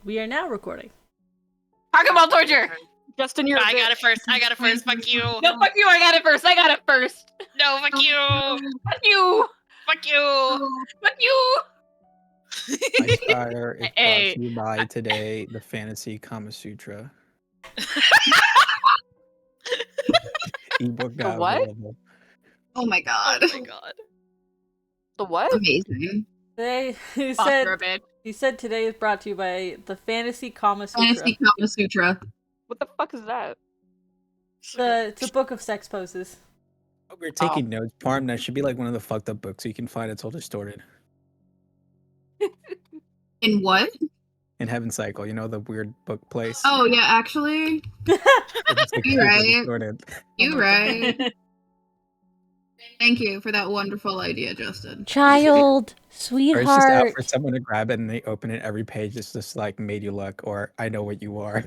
We are now recording. Talk about torture. Justin, you're. I got it first. Fuck you. No, fuck you. I got it first. No, fuck you. Fuck you. Fuck you. Fuck you. My Fire is brought Hey. to you by today, the Fantasy Kama Sutra. Ebook now what? available. Oh my god. Oh my god. The what? Amazing. Today, he Fuck said, her, bitch. he said today is brought to you by the Fantasy Kama Sutra. Fantasy Kama Sutra. What the fuck is that? It's a book of sex poses. Oh, we're taking notes. Parm, that should be like one of the fucked up books you can find. It's all distorted. In what? In Heaven Cycle, you know, the weird book place. Oh yeah, actually, It's like you're super right. distorted. you're right. Thank you for that wonderful idea, Justin. Child, Or it's just out sweetheart. for someone to grab it and they open it. Every page is just like made you look, or I know what you are.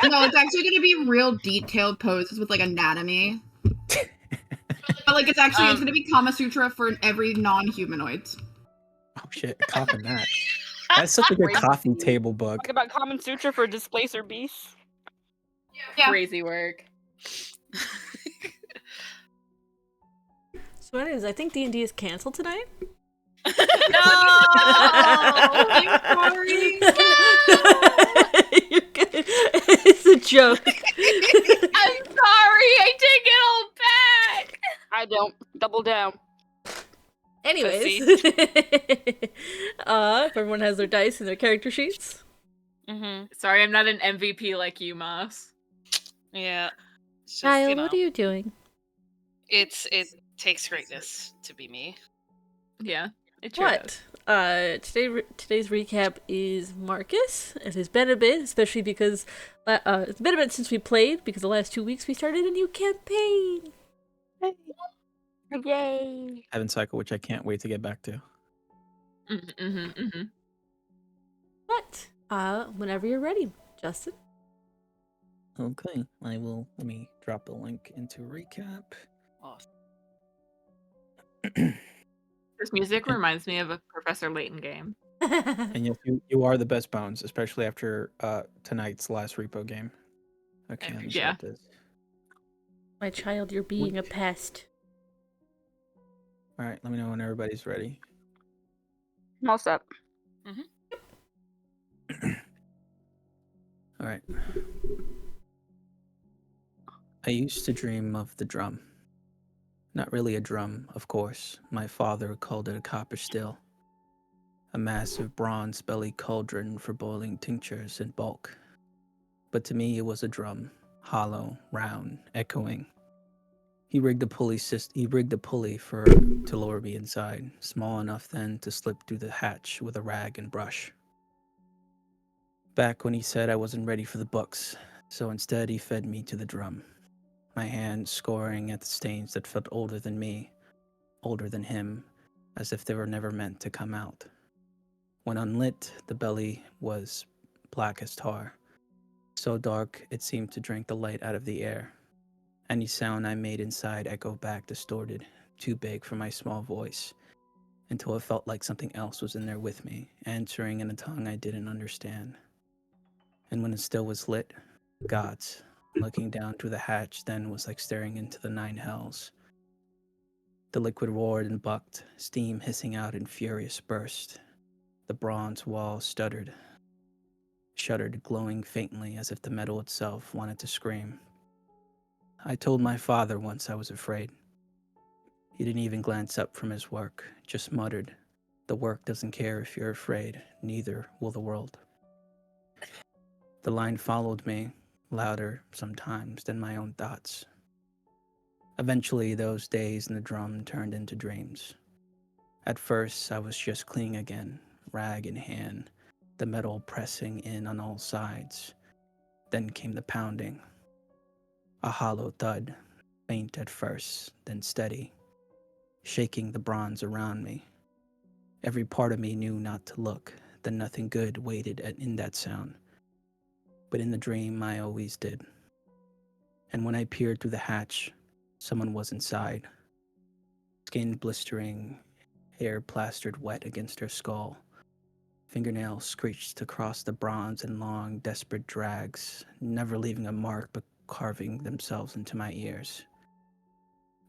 No, it's actually going to be real detailed poses with like anatomy. But like it's going to be Kama Sutra for every non-humanoid. Oh shit, copping that. That's such a good coffee Crazy. table book. Talk about Common Sutra for Displacer Beasts. Yeah. Crazy work. So anyways, I think D&D is canceled tonight. No. I'm sorry. You're good. It's a joke. I'm sorry. I take it all back. I don't. Double down. Anyways, if everyone has their dice and their character sheets. Mm-hmm. Sorry, I'm not an MVP like you, Moss. Yeah. It's just, Kyle, you know, what are you doing? it takes greatness to be me. Yeah. It sure does. What? Today's recap is Marcus. It has been a bit, especially because it's been a bit since we played, because the last 2 weeks we started a new campaign. Yay! Heaven Cycle, which I can't wait to get back to. But whenever you're ready, Justin. Okay, I will. Let me drop the link into recap. Awesome. This music reminds me of a Professor Layton game. And yes, you are the best bones, especially after tonight's last repo game. Okay, let me Yeah. start this. My child, you're being a pest. All right, let me know when everybody's ready. I'm all set. All right. I used to dream of the drum. Not really a drum, of course. My father called it a copper still. A massive bronze-bellied cauldron for boiling tinctures in bulk. But to me, it was a drum, hollow, round, echoing. He rigged a pulley to lower me inside, small enough then to slip through the hatch with a rag and brush. Back when he said I wasn't ready for the books, so instead he fed me to the drum. My hands scoring at the stains that felt older than me, older than him, as if they were never meant to come out. When unlit, the belly was black as tar, so dark it seemed to drink the light out of the air. Any sound I made inside echoed back distorted, too big for my small voice, until it felt like something else was in there with me, answering in a tongue I didn't understand. And when it still was lit, God's. Looking down through the hatch then was like staring into the 9 hells. The liquid roared and bucked, steam hissing out in furious burst. The bronze wall shuddered, glowing faintly as if the metal itself wanted to scream. I told my father once I was afraid. He didn't even glance up from his work, just muttered, "The work doesn't care if you're afraid, neither will the world." The line followed me, louder sometimes than my own thoughts. Eventually, those days in the drum turned into dreams. At first, I was just cleaning again, rag in hand, the metal pressing in on all sides. Then came the pounding. A hollow thud, faint at first, then steady, shaking the bronze around me. Every part of me knew not to look, that nothing good waited in that sound. But in the dream, I always did. And when I peered through the hatch, someone was inside. Skin blistering, hair plastered wet against her skull. Fingernails screeched across the bronze in long, desperate drags, never leaving a mark but carving themselves into my ears.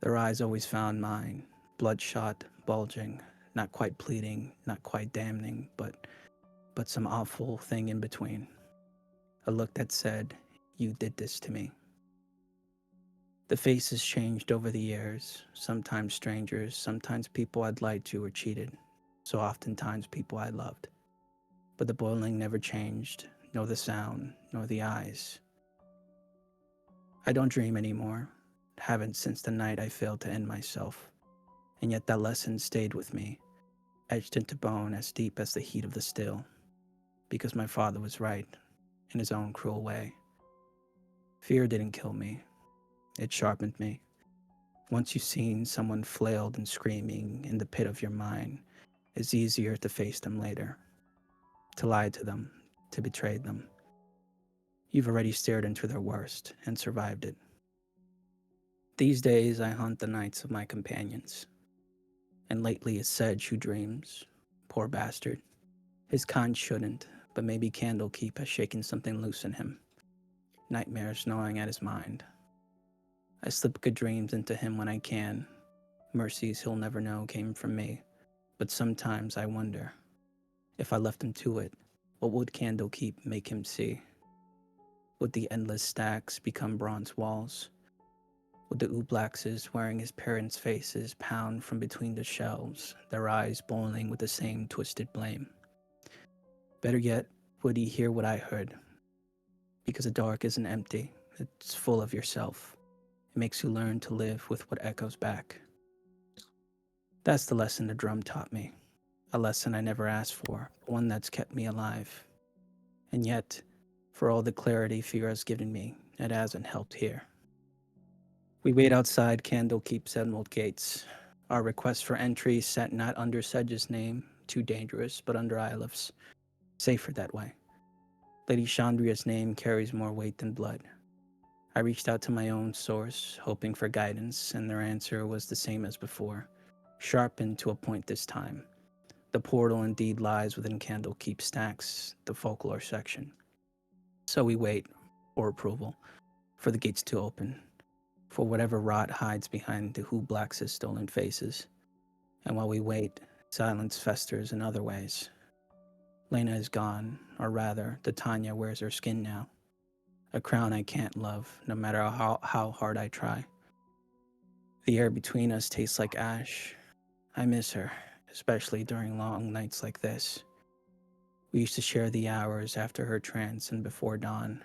Their eyes always found mine, bloodshot, bulging, not quite pleading, not quite damning, but some awful thing in between. A look that said, "You did this to me." The faces changed over the years, sometimes strangers, sometimes people I'd lied to or cheated, so oftentimes people I loved. But the boiling never changed, nor the sound, nor the eyes. I don't dream anymore, haven't since the night I failed to end myself, and yet that lesson stayed with me, etched into bone as deep as the heat of the still, because my father was right, in his own cruel way. Fear didn't kill me, it sharpened me. Once you've seen someone flailed and screaming in the pit of your mind, it's easier to face them later, to lie to them, to betray them. You've already stared into their worst and survived it. These days I haunt the nights of my companions, and lately it's Sedge who dreams. Poor bastard. His kind shouldn't, but maybe Candlekeep has shaken something loose in him. Nightmares gnawing at his mind. I slip good dreams into him when I can. Mercies he'll never know came from me, but sometimes I wonder, if I left him to it, what would Candlekeep make him see? Would the endless stacks become bronze walls? Would the Ooblaxes wearing his parents' faces pound from between the shelves, their eyes boiling with the same twisted blame? Better yet, would he hear what I heard? Because the dark isn't empty, it's full of yourself. It makes you learn to live with what echoes back. That's the lesson the drum taught me. A lesson I never asked for, but one that's kept me alive. And yet, for all the clarity fear has given me, it hasn't helped here. We wait outside Candlekeep's emerald gates. Our request for entry set not under Sedge's name, too dangerous, but under Ilif's. Safer that way. Lady Chandria's name carries more weight than blood. I reached out to my own source, hoping for guidance, and their answer was the same as before, sharpened to a point this time. The portal indeed lies within Candlekeep stacks, the folklore section. So we wait, for approval, for the gates to open, for whatever rot hides behind the Ooblax's stolen faces. And while we wait, silence festers in other ways. Lena is gone, or rather, Titania wears her skin now. A crown I can't love, no matter how hard I try. The air between us tastes like ash. I miss her, especially during long nights like this. We used to share the hours after her trance and before dawn.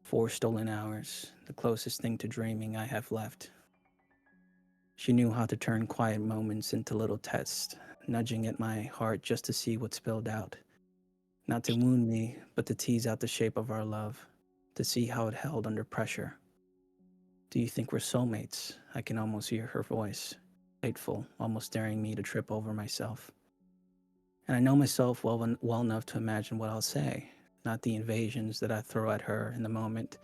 4 stolen hours, the closest thing to dreaming I have left. She knew how to turn quiet moments into little tests, nudging at my heart just to see what spilled out. Not to wound me, but to tease out the shape of our love, to see how it held under pressure. Do you think we're soulmates? I can almost hear her voice, fateful, almost daring me to trip over myself. And I know myself well enough to imagine what I'll say, not the invasions that I throw at her in the moment,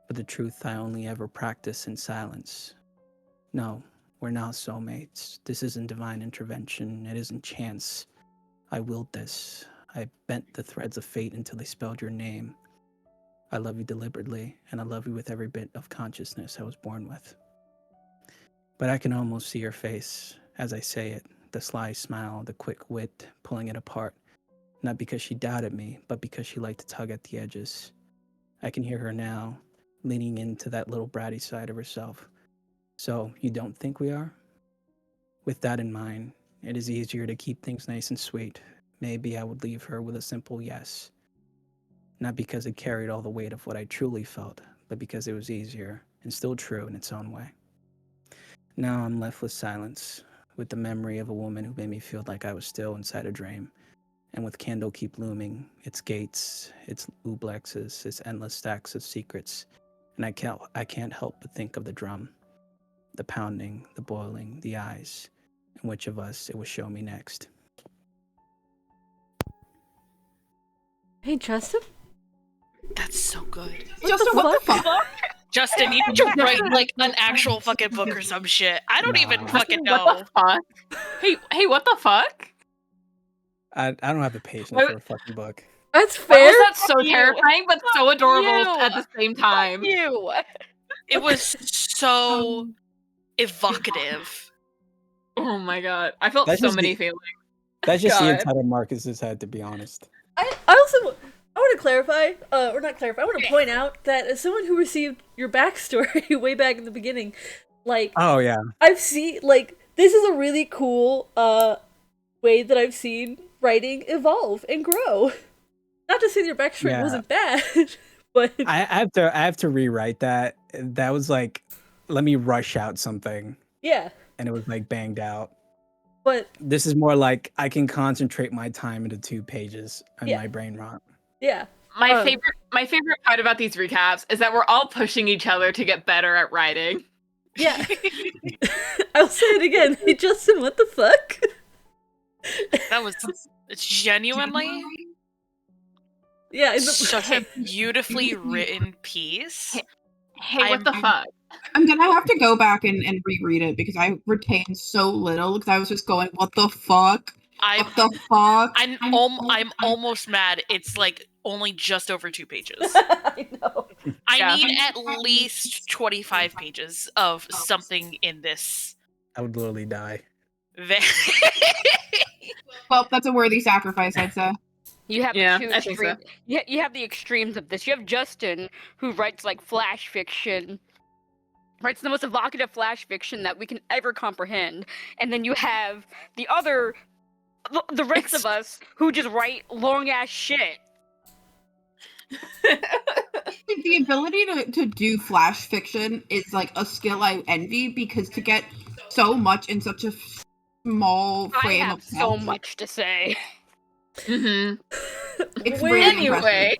but the truth I only ever practice in silence. No, we're not soulmates. This isn't divine intervention. It isn't chance. I willed this. I bent the threads of fate until they spelled your name. I love you deliberately, and I love you with every bit of consciousness I was born with. But I can almost see your face as I say it, the sly smile, the quick wit, pulling it apart. Not because she doubted me, but because she liked to tug at the edges. I can hear her now, leaning into that little bratty side of herself. So, you don't think we are? With that in mind, it is easier to keep things nice and sweet. Maybe I would leave her with a simple yes. Not because it carried all the weight of what I truly felt, but because it was easier and still true in its own way. Now I'm left with silence, with the memory of a woman who made me feel like I was still inside a dream, and with Candlekeep looming, its gates, its Ooblaxes, its endless stacks of secrets, and I can't help but think of the drum, the pounding, the boiling, the eyes, and which of us it would show me next. Hey, Justin? That's so good. Justin, what the fuck? Justin, you need to write like an actual fucking book or some shit. I don't even Nah. fucking What know. the fuck? Hey, what the fuck? I don't have the patience What- for a fucking book. That's Why fair. was that so you. terrifying, but so adorable you. at the same time? You. It was so evocative. Oh my god, I felt That's so just many the- feelings. That's just the God. entitled Marcus has had, to be honest. I also want to clarify, or not clarify. I want to point out that as someone who received your backstory way back in the beginning, like Oh yeah. I've seen this is a really cool way that I've seen writing evolve and grow. Not to say that your backstory Yeah. wasn't bad, but I have to rewrite that. That was like, let me rush out something, yeah, and it was like banged out. but This is more like I can concentrate my time into 2 pages and Yeah. my brain rot. yeah. My favorite part about these recaps is that we're all pushing each other to get better at writing. Yeah. I'll say it again. Hey, Justin, what the fuck? That was genuinely Yeah, in the- such a beautifully written piece. Hey, what the I'm- fuck? I'm gonna have to go back and reread it because I retained so little because I was just going, what the fuck? I'm What the fuck? I'm almost mad. It's like only just over 2 pages. I know. I Yeah. need at least 25 pages of something in this. I would literally die. Well, that's a worthy sacrifice, I'd say. You have Yeah, the two I think so. extremes. You have the extremes of this. You have Justin, who writes like flash fiction, writes the most evocative flash fiction that we can ever comprehend, and then you have the rest of us who just write long ass shit. The ability to do flash fiction is like a skill I envy because to get so much in such a small I frame have of so time, much to say. Mm-hmm. It's Wait, really Anyway,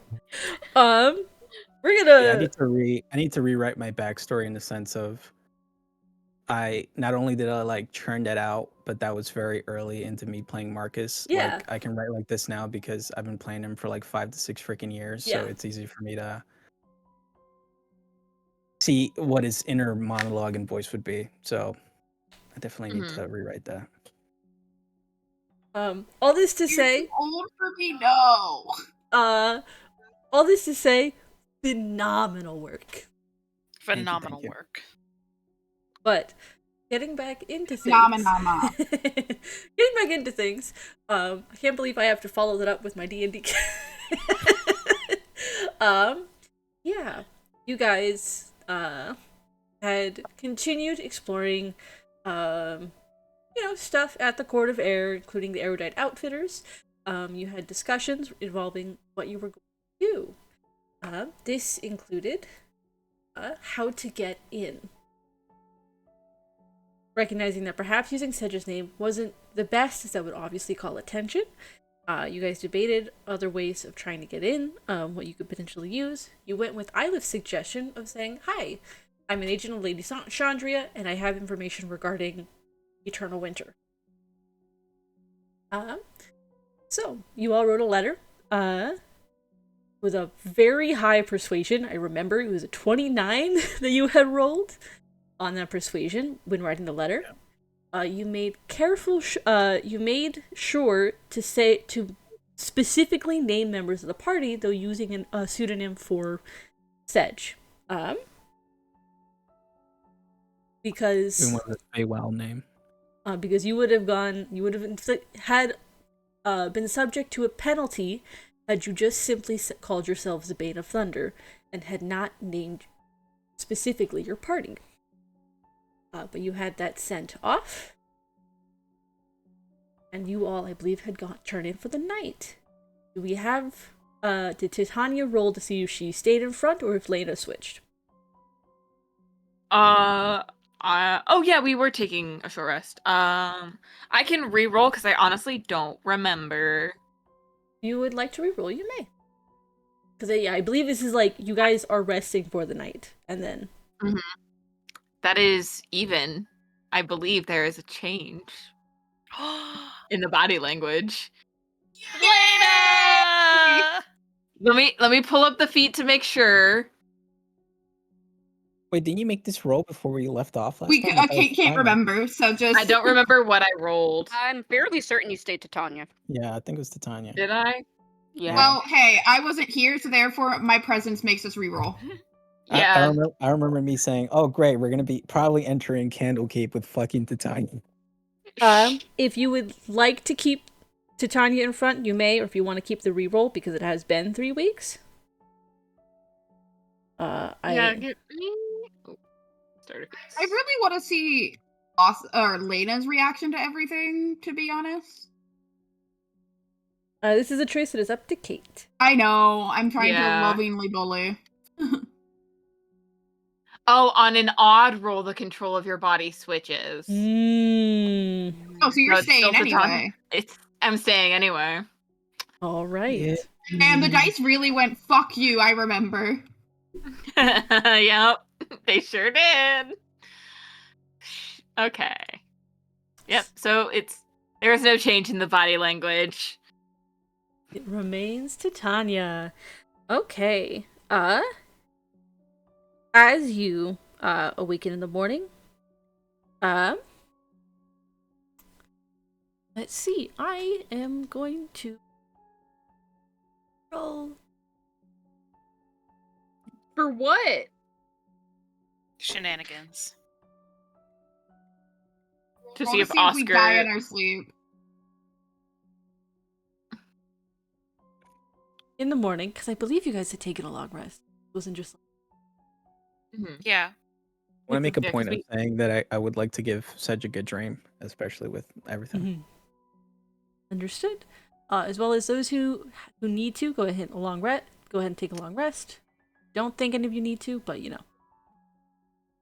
we're Yeah, gonna. I need to rewrite my backstory in the sense of I not only did I like churn that out, but that was very early into me playing Marcus. Yeah. Like I can write like this now because I've been playing him for like 5 to 6 freaking years. Yeah. So it's easy for me to see what his inner monologue and voice would be. So I definitely need to rewrite that. All this to say, old for me, no. all this to say, phenomenal work. Phenomenal you. work. But getting back into things. Phenomenal. Getting back into things. I can't believe I have to follow that up with my D&D. Yeah, you guys had continued exploring stuff at the Court of Air, including the Erudite Outfitters. You had discussions involving what you were going to do. This included how to get in. Recognizing that perhaps using Sedge's name wasn't the best, as that would obviously call attention. You guys debated other ways of trying to get in, what you could potentially use. You went with Ilif's suggestion of saying, "Hi, I'm an agent of Lady Chandria, and I have information regarding Eternal Winter." So, you all wrote a letter, with a very high persuasion. I remember it was a 29 that you had rolled on that persuasion when writing the letter. You made sure to specifically name members of the party, though using a pseudonym for Sedge. Because Even with a well name. because you would have been subject to a penalty had you just simply called yourselves the Bane of Thunder and had not named specifically your party. But you had that sent off, and you all, I believe, had turned in for the night. Do we have? Did Titania roll to see if she stayed in front or if Lena switched? oh yeah, we were taking a short rest. I can re-roll because I honestly don't remember. If you would like to re-roll, you may. Because I believe this is like you guys are resting for the night, and then. That is even. I believe there is a change in the body language. Lena! Let me pull up the feat to make sure. Wait, didn't you make this roll before we left off last We time? I thought it was can't Tanya. remember, so just. I don't remember what I rolled. I'm fairly certain you stayed to Tanya. Yeah, I think it was Titania. Did I? Yeah. Well, hey, I wasn't here, so therefore my presence makes us reroll. Yeah. I remember me saying, "Oh, great, we're gonna be probably entering Candlekeep with fucking Titania." If you would like to keep Titania in front, you may, or if you want to keep the reroll because it has been 3 weeks. Yeah. Starter. I really want to see Lena's reaction to everything, to be honest. This is a choice that is up to Kate. I know. I'm trying to Yeah. lovingly bully. Oh, on an odd roll, the control of your body switches. Mm. Oh, so you're No, it's still staying Titania. anyway. I'm saying anyway. All right. Yeah. And the dice really went, fuck you, I remember. Yep, they sure did. Okay. Yep. So there is no change in the body language. It remains Titania. Okay. As you awaken in the morning, let's see. I am going to roll. For what? Shenanigans. To Roll see if we die in Oscar. our sleep. In the morning, because I believe you guys had taken a long rest. It wasn't just Mhm. Yeah. I want to make a Yeah, 'cause point of we- saying that I would like to give Sedge a good dream, especially with everything. Mhm. Understood. As well as those who need to go ahead and take a long rest. Don't think any of you need to, but you know.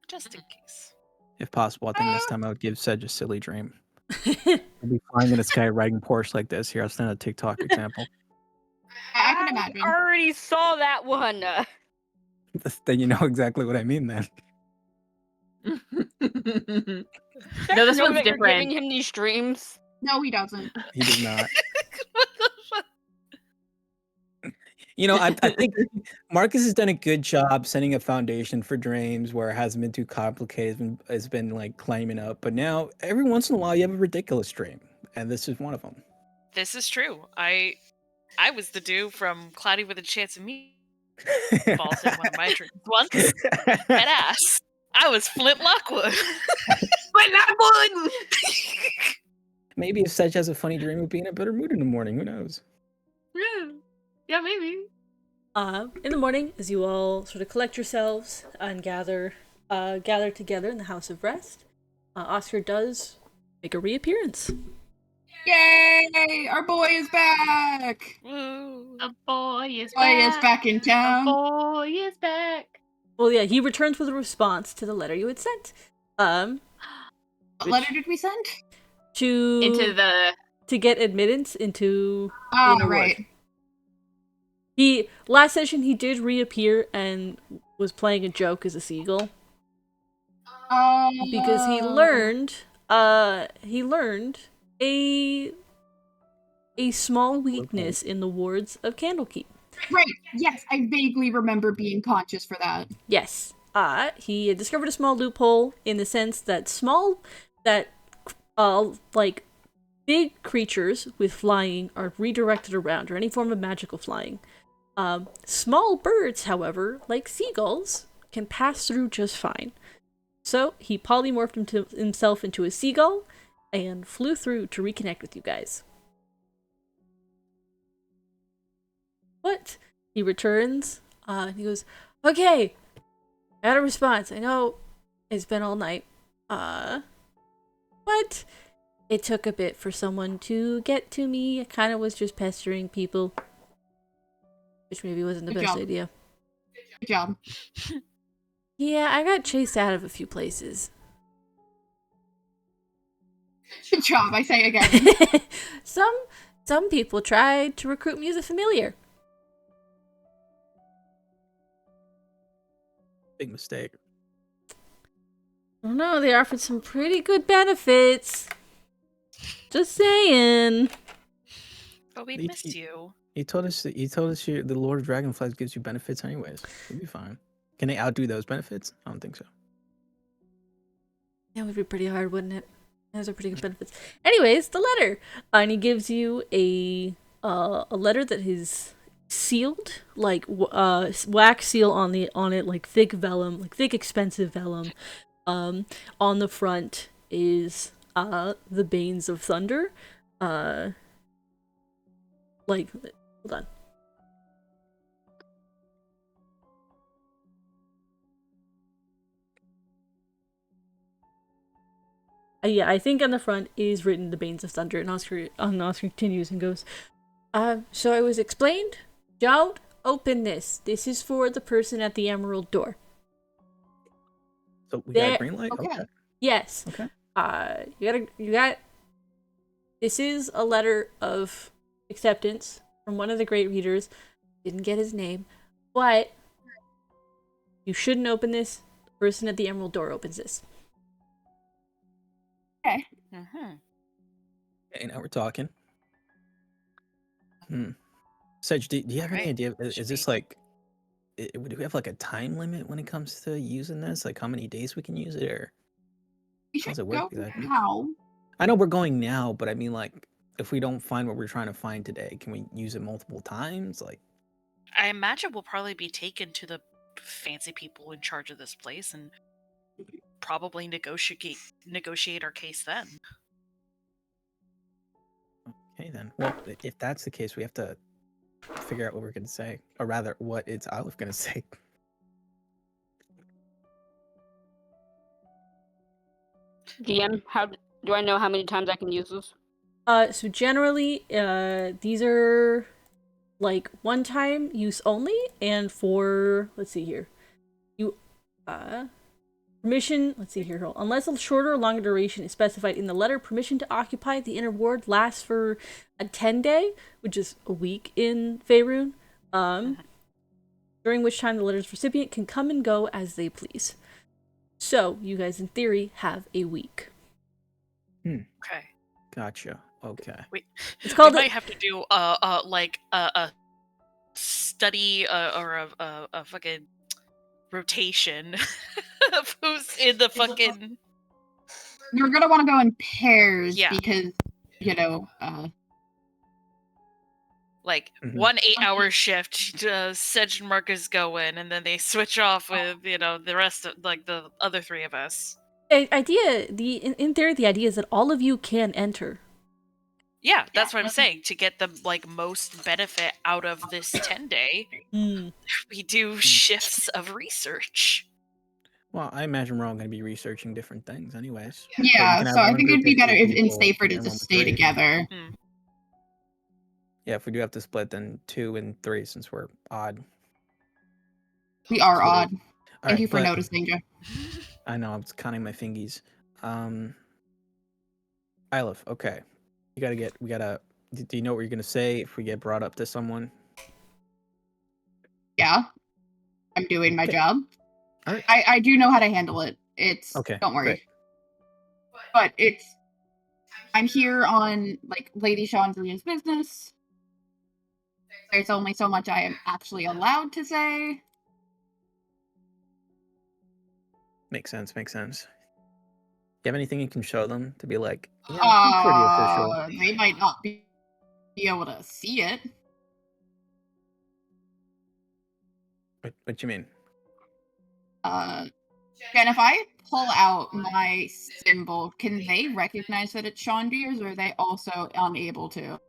Just in case. If possible, I think this time I would give Sedge a silly dream. I'd be flying in the sky riding Porsche like this. Here, I'll send a TikTok example. I can imagine. already saw that one. Then you know exactly what I mean then. No, this Know one's that you're different. giving him these dreams. No, he doesn't. He does not. What the fuck? You know, I think Marcus has done a good job setting a foundation for dreams where it hasn't been too complicated. It's been like climbing up. But now, every once in a while, you have a ridiculous dream. And this is one of them. This is true. I was the dude from Cloudy with a Chance of Meatballs in one of my dreams once. Dead ass. I was Flint Lockwood. But not one. Maybe if Sedge has a funny dream, we'd be in a better mood in the morning. Who knows? Yeah, maybe. In the morning, as you all sort of collect yourselves and gather together in the House of Rest, Oscar does make a reappearance. Yay! Our boy is back! Woo. A boy is Boy is back in A town. boy is back. Well, yeah, he returns with a response to the letter you had sent. What letter did we send? To get admittance into the Oh, inner right. ward. Last session he did reappear and was playing a joke as a seagull because he learned a small weakness in the wards of Candlekeep. Right. Yes, I vaguely remember being conscious for that. Yes. He had discovered a small loophole in the sense that big creatures with flying are redirected around, or any form of magical flying. Small birds, however, like seagulls, can pass through just fine. So he polymorphed himself into a seagull and flew through to reconnect with you guys. But he returns, he goes, "Okay, I got a response. I know it's been all night, but it took a bit for someone to get to me. I kind of was just pestering people, which maybe wasn't the Good best job. idea. Good job. Yeah, I got chased out of a few places. Good job, I say again. Some people tried to recruit me as a familiar. Big mistake. I don't know, they offered some pretty good benefits. Just saying. But we Leech, missed you. You told us the Lord of Dragonflies gives you benefits anyways. You'll be fine. Can they outdo those benefits? I don't think so. That would be pretty hard, wouldn't it? Those are pretty good benefits. Anyways, the letter. And he gives you a letter that is sealed, like wax seal on it, like thick vellum, like thick expensive vellum. On the front is the Banes of Thunder. Like, hold on. Yeah, I think on the front is written the Banes of Thunder, and Oscar continues and goes, so I was explained, don't open this. This is for the person at the Emerald Door. So we got a green light? Okay. Yes. Okay. You got this is a letter of acceptance from one of the great readers. Didn't get his name, but you shouldn't open this. The person at the Emerald Door opens this. Okay. Mm-hmm. Okay, now we're talking. Sedge, do you have any Alright. idea? Is Should this be. like, do we have like a time limit when it comes to using this? Like how many days we can use it, or We How's should it work go exactly? now. I know we're going now, but I mean like if we don't find what we're trying to find today, can we use it multiple times? Like, I imagine we'll probably be taken to the fancy people in charge of this place and probably negotiate our case then. okay then. Well, if that's the case, we have to figure out what we're gonna say, or rather, what it's Olive gonna say. DM, how do I know how many times I can use this? So generally, these are like one-time use only, and for let's see here, permission. Let's see here. Unless a shorter or longer duration is specified in the letter, permission to occupy the inner ward lasts for a 10-day, which is a week in Faerun. During which time the letter's recipient can come and go as they please. So you guys, in theory, have a week. Okay. Gotcha. Okay. It's We called might have to do like a study or a fucking rotation of who's in the fucking You're gonna want to go in pairs Yeah. because like Mhm. 1 8-hour shift. Sedge and Marcus go in, and then they switch off with the rest of like the other three of us. in theory, the idea is that all of you can enter. Yeah, that's what I'm saying. To get the like most benefit out of this 10-day, we do shifts of research. Well, I imagine we're all going to be researching different things, anyways. yeah. can have So I one think group it'd be with better two if and people safer to and one just with stay three. together. Yeah, if we do have to split, then 2 and 3, since we're odd. We are So there- odd. All Thank right, you for but- noticing, Joe. I know, I was counting my fingies. Ilif, okay. We gotta. Do you know what you're gonna say if we get brought up to someone? Yeah, I'm doing my Okay. job. All right. I do know how to handle it. It's Okay, Don't worry. great. But I'm here on like Lady Chandria's business. There's only so much I am actually allowed to say. Makes sense. You have anything you can show them to be like, yeah, I'm pretty official? They might not be able to see it. What you mean? And if I pull out my symbol, can they recognize that it's Chandria's, or are they also unable to?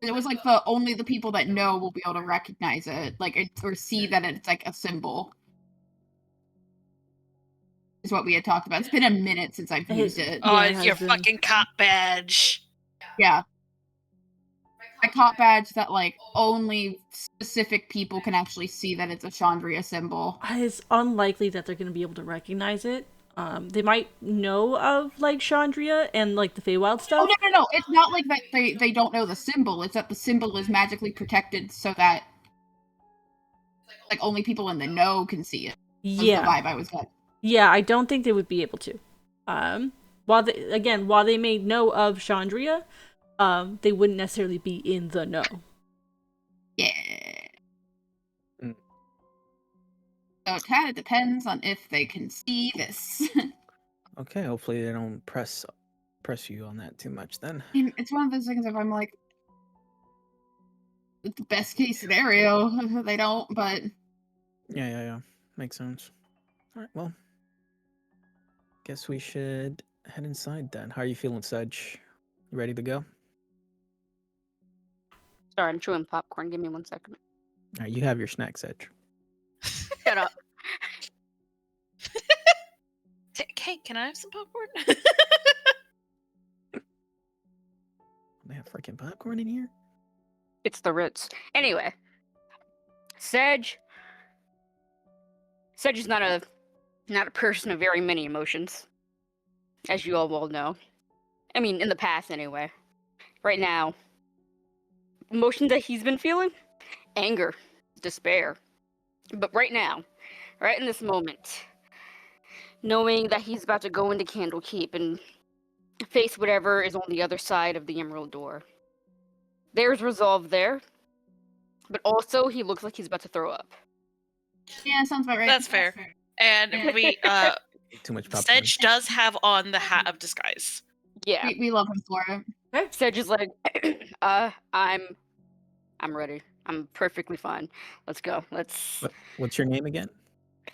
It was like only the people that know will be able to recognize it, or see that it's like a symbol. Is what we had talked about. It's been a minute since I've used it. Oh, Yeah, it your has been. fucking cop badge. Yeah. A cop badge that like only specific people can actually see that it's a Chandria symbol. It's unlikely that they're going to be able to recognize it. They might know of like Chandria and like the Feywild stuff. Oh no! It's not like that they don't know the symbol. It's that the symbol is magically protected so that like only people in the know can see it. That's the vibe I was getting. Yeah, I don't think they would be able to. While they may know of Chandria, they wouldn't necessarily be in the know. Yeah. So it kind of depends on if they can see this. Okay, hopefully they don't press you on that too much then. I mean, it's one of those things if I'm like, the best case scenario, they don't, but... Yeah. Makes sense. Alright, well. Guess we should head inside then. How are you feeling, Sedge? You ready to go? Sorry, I'm chewing popcorn. Give me 1 second. Alright, you have your snack, Sedge. Shut up. Hey, can I have some popcorn? They have freaking popcorn in here? It's the Ritz. Anyway, Sedge is not a person of very many emotions, as you all well know. I mean, in the past anyway. Right now, emotions that he's been feeling: anger, despair. But right now, right in this moment, knowing that he's about to go into Candlekeep and face whatever is on the other side of the Emerald Door, there's resolve there, but also he looks like he's about to throw up. Yeah, sounds about right. That's fair. And we, Too much popcorn. Sedge does have on the hat of disguise. Yeah, We love him for it. Sedge is like, I'm ready. I'm perfectly fine. Let's go. What's your name again?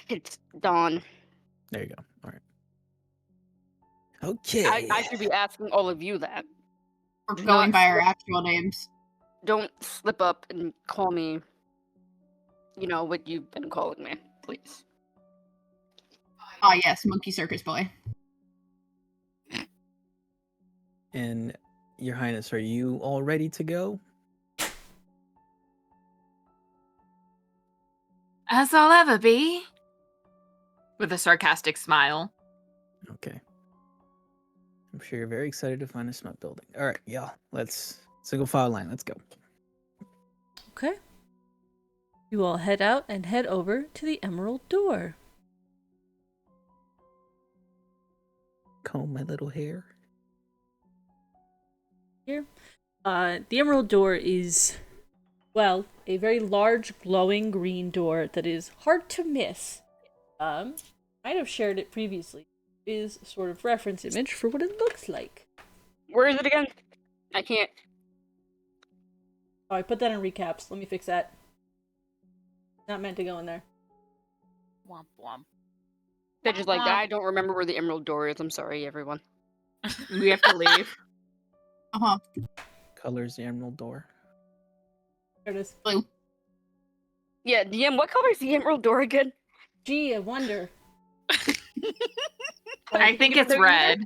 It's Dawn. There you go. Alright. Okay. I should be asking all of you that. We're Do going not by our slip- actual names. Don't slip up and call me, what you've been calling me, please. Ah, yes, Monkey Circus Boy. And Your Highness, are you all ready to go? As I'll ever be. With a sarcastic smile. Okay. I'm sure you're very excited to find a smut building. Alright, y'all. Let's single file line. Let's go. Okay. You all head out and head over to the Emerald Door. Comb my little hair. Here. The Emerald Door is, well, a very large glowing green door that is hard to miss. Might have shared it previously. It is a sort of reference image for what it looks like. Where is it again? I can't. Oh, I put that in recaps. Let me fix that. Not meant to go in there. Womp womp. Sedge is like, I don't remember where the Emerald Door is. I'm sorry, everyone. We have to leave. Uh-huh. Colors the emerald door. There it is. Blue. Yeah, DM, what color is the Emerald Door again? Gee, I wonder. I think it's red.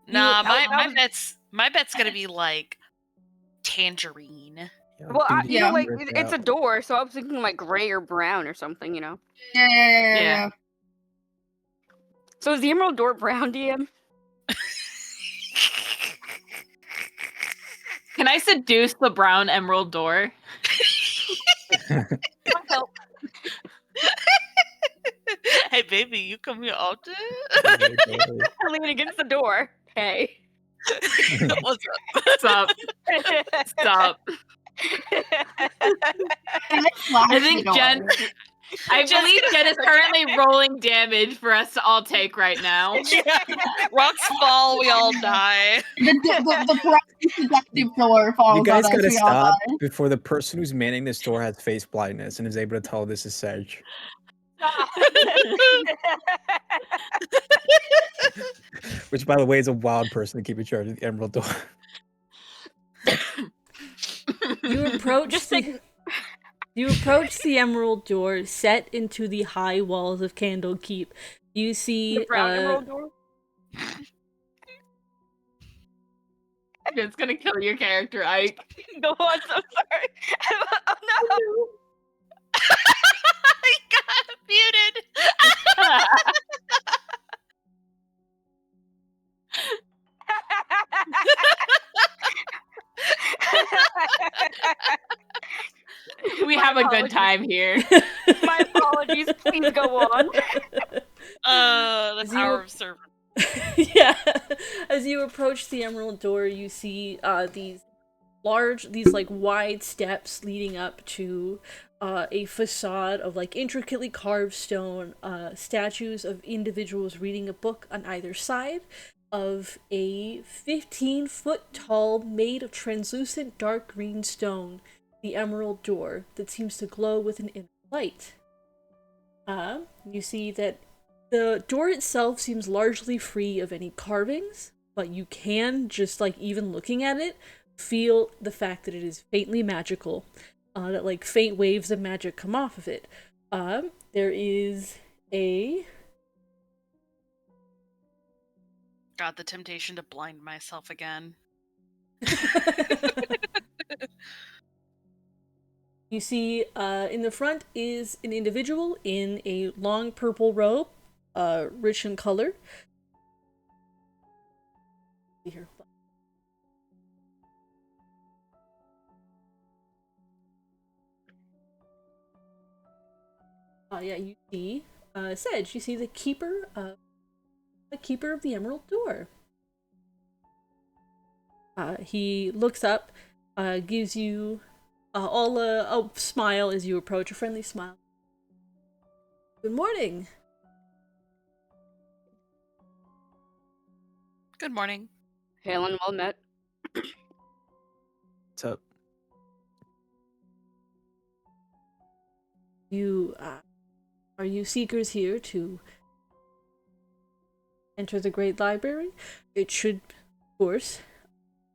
Nah, I was- my bet's gonna be like tangerine. Yeah, Well, dude, you know, like, rip it it's a out. door, so I was thinking like gray or brown or something, Yeah. So is the Emerald Door brown, DM? Can I seduce the brown emerald door? Hey baby, you come here often? Very totally. I lean against the door. Hey. What's up? Stop. Stop. I think Jen- I believe Jen is currently rolling damage for us to all take right now. Rocks fall, we all die. The correct seductive door falls You guys on us, gotta we all stop die. before the person who's manning this door has face blindness and is able to tell this is Sedge. Which, by the way, is a wild person to keep in charge of the emerald door. You approach Just the... You approach the Emerald Door set into the high walls of Candlekeep. You see The brown Emerald Door? It's gonna kill your character, Ike. Go on, I'm sorry. Oh no! I got muted. We My have a good apologies. time here. My apologies. Please go on. The As power you- of servant. Yeah. As you approach the Emerald Door, you see these these like wide steps leading up to a facade of like intricately carved stone, statues of individuals reading a book on either side of a 15-foot tall, made of translucent dark green stone, the emerald door that seems to glow with an inner light. You see that the door itself seems largely free of any carvings, but you can, just like even looking at it, feel the fact that it is faintly magical, that like faint waves of magic come off of it. There is a... God, the temptation to blind myself again. You see, in the front is an individual in a long purple robe, rich in color. Here. Yeah, you see, Sedge, you see the keeper of the Emerald Door. He looks up, gives you all a smile as you approach, a friendly smile. Good morning. Good morning. Helen, well met. What's up? You, are you seekers here to enter the Great Library? It should, of course,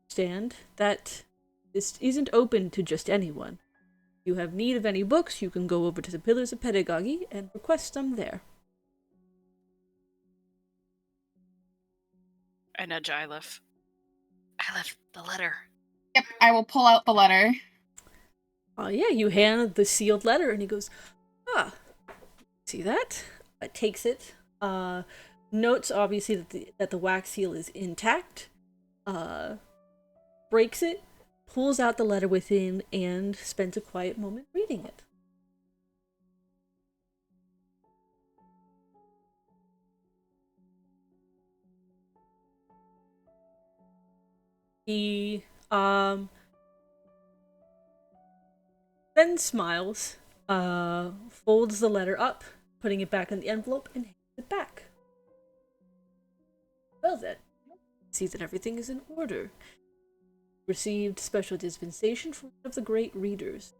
stand that this isn't open to just anyone. If you have need of any books, you can go over to the Pillars of Pedagogy and request them there. I nudge Ilif. Ilif, the letter. Yep, I will pull out the letter. Yeah, you hand the sealed letter, and he goes, see that? Takes it, notes obviously that the wax seal is intact, breaks it, pulls out the letter within, and spends a quiet moment reading it. He, then smiles, folds the letter up, putting it back in the envelope, and hands it back. Well then, see that everything is in order. Received special dispensation from one of the great readers.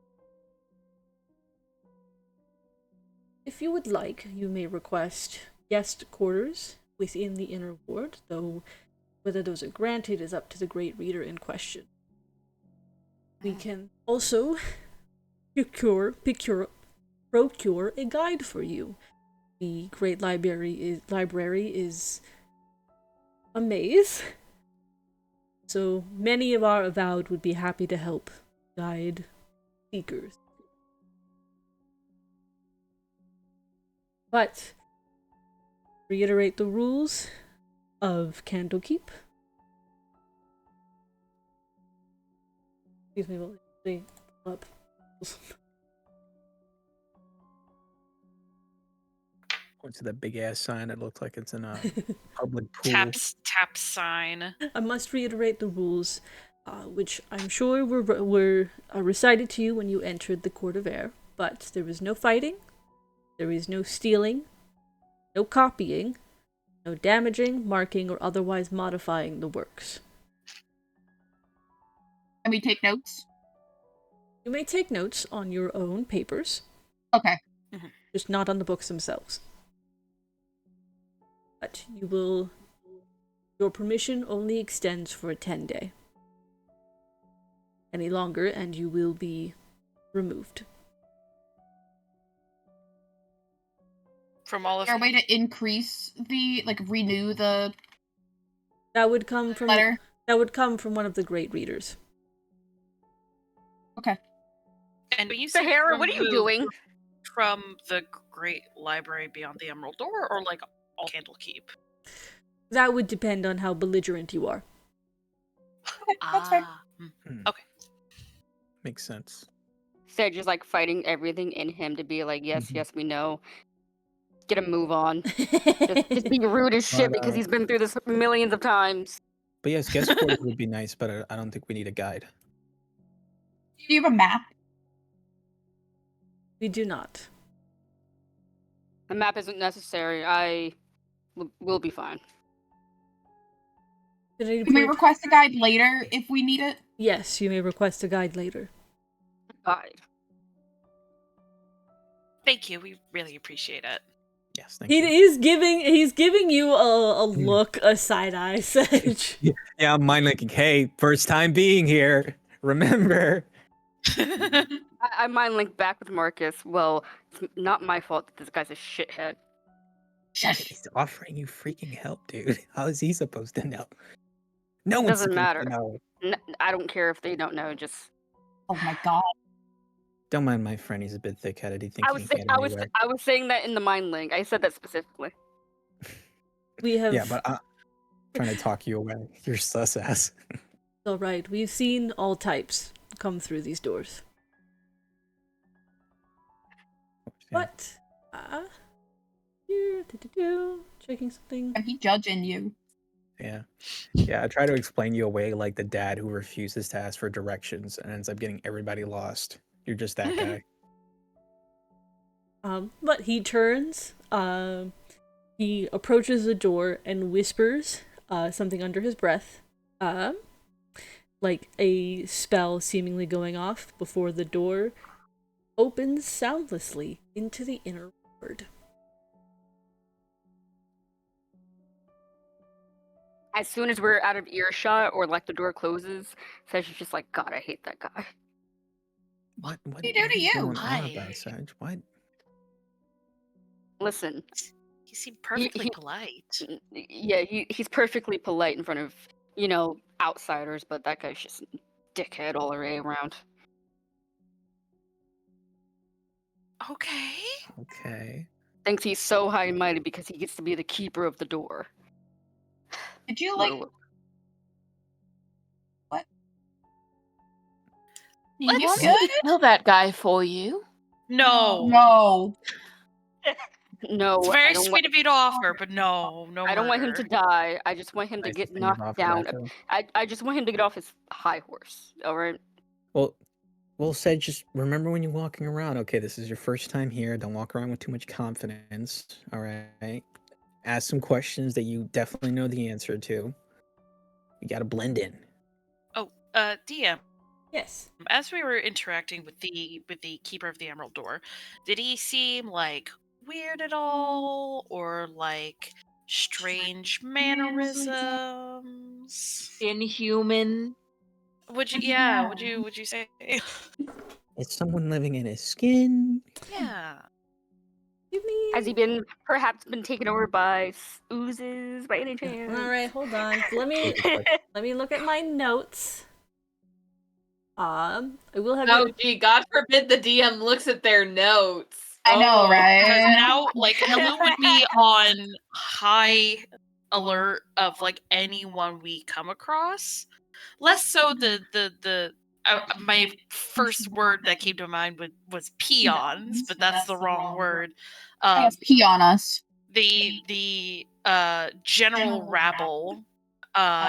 If you would like, you may request guest quarters within the inner ward, though whether those are granted is up to the great reader in question. We can also procure a guide for you. The Great Library is a maze, so many of our avowed would be happy to help guide seekers. But reiterate the rules of Candlekeep. Excuse me, while I pull up. Went to that big ass sign that looked like it's in a public pool. Tap sign. I must reiterate the rules, which I'm sure were recited to you when you entered the Court of Air, but there is no fighting, there is no stealing, no copying, no damaging, marking, or otherwise modifying the works. Can we take notes? You may take notes on your own papers, Okay. just not on the books themselves. But your permission only extends for a 10-day. Any longer, and you will be removed. From all Is of there a way to increase renew the That would come from letter? That would come from one of the great readers. Okay. And when you say Sahara, what are you remove doing? from the Great Library beyond the Emerald Door, or like all Candlekeep? That would depend on how belligerent you are. Okay, that's fair. Okay. Makes sense. They're just like fighting everything in him to be like, yes, yes, we know. Get a move on. Just being rude as shit But, because he's been through this millions of times. But yes, guest quarters would be nice, but I don't think we need a guide. Do you have a map? We do not. The map isn't necessary. I will be fine. At any We may point- request a guide later if we need it. Yes, you may request a guide later. Guide. Thank you. We really appreciate it. Yes, thank He you. is giving you a look, a side eye, Sedge. Yeah, I'm mind linking. Hey, first time being here. Remember? I mind link back with Marcus. Well, it's not my fault that this guy's a shithead. Shush. He's offering you freaking help, dude. How is he supposed to know? No one's Doesn't supposed matter. to know. I don't care if they don't know. Just Oh my god. Don't mind my friend. He's a bit thick-headed. He thinks I he was can get I was anywhere. I was saying that in the mind link. I said that specifically. We have. Yeah, but I'm trying to talk you away. You're sus ass. All right, we've seen all types come through these doors. What? Here, checking something. Are he judging you? Yeah. Yeah, I try to explain you away like the dad who refuses to ask for directions and ends up getting everybody lost. You're just that guy. But he turns. He approaches the door and whispers something under his breath. Like a spell seemingly going off before the door opens soundlessly into the inner ward. As soon as we're out of earshot or like the door closes, Sedge is just like, God, I hate that guy. What do you do to are you? going on Why? about, Sage? What? Listen, You seem perfectly he- polite. yeah, he's perfectly polite in front of, outsiders, but that guy's just a dickhead all the way around. Okay. Okay. Thinks he's so high and mighty because he gets to be the keeper of the door. Did you What- You Let's- good? Kill that guy for you. No. No. No, It's very I don't sweet of you to offer, but no I don't want him to murder. die. I just want him to Nice get thing you've knocked offered down. that, though. I just want him to get off his high horse. All right. Well, Sage, just remember when you're walking around, okay, this is your first time here. Don't walk around with too much confidence, all right? Ask some questions that you definitely know the answer to. You gotta blend in. Oh, DM. Yes. As we were interacting with the keeper of the Emerald Door, did he seem like weird at all, or like strange mannerisms? Inhuman. Would you say? Is someone living in his skin? Yeah. Give me. Has he perhaps been taken over by oozes by any chance? All right, hold on. Let me look at my notes. I will have. Oh, you- gee, God forbid the DM looks at their notes. I know, Oh. right? Because now, like, Helu would be on high alert of like anyone we come across. Less so my first word that came to mind was peons, but that's the wrong word. I guess pee on us. The general rabble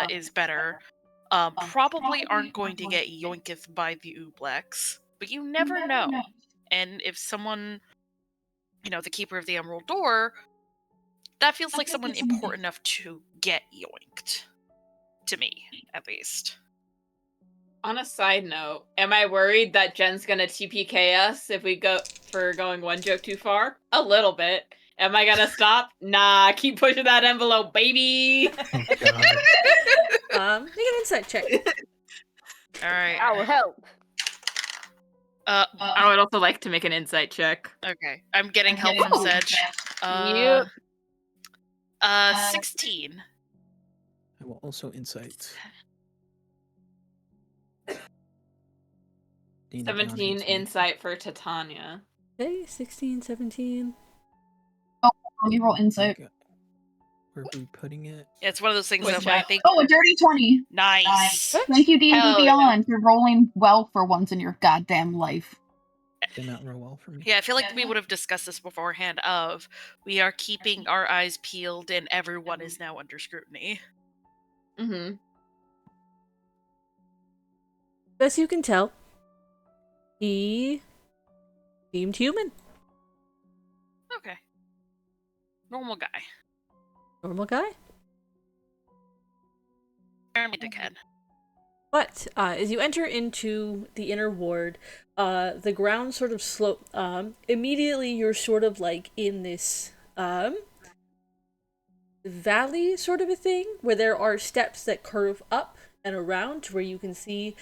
is better. Probably aren't going to get yoinketh by the Ublex, but you never know. And if someone, the keeper of the Emerald Door, that feels like someone important enough to get yoinked. To me, at least. On a side note, am I worried that Jen's gonna TPK us if we go for going one joke too far? A little bit. Am I gonna stop? Nah, keep pushing that envelope, baby. Oh, God. make an insight check. All right. That will help. I would also like to make an insight check. Okay. I'm getting help from Sedge. Yep. 16. I will also insight. Dina down 17 18. insight for Titania. Okay, 16, 17. Let me roll insight. Okay. Where are we putting it? It's one of those things Which that I I- think. Oh, a dirty 20. Nice. Thank you, D&D Hell yeah. Beyond, for rolling well for once in your goddamn life. Did not roll well for me. Yeah, I feel like we would have discussed this beforehand. We are keeping our eyes peeled, and everyone is now under scrutiny. Mm-hmm. Best you can tell, He seemed human. Okay. Normal guy. Normal guy. Jeremy Dickhead. But as you enter into the inner ward, the ground sort of slope. Immediately, you're sort of like in this valley sort of a thing where there are steps that curve up and around to where you can see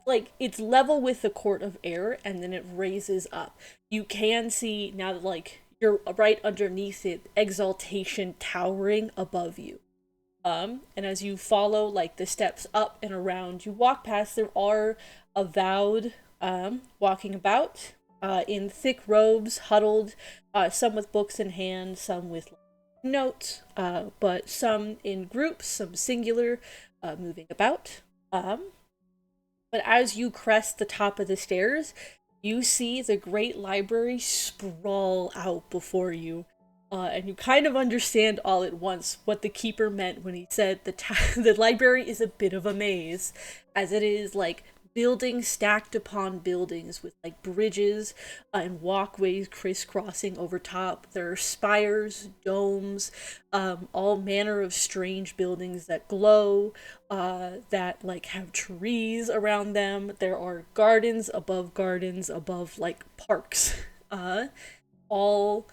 like it's level with the court of air and then it raises up. You can see now that like you're right underneath it, exaltation towering above you. And as you follow like the steps up and around, you walk past, there are avowed walking about in thick robes, huddled, some with books in hand, some with notes, but some in groups, some singular, moving about. But as you crest the top of the stairs, you see the great library sprawl out before you. And you kind of understand all at once what the keeper meant when he said the library is a bit of a maze, as it is like buildings stacked upon buildings with like bridges and walkways crisscrossing over top. There are spires, domes, all manner of strange buildings that glow, that like have trees around them. There are gardens above like parks, all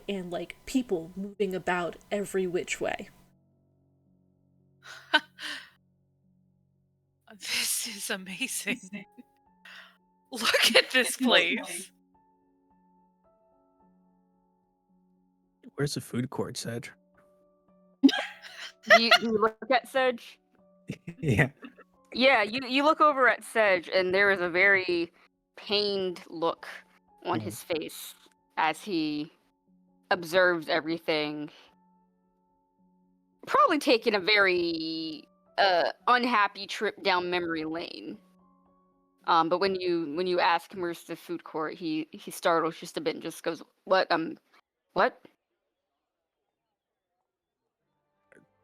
and like people moving about every which way. This is amazing. Look at this place. Where's the food court, Sedge? Do you look at Sedge? Yeah. Yeah, you look over at Sedge, and there is a very pained look on his face as he observes everything. Probably taking a very unhappy trip down memory lane. But when you ask him where's the food court, he startles just a bit and just goes, "What? What?"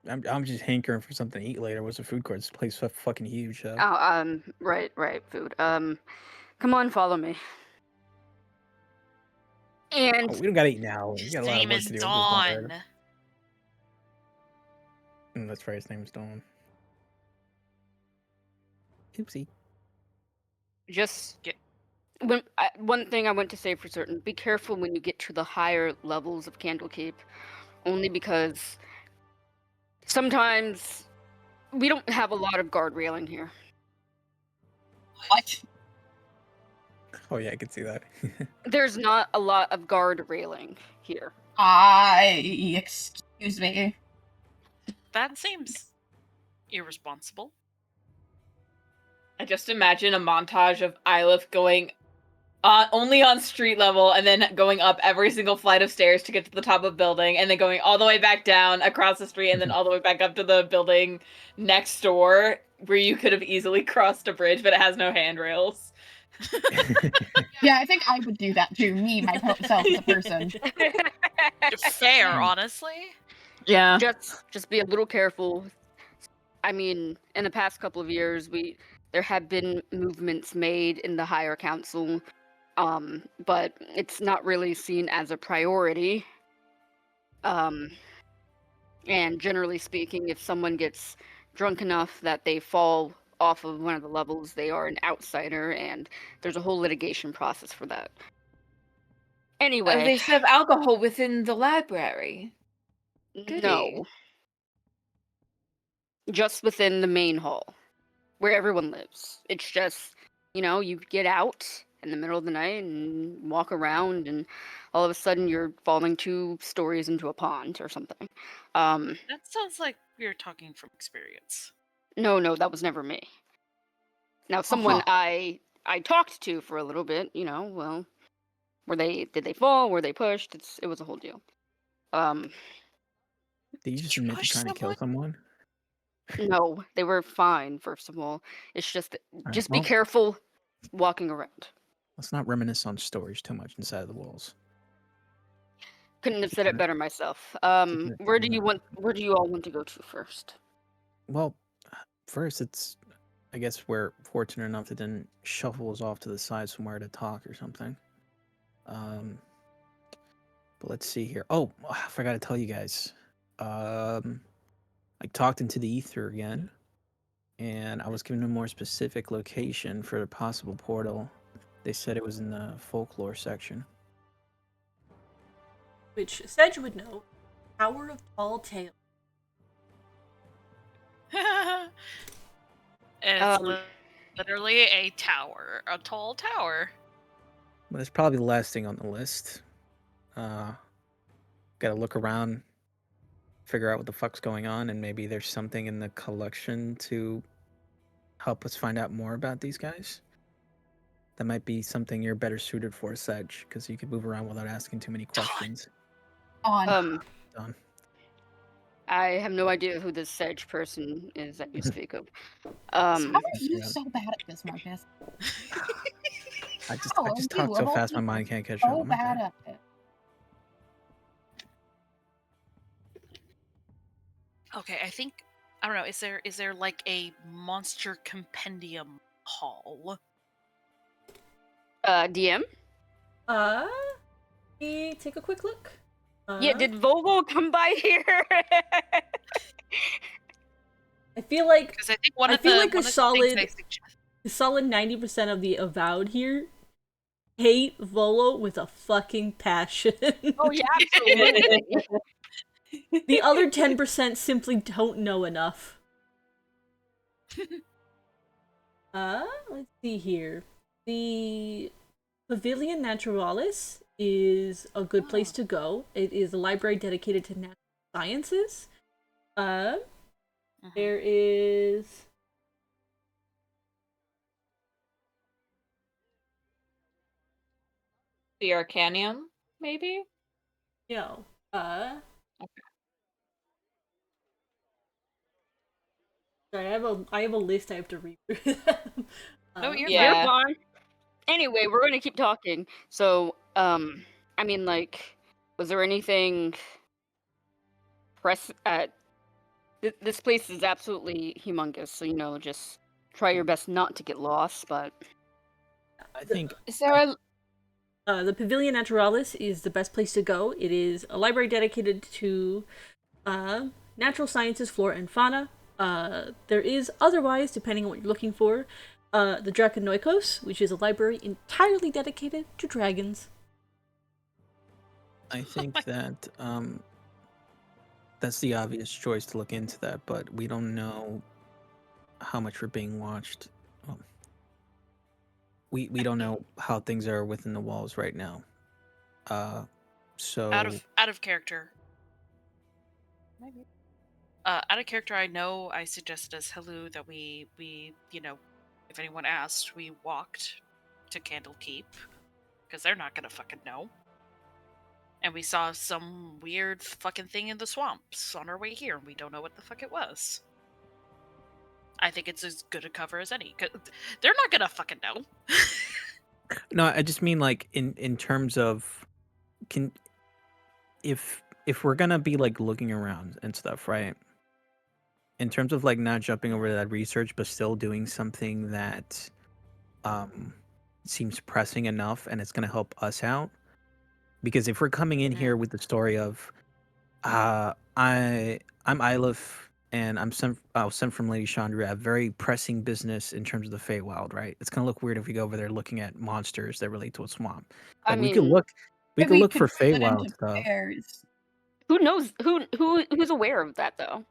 I'm just hankering for something to eat later. What's the food court? This place is fucking huge. So. Oh, right, food. Come on, follow me. And We don't gotta eat now. We His got a lot of name work is to do. I'm just Dawn. tired. That's right. His name is Dawn. Oopsie. just Get- one thing I want to say for certain: be careful when you get to the higher levels of Candlekeep, only because sometimes we don't have a lot of guard railing here. What? Oh yeah, I can see that. There's not a lot of guard railing here. Excuse me. That seems irresponsible. I just imagine a montage of Ylif going only on street level and then going up every single flight of stairs to get to the top of a building and then going all the way back down across the street and then all the way back up to the building next door where you could have easily crossed a bridge but it has no handrails. Yeah, I think I would do that too. Me, myself, the person. Fair, honestly. Yeah. Just be a little careful. I mean, in the past couple of years, there have been movements made in the higher council, but it's not really seen as a priority. And generally speaking, if someone gets drunk enough that they fall off of one of the levels, they are an outsider, and there's a whole litigation process for that. Anyway, They serve alcohol within the library. no. Just within the main hall, where everyone lives. It's just, you get out in the middle of the night and walk around, and all of a sudden you're falling 2 stories into a pond or something. That sounds like you're talking from experience. No, that was never me. Now, someone I talked to for a little bit, well, did they fall? Were they pushed? It was a whole deal. Did you just Did you admit to push trying to kill someone? No, they were fine, first of all. It's just, right, just be well- careful walking around. Let's not reminisce on stories too much inside the walls. Couldn't have said it better myself. Keeping it Where to do you all want to go to first? Well, first it's I guess we're fortunate enough that didn't shuffle us off to the side somewhere to talk or something. But let's see here. Oh, I forgot to tell you guys. I talked into the ether again, and I was given a more specific location for the possible portal. They said it was in the folklore section. Which Sedge would know. Tower of Tall Tale. It's literally a tower, a tall tower. But it's probably the last thing on the list. Gotta look around, figure out what the fuck's going on, and maybe there's something in the collection to help us find out more about these guys. That might be something you're better suited for, Sedge, because you can move around without asking too many questions. On. Done. I have no idea who this Sedge person is that you speak of. How are you so bad at this, Marcus? I just talk so fast my mind can't catch up. So I'm okay. bad at it. Okay, I think I don't know. Is there like a monster compendium hall? DM? Let me take a quick look. Yeah, did Volvo come by here? I feel like Because I think one I of feel the like a one of the solid- things they suggest- a solid 90% of the avowed here hate Volo with a fucking passion. Oh yeah, absolutely. The other 10% simply don't know enough. Let's see here. The Pavilion Naturalis is a good place to go. It is a library dedicated to natural sciences. There is The Arcanium, maybe? no. Sorry, I have a list I have to read through. No, you're Yeah. You're fine. Anyway, we're gonna keep talking. So, I mean, like, was there anything this place is absolutely humongous, so just try your best not to get lost, but I think Is there a The Pavilion Naturalis is the best place to go. It is a library dedicated to natural sciences, flora, and fauna. There is otherwise, depending on what you're looking for, the Draconoikos, which is a library entirely dedicated to dragons. I think that that's the obvious choice to look into that, but we don't know how much we're being watched. We don't know how things are within the walls right now. So out of character. Maybe. Out of character, I know I suggested as Helu that we if anyone asked, we walked to Candlekeep because they're not gonna fucking know. And we saw some weird fucking thing in the swamps on our way here, and we don't know what the fuck it was. I think it's as good a cover as any. 'Cause they're not gonna fucking know. no, I just mean like in terms of if we're gonna be like looking around and stuff, right? In terms of like not jumping over to that research, but still doing something that seems pressing enough and it's gonna help us out. Because if we're coming in here with the story of I'm Ilif and I was sent from Lady Chandra, I have very pressing business in terms of the Feywild, right? It's gonna look weird if we go over there looking at monsters that relate to a swamp. I Like, we mean, could look for Feywild stuff. who knows who's aware of that though?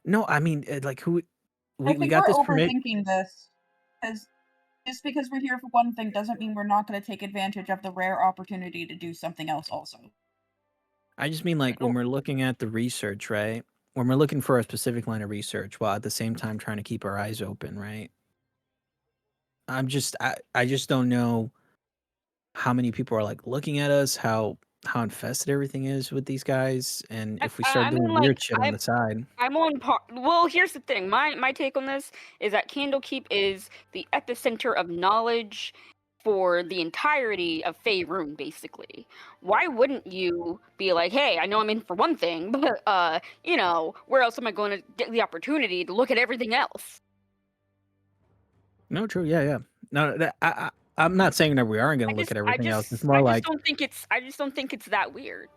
No, I mean, like, who I we think got we're this permit. overthinking this, because just because we're here for one thing doesn't mean we're not going to take advantage of the rare opportunity to do something else also. I just mean like when we're looking at the research, right? When we're looking for a specific line of research while at the same time trying to keep our eyes open, right? I just don't know how many people are like looking at us, how infested everything is with these guys, and if we start I mean, doing like, weird shit on the side. I'm on par. Well, here's the thing. My take on this is that Candlekeep is the epicenter of knowledge for the entirety of Faerun, basically. Why wouldn't you be like, hey, I know I'm in for one thing, but where else am I going to get the opportunity to look at everything else? No, true. Yeah, yeah. No, I'm not saying that we aren't going to look at everything else. It's more like I just don't think it's that weird.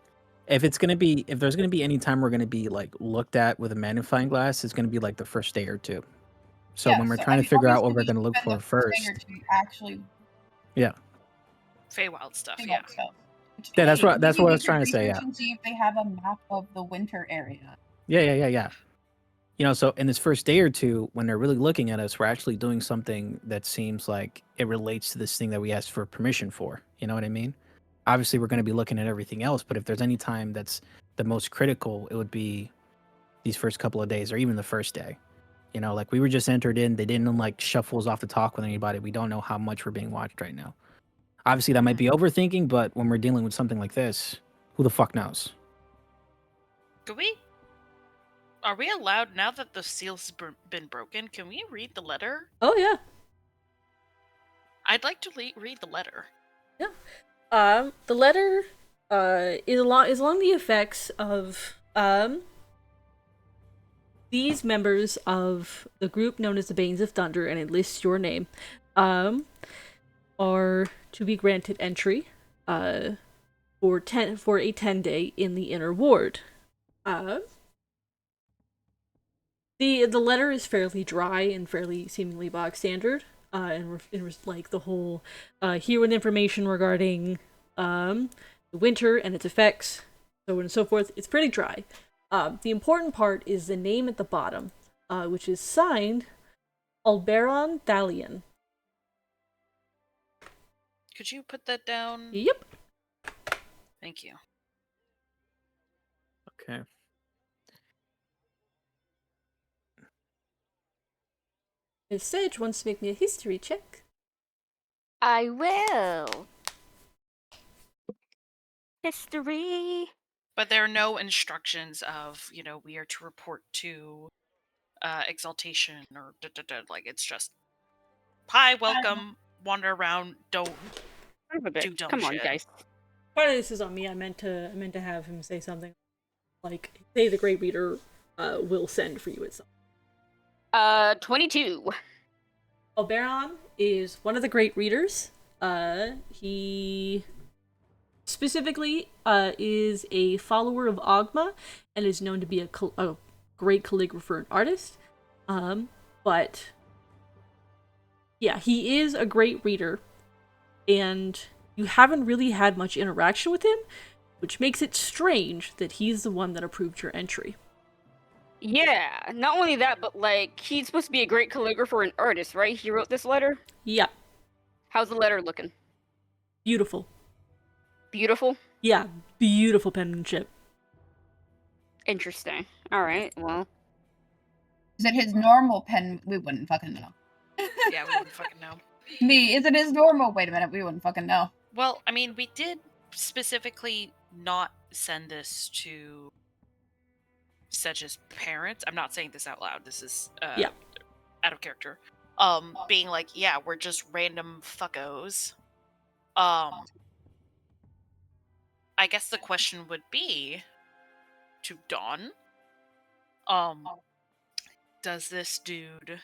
if there's going to be any time we're going to be like looked at with a magnifying glass, it's going to be like the first day or two. So Yeah, when we're so, trying I to mean, figure out what obviously we're we going to look spend for the first day first, or two actually yeah, Feywild stuff, doing yeah. all the stuff. Which, Yeah, that's hey, what- that's maybe what I we was could trying to say, research yeah. and see if they have a map of the winter area. yeah. You know, so in this first day or two, when they're really looking at us, we're actually doing something that seems like it relates to this thing that we asked for permission for. You know what I mean? Obviously, we're going to be looking at everything else, but if there's any time that's the most critical, it would be these first couple of days or even the first day. You know, like we were just entered in, they didn't like shuffle us off to talk with anybody. We don't know how much we're being watched right now. Obviously, that might be overthinking, but when we're dealing with something like this, who the fuck knows? Are we allowed, now that the seal's been broken, can we read the letter? Oh yeah. I'd like to read the letter. The letter is along the effects of these members of the group known as the Banes of Thunder, and it lists your name, are to be granted entry for a 10-day in the inner ward. The letter is fairly dry and fairly seemingly bog standard. And like the whole here with information regarding the winter and its effects, so on and so forth. It's pretty dry. The important part is the name at the bottom, which is signed Alberon Thalion. Could you put that down? Yep. Thank you. Okay. Miss Sedge wants to make me a history check. I will. History. But there are no instructions of, we are to report to exaltation or like it's just hi, welcome, wander around, don't do dumb Come shit. on, guys. Part of this is on me. I meant to have him say something like, "Say the Great Reader will send for you at some." 22. Alberon is one of the Great Readers. He specifically is a follower of Ogma and is known to be a great calligrapher and artist. But yeah, he is a great reader, and you haven't really had much interaction with him, which makes it strange that he's the one that approved your entry. Yeah, not only that, but like he's supposed to be a great calligrapher and artist, right? He wrote this letter. Yeah, How's the letter looking? beautiful. Beautiful. Yeah, beautiful penmanship. Interesting. All right. Well, Is it his normal pen? We wouldn't fucking know. Yeah, we wouldn't fucking know. Me, is it his normal? Wait a minute, we wouldn't fucking know. Well, I mean, we did specifically not send this to Sedge's parents. I'm not saying this out loud. This is Yeah. out of character. Being like, yeah, we're just random fuckos. I guess the question would be to Dawn. Does this dude,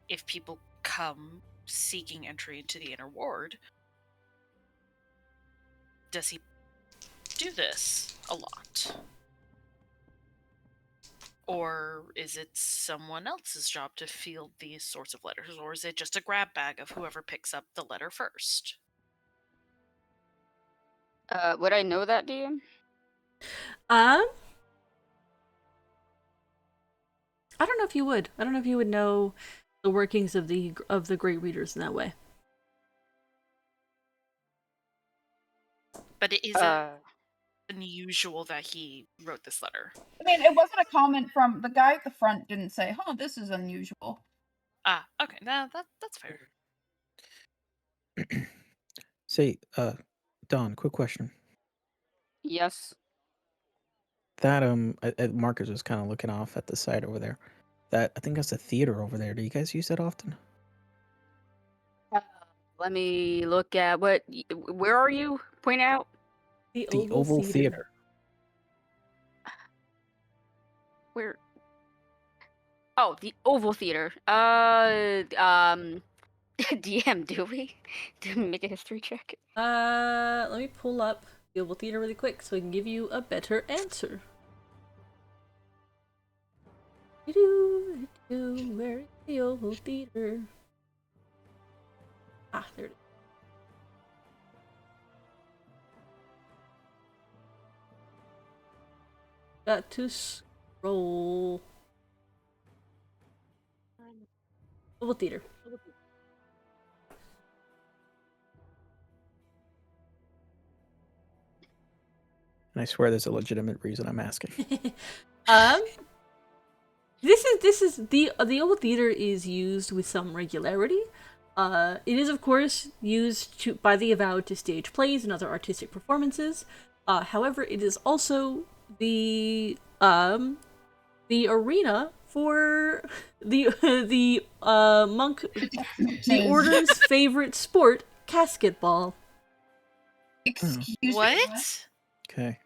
if people come seeking entry into the inner ward, does he do this a lot? Or is it someone else's job to field these sorts of letters? Or is it just a grab bag of whoever picks up the letter first? would I know that, DM? I don't know if you would. I don't know if you would know the workings of the Great Readers in that way. But it isn't unusual that he wrote this letter. I mean, it wasn't a comment from the guy at the front. Didn't say, "Oh, this is unusual." Ah, okay, that's fair. Say, Don, quick question. Yes. That Marcus was kind of looking off at the side over there. That I think that's a theater over there. Do you guys use that often? Let me look at what. Where are you? Point out. The Oval Theater. Where? Oh, the Oval Theater. DM, do we? Do we make a history check? Let me pull up the Oval Theater really quick so I can give you a better answer. Where is the Oval Theater? Ah, there it is. Got to scroll. Oval Theater. And I swear there's a legitimate reason I'm asking. This is the Oval Theater is used with some regularity. It is of course used by the Avowed to stage plays and other artistic performances. However, it is also the arena for the monk, the order's favorite sport, casket ball. Excuse me. What? Okay.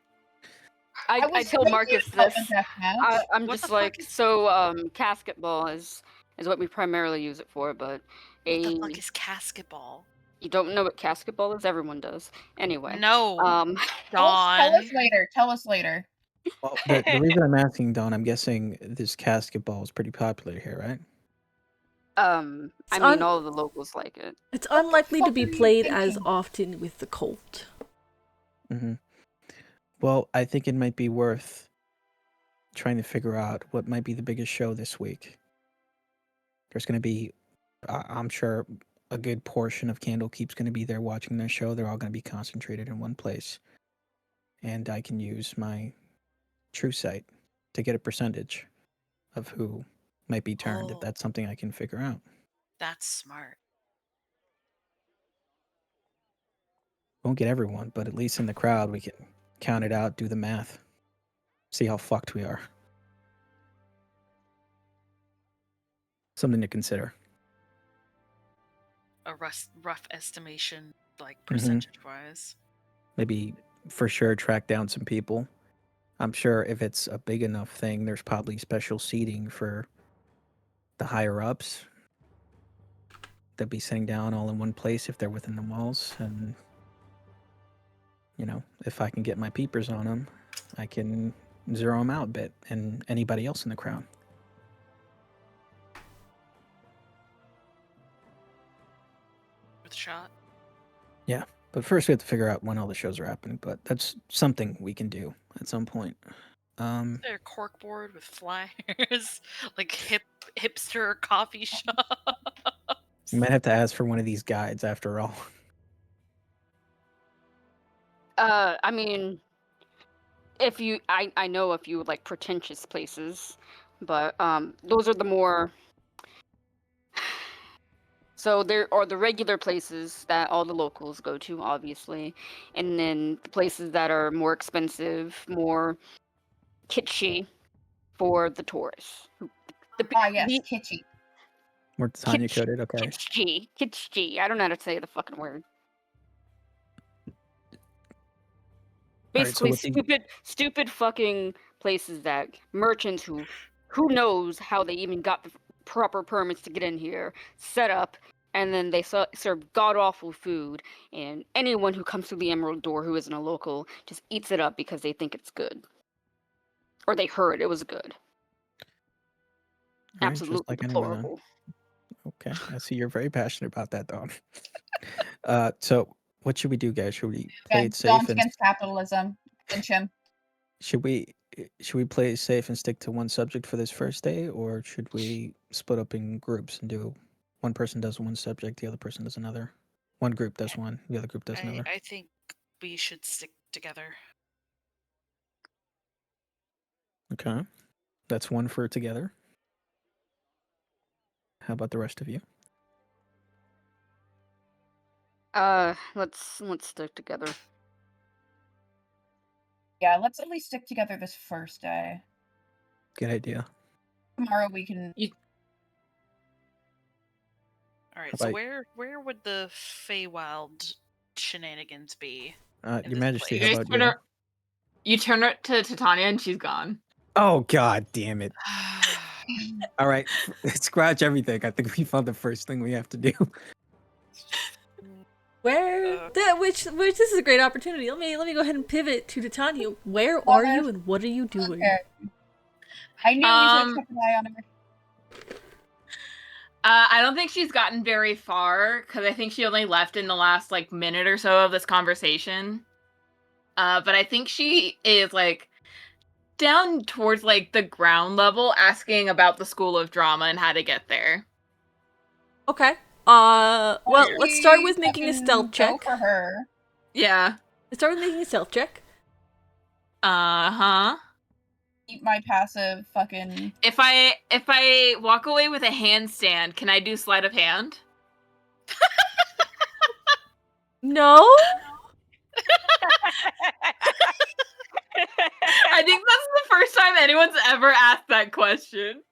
I was told thinking Marcus about this. that, Matt. I'm What just the like, fuck is- so casket ball is what we primarily use it for, but What the fuck is casket ball? you don't know what casket ball is? Everyone does. Anyway. No, Tell Dawn. us later. Tell us later. Well, the reason I'm asking, Don, I'm guessing this casket ball is pretty popular here, right? I It's mean, all of the locals like it. It's unlikely to fuck be are you played as thinking? often with the Colt. Mm-hmm. Well, I think it might be worth trying to figure out what might be the biggest show this week. There's going to be, I'm sure, a good portion of Candlekeep's going to be there watching their show. They're all going to be concentrated in one place. And I can use my True Sight to get a percentage of who might be turned, if Oh. that's something I can figure out. That's smart. Won't get everyone, but at least in the crowd, we can count it out, do the math, see how fucked we are. Something to consider. A rough estimation, like percentage-wise. Maybe for sure track down some people. I'm sure if it's a big enough thing, there's probably special seating for the higher ups. They'll be sitting down all in one place if they're within the walls. And, you know, if I can get my peepers on them, I can zero them out a bit, and anybody else in the crowd. With a shot. But first we have to figure out when all the shows are happening, but that's something we can do at some point. There, corkboard with flyers, like hipster coffee shop. You might have to ask for one of these guides after all. I mean, if you, I know a few like pretentious places, but those are the more. So there are the regular places that all the locals go to, obviously, and then the places that are more expensive, more kitschy for the tourists. Yes, kitschy. More Tanya Kitsch- coded, okay. Kitschy. I don't know how to say the fucking word. All right, so Basically, what the- stupid fucking places that merchants who knows how they even got the proper permits to get in here set up, and then they serve god awful food, and anyone who comes through the Emerald Door who isn't a local just eats it up because they think it's good, or they heard it was good. All right, just Absolutely like anyone, huh? deplorable. Okay, I see you're very passionate about that, Don. So what should we do, guys? Should we play it safe Don's and against capitalism. Lynch him. should we play it safe and stick to one subject for this first day, or should we split up in groups and do one person does one subject, the other person does another? One group does one, the other group does another. I think we should stick together. Okay, that's one for together. How about the rest of you? Let's stick together. Yeah, let's at least stick together this first day. Good idea. Tomorrow we can. All right, How so about- where would the Feywild shenanigans be? Your this Majesty, place. how about you? You turn her to Titania and she's gone. Oh God damn it! All right, scratch everything. I think we found the first thing we have to do. Which this is a great opportunity. Let me go ahead and pivot to Titania. Where are you and what are you doing? I knew we should keep an eye on her. I don't think she's gotten very far because I think she only left in the last like minute or so of this conversation. But I think she is like down towards like the ground level, asking about the School of Drama and how to get there. Okay. Well, let's start with making a stealth check. Go for her. Yeah. Let's start with making a stealth check. Uh-huh. Keep my passive fucking. If I walk away with a handstand, can I do sleight of hand? No? I think that's the first time anyone's ever asked that question.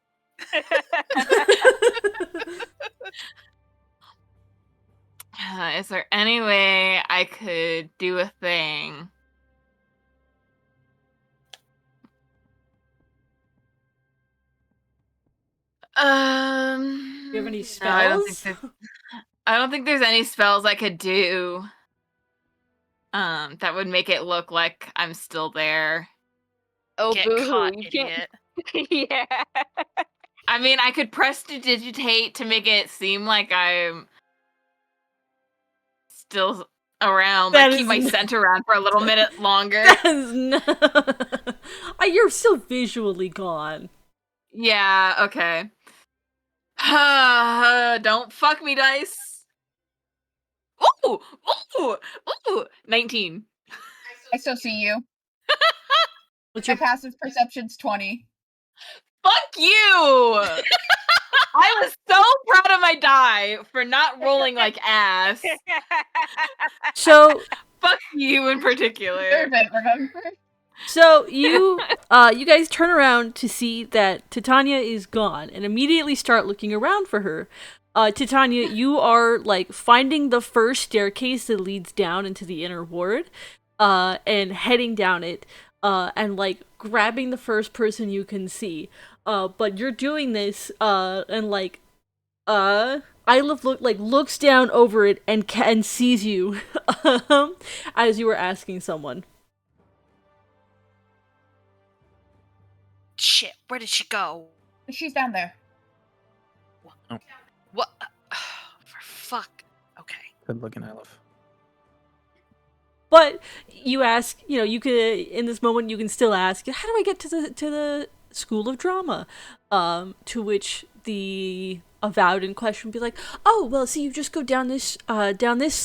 Is there any way I could do a thing? Do you have any spells? No, I don't think there's any spells I could do. That would make it look like I'm still there. Oh, Get boo-hoo, caught, you can't- idiot. Yeah. I mean, I could prestidigitate to make it seem like I'm still around. That Like, keep is my n- scent around for a little minute longer. That is not... You're still visually gone. Yeah, okay. Don't fuck me, dice. Ooh! Ooh! Ooh! 19. I still see you. What's My your... passive perception's 20. Fuck you! I was so proud of my die for not rolling like ass. So, Fuck you in particular. Servant, remember? so you guys turn around to see that Titania is gone and immediately start looking around for her. Titania, you are like finding the first staircase that leads down into the inner ward, and heading down it, and like grabbing the first person you can see. But you're doing this, and like, Ilif looks down over it and sees you, as you were asking someone. Shit, where did she go? She's down there. What? For fuck. Okay. Good looking, Ilif. But you ask, you could, in this moment, you can still ask, how do I get to the School of Drama? To which the avowed in question would be like, oh, well, see, you just go down this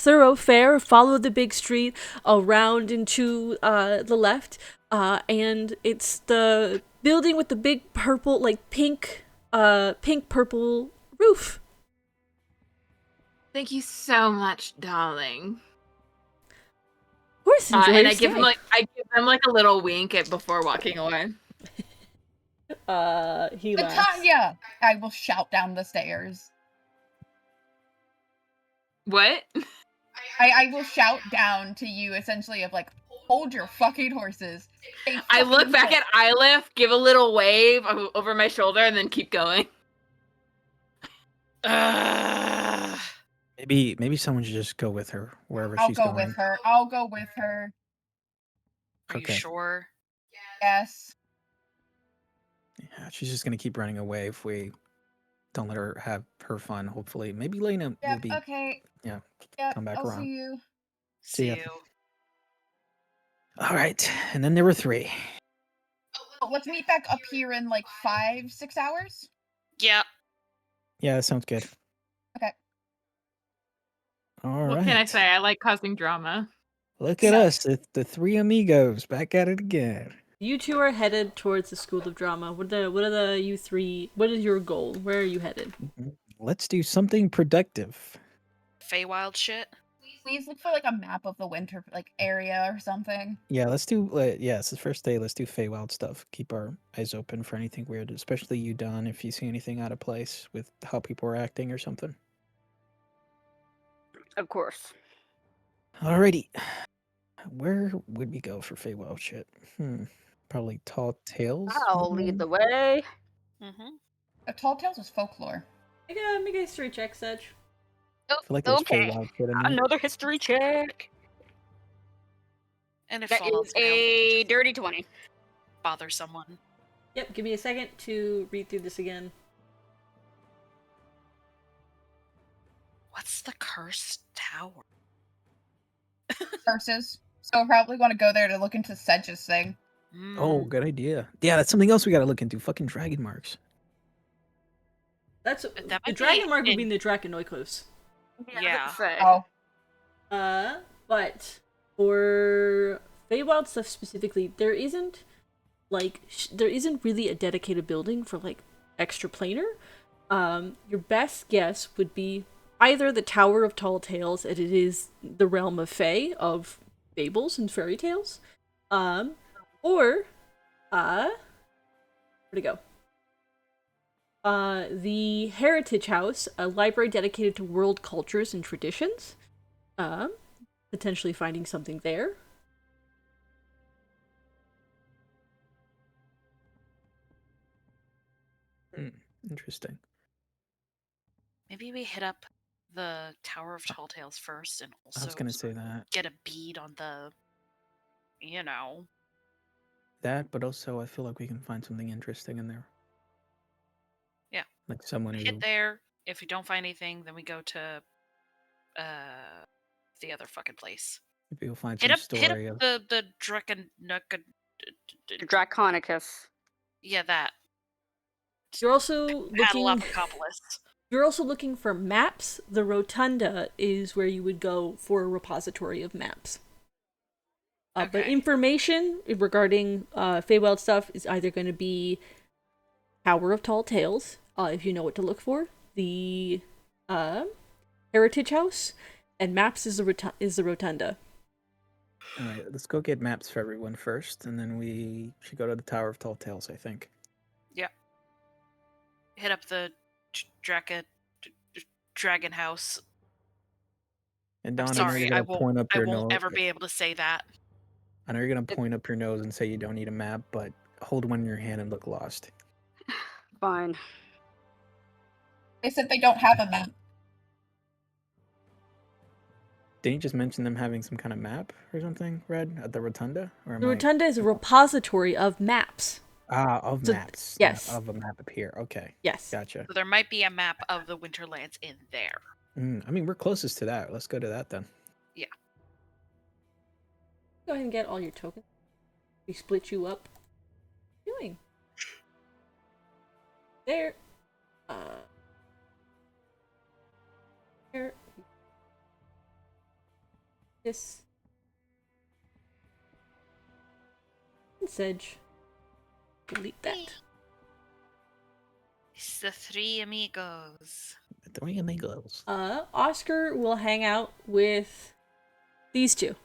thoroughfare, follow the big street, around into the left, and it's the building with the big purple, like pink purple roof. Thank you so much, darling. Of course, enjoy And your I give stay. them like a little wink before walking away. He laughs. Titania! I will shout down the stairs. What? I will shout down to you, essentially, of like, hold your fucking horses. Stay I look fucking back put. at Ilif, give a little wave over my shoulder, and then keep going. Ugh. Maybe someone should just go with her wherever I'll she's go going. with her. I'll go with her. Are Okay. you sure? Yes. Yeah, she's just gonna keep running away if we don't let her have her fun. Hopefully, maybe Lena will Yep, be. okay. Yeah, Yep, come back I'll around. see you. See ya. you. All right, and then there were 3. Oh, let's meet back up here in like 5-6 hours. Yeah. Yeah, that sounds good. Okay. All What right. can I say? I like causing drama. Look at Yeah. us, the 3 amigos back at it again. You two are headed towards the School of Drama. What is your goal? Where are you headed? Let's do something productive. Feywild shit. Please look for like a map of the winter like area or something. Yeah, let's do. Yeah, it's the first day. Let's do Feywild stuff. Keep our eyes open for anything weird, especially you, Don. If you see anything out of place with how people are acting or something. Of course. Alrighty. Where would we go for Feywild shit? Probably Tall Tales. I'll lead the way. Mm-hmm. Tall Tales is folklore. Make a history check, Sedge. I feel like there's Okay. Feywild shit in there. Another history check. And if That Fallout is failed, a dirty 20. bother someone. Yep, give me a second to read through this again. What's the cursed tower? Curses. So we'll probably want to go there to look into Sedge's thing. Oh, Mm, good idea. Yeah, that's something else we gotta look into. Fucking dragon marks. That's That the might dragon be mark would in- be in the Draconoikos. Yeah. Oh. But for Feywild stuff specifically, there isn't really a dedicated building for like extra planar. Your best guess would be either the Tower of Tall Tales, as it is the realm of Fey, of fables and fairy tales, or where'd it go? The Heritage House, a library dedicated to world cultures and traditions. Potentially finding something there. Interesting. Maybe we hit up the Tower of Tall Tales first and also I was gonna sort say of that. get a bead on the, you know. That, but also I feel like we can find something interesting in there. Yeah. Like someone who Hit there. If we don't find anything, then we go to the other fucking place. maybe we'll find Hit some up story of the Draken Draconicus. yeah, that. You're also looking. Paddleopolis. You're also looking for maps. The Rotunda is where you would go for a repository of maps. But Okay. information regarding Feywild stuff is either going to be Tower of Tall Tales, if you know what to look for, the Heritage House, and maps is the Rotunda. Alright, let's go get maps for everyone first, and then we should go to the Tower of Tall Tales, I think. Hit up the Dragon House. And I'm Don, I know sorry, you're gonna point up I your won't nose. ever be able to say that. I know you're gonna point up your nose and say you don't need a map, but hold one in your hand and look lost. Fine. They said they don't have a map. Didn't you just mention them having some kind of map or something, Red, at the Rotunda? Or am The I- Rotunda is a repository of maps. of So- maps. yes. Of a map up here. Okay, Yes. gotcha. So there might be a map of the Winterlands in there. I mean, we're closest to that. Let's go to that then. Go ahead and get all your tokens. We split you up. What are you doing? There. There. This. And Sedge. Delete that. It's the three amigos. The Three Amigos. Oscar will hang out with these two.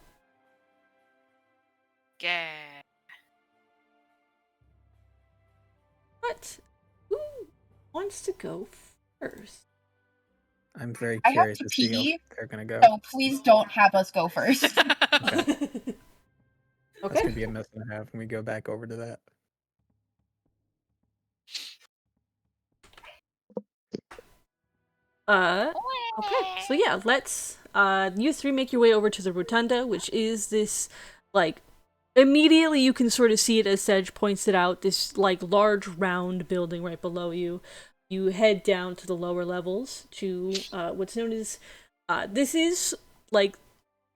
Yeah. But who wants to go first? I'm very I have curious to to see pee, how they're gonna go. So please don't have us go first. Okay. That's Okay. gonna be a mess and a half when we go back over to that. Okay, so yeah, let's you three make your way over to the Rotunda, which is this like immediately you can sort of see it as Sedge points it out, this like large round building right below you. You head down to the lower levels to what's known as this is like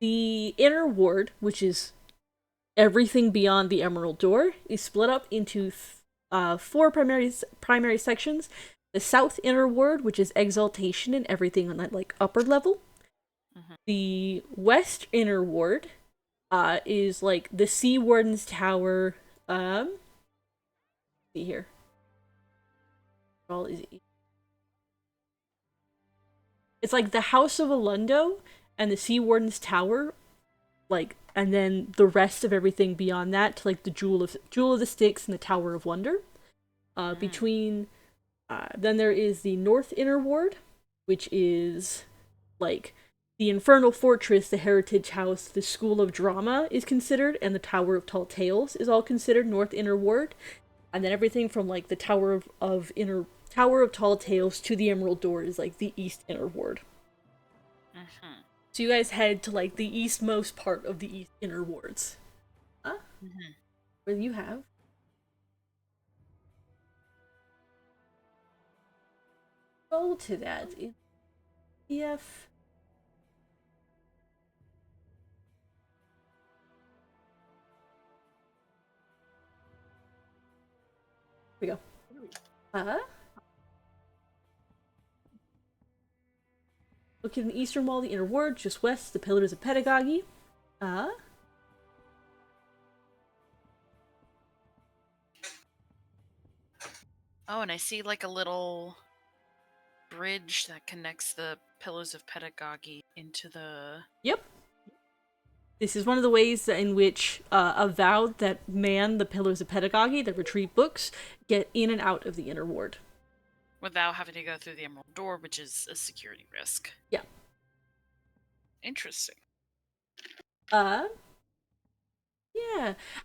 the inner ward, which is everything beyond the Emerald Door, is split up into four primary sections. The South Inner Ward, which is Exaltation and everything on that like upper level. Mhm. The West Inner Ward is like the Sea Warden's Tower. See here. All is it's like the House of Alundo and the Sea Warden's Tower, like, and then the rest of everything beyond that to like the Jewel of the Styx and the Tower of Wonder. Between then there is the North Inner Ward, which is like the Infernal Fortress, the Heritage House, the School of Drama is considered, and the Tower of Tall Tales is all considered North Inner Ward. And then everything from like the Tower of Inner Tower of Tall Tales to the Emerald Door is like the east inner ward. Mm-hmm. So you guys head to like the eastmost part of the east inner wards. Mm-hmm. Where you have go to that in PDF. Here we go. Look at the eastern wall of the inner ward, just west, the Pillars of Pedagogy. Oh, and I see like a little bridge that connects the Pillars of Pedagogy into the... Yep. This is one of the ways in which Avowed that man the Pillars of Pedagogy, the retreat books, get in and out of the inner ward. Without having to go through the Emerald Door, which is a security risk. Yeah. Interesting. Yeah.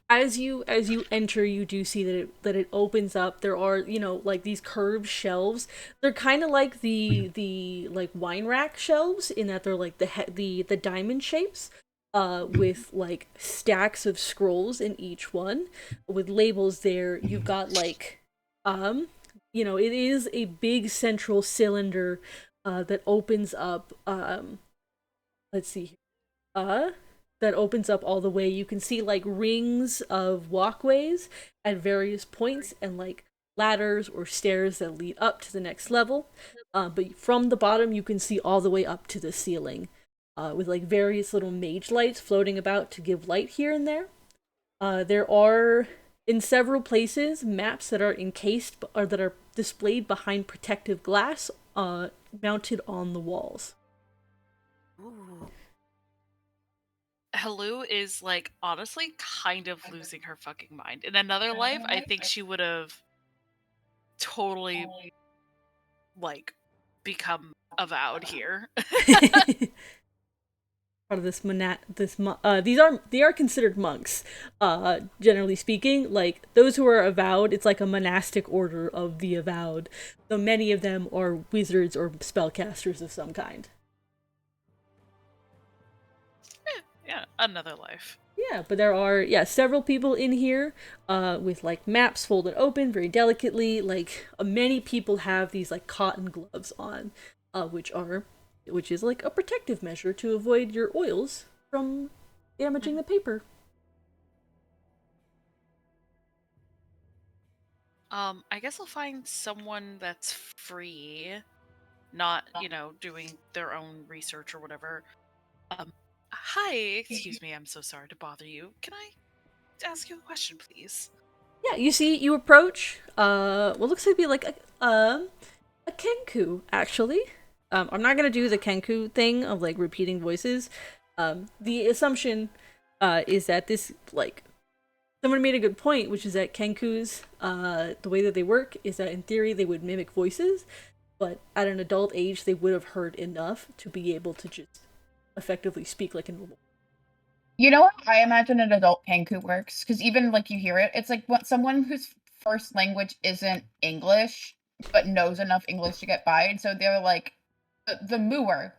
As you enter, you do see that it opens up. There are, like these curved shelves. They're kind of like the like wine rack shelves in that they're like the diamond shapes. With like stacks of scrolls in each one with labels there. You've got like it is a big central cylinder that opens up let's see that opens up all the way. You can see like rings of walkways at various points and like ladders or stairs that lead up to the next level. But from the bottom you can see all the way up to the ceiling. With like various little mage lights floating about to give light here and there. There are, in several places, maps that are encased or that are displayed behind protective glass mounted on the walls. Ooh. Hellu is like honestly kind of losing her fucking mind. In another life, I think she would have totally like become avowed here. Part of this they are considered monks, generally speaking. Like those who are avowed, it's like a monastic order of the avowed, though many of them are wizards or spellcasters of some kind. Yeah, another life. Yeah, but there are several people in here with like maps folded open very delicately. Like many people have these like cotton gloves on, which is like a protective measure to avoid your oils from damaging the paper. I guess I'll find someone that's free, not, doing their own research or whatever. Hi, excuse me, I'm so sorry to bother you. Can I ask you a question, please? Yeah, you approach what looks to be like a Kenku, actually. I'm not gonna do the Kenku thing of like repeating voices. The assumption is that this like someone made a good point, which is that Kenkus, the way that they work is that in theory they would mimic voices, but at an adult age they would have heard enough to be able to just effectively speak like a normal. You know what I imagine an adult Kenku works? Because even like you hear it, it's like what someone whose first language isn't English but knows enough English to get by, and so they're like the mooer,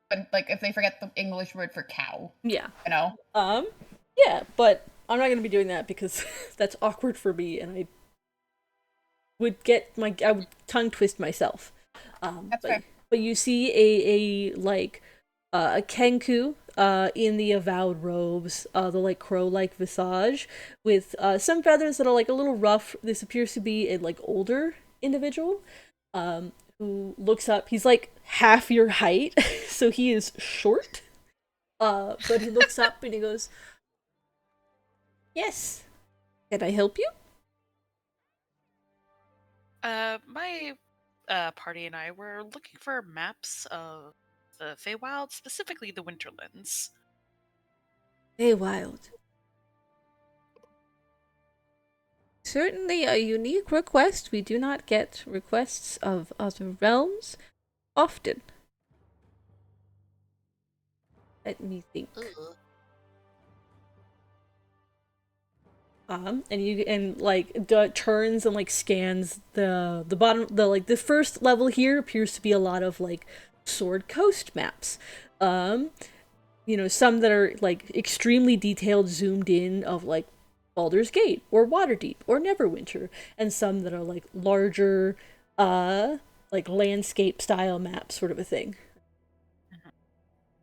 but like if they forget the English word for cow. Yeah. Yeah, but I'm not gonna be doing that because that's awkward for me, and I would tongue twist myself. That's but, fair. But you see a Kenku in the avowed robes, the like crow-like visage with some feathers that are like a little rough. This appears to be a like older individual who looks up. He's like half your height, so he is short. But he looks up and he goes, "Yes, can I help you?" My party and I were looking for maps of the Feywild, specifically the Winterlands. Feywild. Certainly a unique request. We do not get requests of other realms often. Let me think. and like turns and like scans the bottom, the first level here appears to be a lot of like Sword Coast maps. Some that are like extremely detailed, zoomed in of like Baldur's Gate or Waterdeep or Neverwinter, and some that are like larger, like landscape style maps, sort of a thing.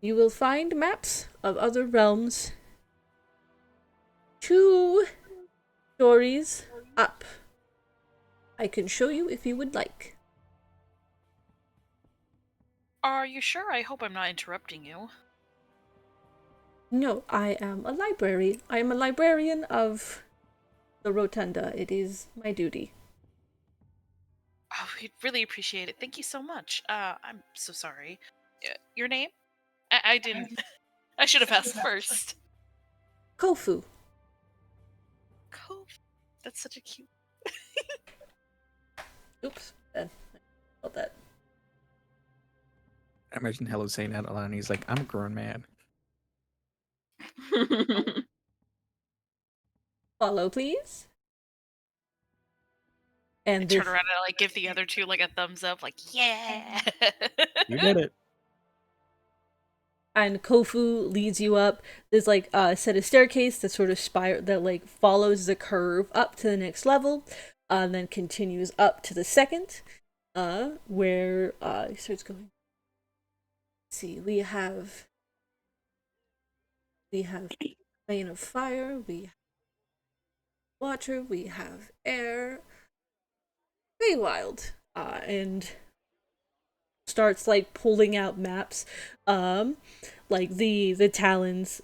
You will find maps of other realms 2 stories up. I can show you if you would like. Are you sure? I hope I'm not interrupting you. No, I am a library. I am a librarian of the Rotunda. It is my duty. Oh, we'd really appreciate it. Thank you so much. I'm so sorry. Your name? I didn't. I should have asked first. Kofu. Cool. That's such a cute. Oops. About that. I imagine Hello saying that aloud, and he's like, "I'm a grown man." Follow, please. I And turn this, around and like give the other two like a thumbs up, like yeah. You did it. and Kofu leads you up. There's like a set of staircase that sort of that like follows the curve up to the next level, and then continues up to the second, where it starts going. Let's see, we have plane of fire, we have water, we have air, Feywild, and starts like pulling out maps. Like the talons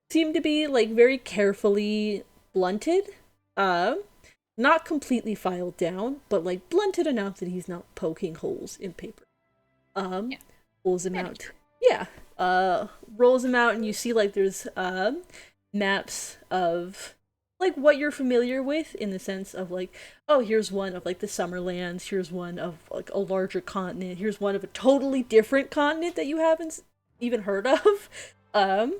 seem to be like very carefully blunted, not completely filed down, but like blunted enough that he's not poking holes in paper. Yeah. Pulls him out. Yeah. Rolls him out, and you see like there's maps of like what you're familiar with, in the sense of like, oh, here's one of like the Summerlands, here's one of like a larger continent, here's one of a totally different continent that you haven't even heard of. And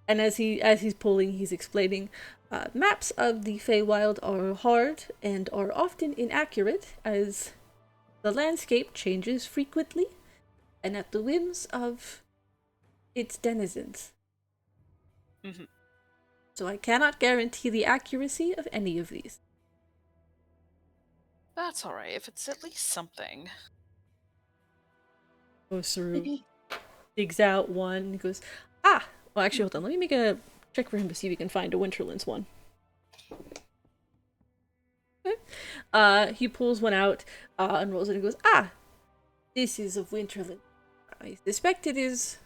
as he's pulling, he's explaining, maps of the Feywild are hard and are often inaccurate, as the landscape changes frequently and at the whims of its denizens. Mm-hmm. So I cannot guarantee the accuracy of any of these. That's all right. If it's at least something. Goes through, digs out one, and goes, well, actually, hold on. Let me make a check for him to see if he can find a Winterlands one. Okay. He pulls one out, and rolls it and goes, this is of Winterland. I suspect it is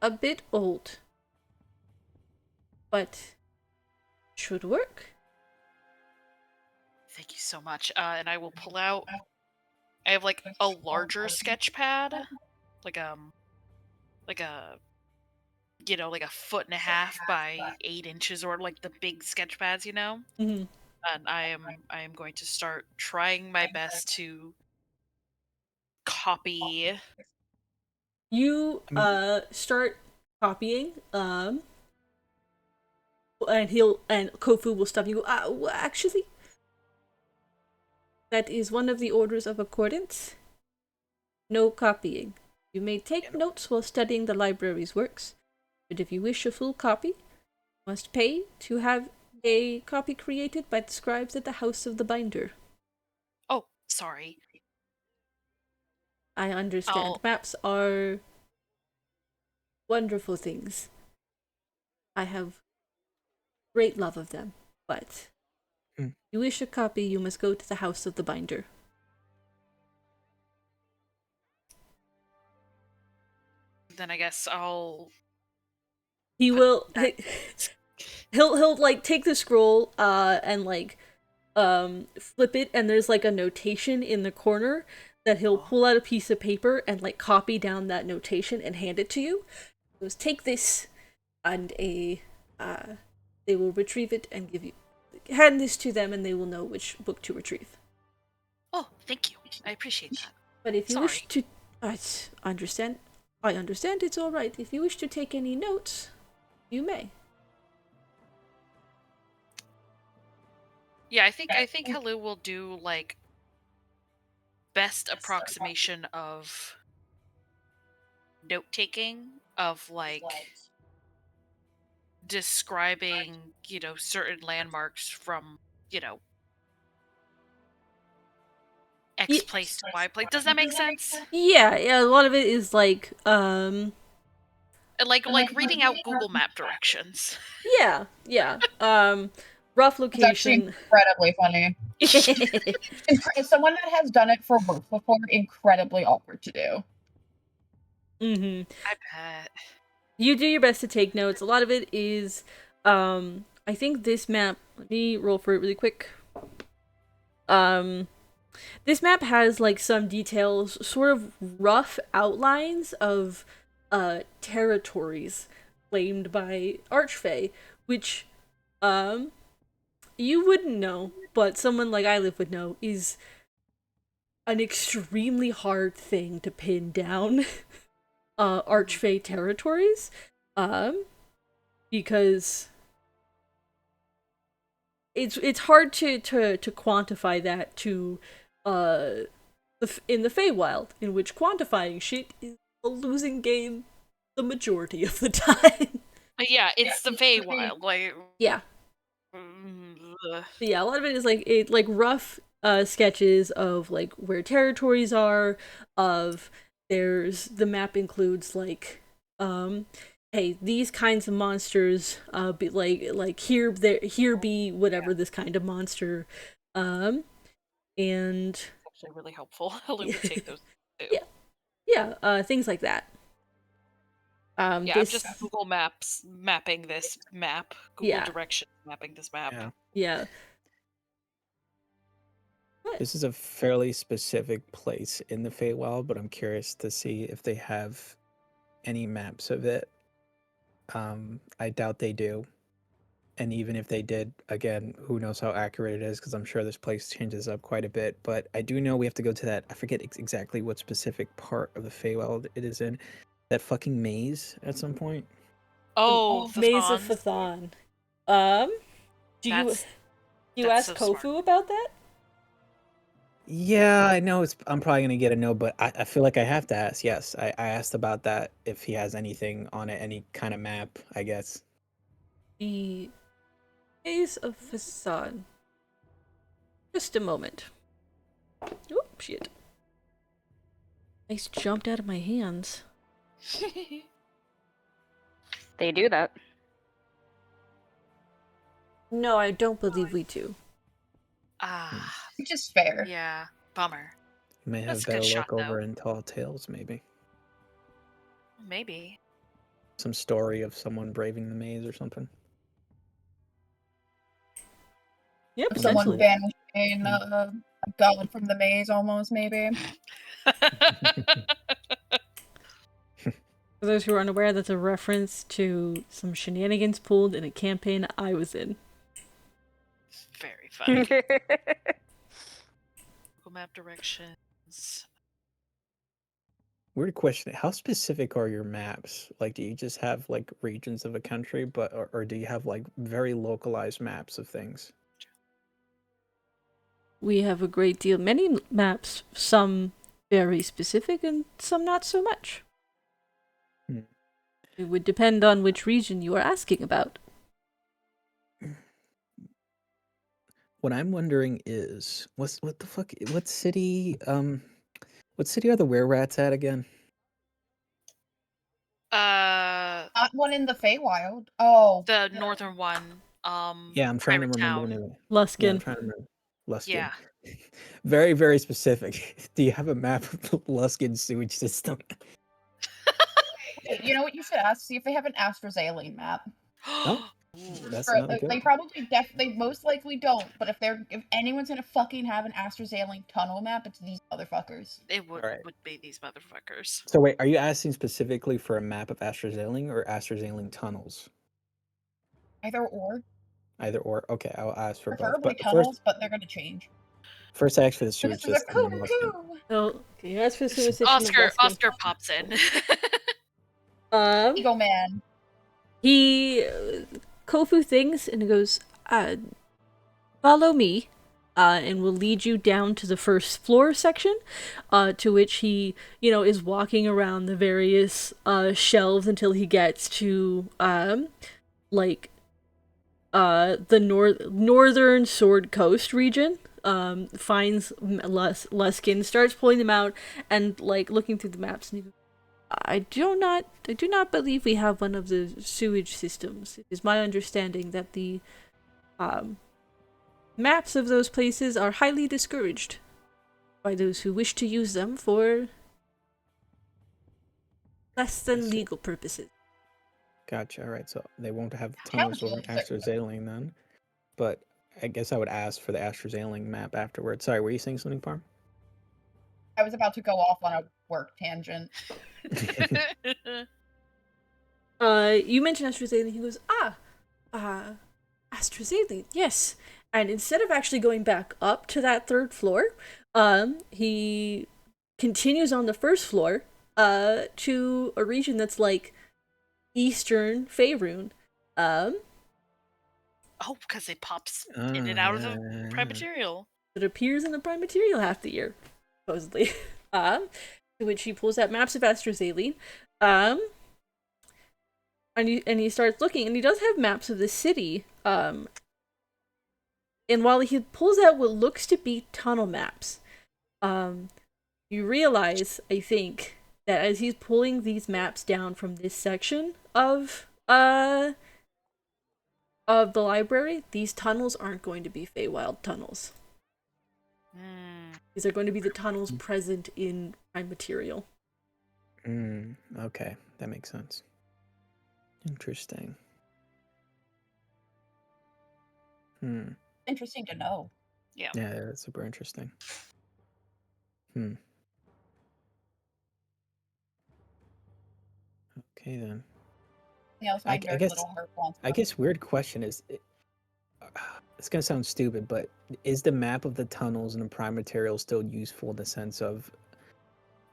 a bit old, but should work. Thank you so much. And I will pull out. I have like a larger sketch pad, like a, like a 1.5 by 8 inches, or like the big sketch pads, Mm-hmm. And I am going to start trying my best to copy. You start copying, and Kofu will stop you. Well, actually, that is one of the orders of accordance. No copying. You may take notes while studying the library's works, but if you wish a full copy, you must pay to have a copy created by the scribes at the House of the Binder. Oh, sorry. I understand. Maps are wonderful things. I have great love of them, but if you wish a copy, you must go to the House of the Binder. Then I guess I'll. He will. He'll like take the scroll and like flip it, and there's like a notation in the corner that he'll pull out a piece of paper and like copy down that notation and hand it to you. He goes, take this, and they will retrieve it and hand this to them, and they will know which book to retrieve. Oh, thank you. I appreciate that. But if you wish to, I understand. It's all right. If you wish to take any notes, you may. Yeah, I think Hello will do like best approximation of note taking of like describing, certain landmarks from, X Ye- place to Y place. Does that make sense? Yeah, a lot of it is like, Like reading out Google Map directions. yeah. Rough It's actually location. incredibly funny. As someone that has done it for work before, incredibly awkward to do. Mm-hmm. I bet. You do your best to take notes. A lot of it is, I think this map, let me roll for it really quick. This map has, like, some details, sort of rough outlines of, territories claimed by Archfey, which, you wouldn't know, but someone like Iliv would know, is an extremely hard thing to pin down. Archfey territories, because it's hard to quantify that to in the Feywild, in which quantifying shit is a losing game the majority of the time. But yeah, it's the Feywild. Like, Yeah. ugh. But yeah, a lot of it is like rough sketches of like where territories are, of the map includes like hey, these kinds of monsters be like here be whatever this kind of monster, and Actually really helpful. Hello would take those too. things like that. Yeah, this, I'm just Google Maps mapping this map. Google Yeah. Directions mapping this map. Yeah. yeah. This is a fairly specific place in the Feywild, but I'm curious to see if they have any maps of it. I doubt they do. And even if they did, again, who knows how accurate it is, because I'm sure this place changes up quite a bit. But I do know we have to go to that, I forget exactly what specific part of the Feywild it is in, that fucking maze at some point. Oh, the Maze of Thons. Fathan. Do That's you ask so Kofu smart. about that? Yeah, I know I'm probably gonna get a no, but I feel like I have to ask. Yes, I asked about that, if he has anything on it, any kind of map, I guess. The Maze of Fathan. Just a moment. Oh, shit. Ice jumped out of my hands. They do that. No, I don't believe we do. Ah, Which is fair. yeah. Bummer. You may have That's a better good shot, look over though. in Tall Tales, maybe. Maybe. Some story of someone braving the maze or something. Yep, Someone essentially. banishing a god from the maze, almost, maybe. For those who are unaware, that's a reference to some shenanigans pulled in a campaign I was in. Very funny. Google Map directions. Weird question. How specific are your maps? Like, do you just have like regions of a country, or do you have like very localized maps of things? We have a great deal, many maps, some very specific and some not so much. Hmm. It would depend on which region you are asking about. What I'm wondering is, what the fuck? What city are the were-rats at again? Not one in the Feywild. Oh. The northern one. Yeah, I'm trying to Pirate remember the Town. name of it. Luskin. Yeah, I'm trying to remember. Luskin. Yeah. Very, very specific. Do you have a map of the Luskin sewage system? You know what you should ask? See if they have an Astrazeline map. No? That's Or, another good they one. probably they most likely don't, but if anyone's gonna fucking have an Astrazeline tunnel map, it's these motherfuckers. It would Alright. be these motherfuckers. So wait, are you asking specifically for a map of Astrazeling or Astrazeling tunnels? Either or. Either or. Okay, I'll ask for both. Preferably But tunnels, but they're gonna change. first I ask for the This sewage is a system. and coo Luskin. coo! So, can you ask for the sewage system of Luskin? Oscar pops in. Ego man. He Kofu thinks and he goes, follow me, and will lead you down to the first floor section, to which he, is walking around the various shelves until he gets to like the northern Sword Coast region. Finds Luskin, starts pulling them out and like looking through the maps, and he goes, I do not believe we have one of the sewage systems. It is my understanding that the maps of those places are highly discouraged by those who wish to use them for less than legal purposes. Gotcha. All right, so they won't have How tunnels do you over fix it? Astrazealing then. But I guess I would ask for the Astrazealing map afterwards. Sorry, were you saying something, Farm? I was about to go off on a work tangent. You mentioned AstraZeneca, he goes, AstraZeneca, yes. And instead of actually going back up to that third floor, he continues on the first floor, to a region that's like Eastern Faerun. Oh, because it pops in and out of the prime yeah. material. It appears in the prime material half the year, supposedly. To which he pulls out maps of AstraZeneca, and he starts looking, and he does have maps of the city, and while he pulls out what looks to be tunnel maps, you realize, I think, that as he's pulling these maps down from this section of the library, these tunnels aren't going to be Feywild tunnels. These are going to be the tunnels present in prime material. Okay, that makes sense. Interesting. Interesting to know. Yeah. Yeah, that's super interesting. Okay then. Yeah, it's my nerd little heart wants. I guess weird question is, it's gonna sound stupid, but is the map of the tunnels and the prime material still useful in the sense of,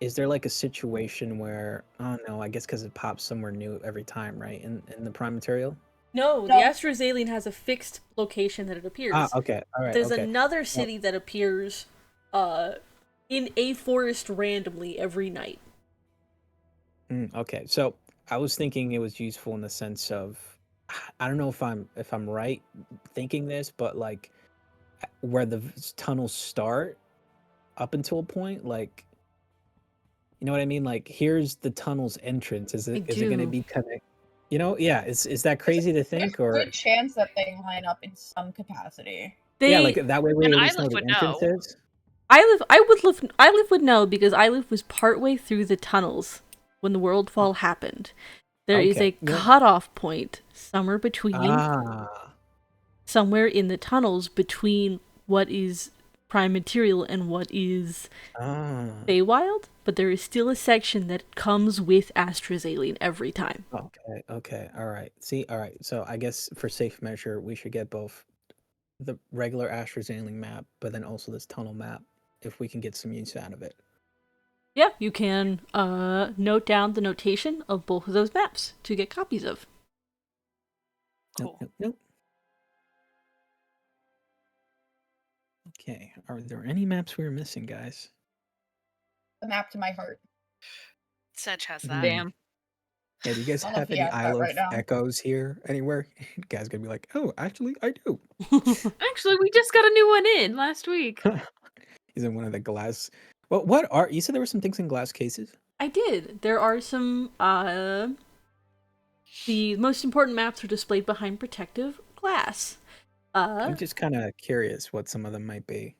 is there like a situation where, oh no, I guess because it pops somewhere new every time, right? In the prime material? No, the AstraZeneca has a fixed location that it appears. Okay, all right. There's okay. another city that appears in a forest randomly every night. Okay, so I was thinking it was useful in the sense of, I don't know if I'm right thinking this, but like where the tunnels start up until a point, like, you know what I mean? Like, here's the tunnel's entrance. Is it going to be connected? You know, yeah. Is that crazy to think, or good chance that they line up in some capacity? Yeah, like that way we at least know Ylif the would entrance know. is. Ylif would know because Ylif was partway through the tunnels when the Worldfall happened. There is a cutoff point somewhere between, somewhere in the tunnels between what is prime material and what is Feywild, but there is still a section that comes with AstraZeneca every time. Okay, all right. See, all right. So I guess for safe measure, we should get both the regular AstraZeneca map, but then also this tunnel map, if we can get some use out of it. Yeah, you can note down the notation of both of those maps to get copies of. Cool. Nope. Okay, are there any maps we were missing, guys? The map to my heart. Sedge has that. Damn. Yeah, do you guys have any Ylif echoes here anywhere? You guys gonna be like, oh, actually, I do. Actually, we just got a new one in last week. He's in one of the glass. Well, what are you said there were some things in glass cases? I did. There are some. The most important maps are displayed behind protective glass. I'm just kind of curious what some of them might be.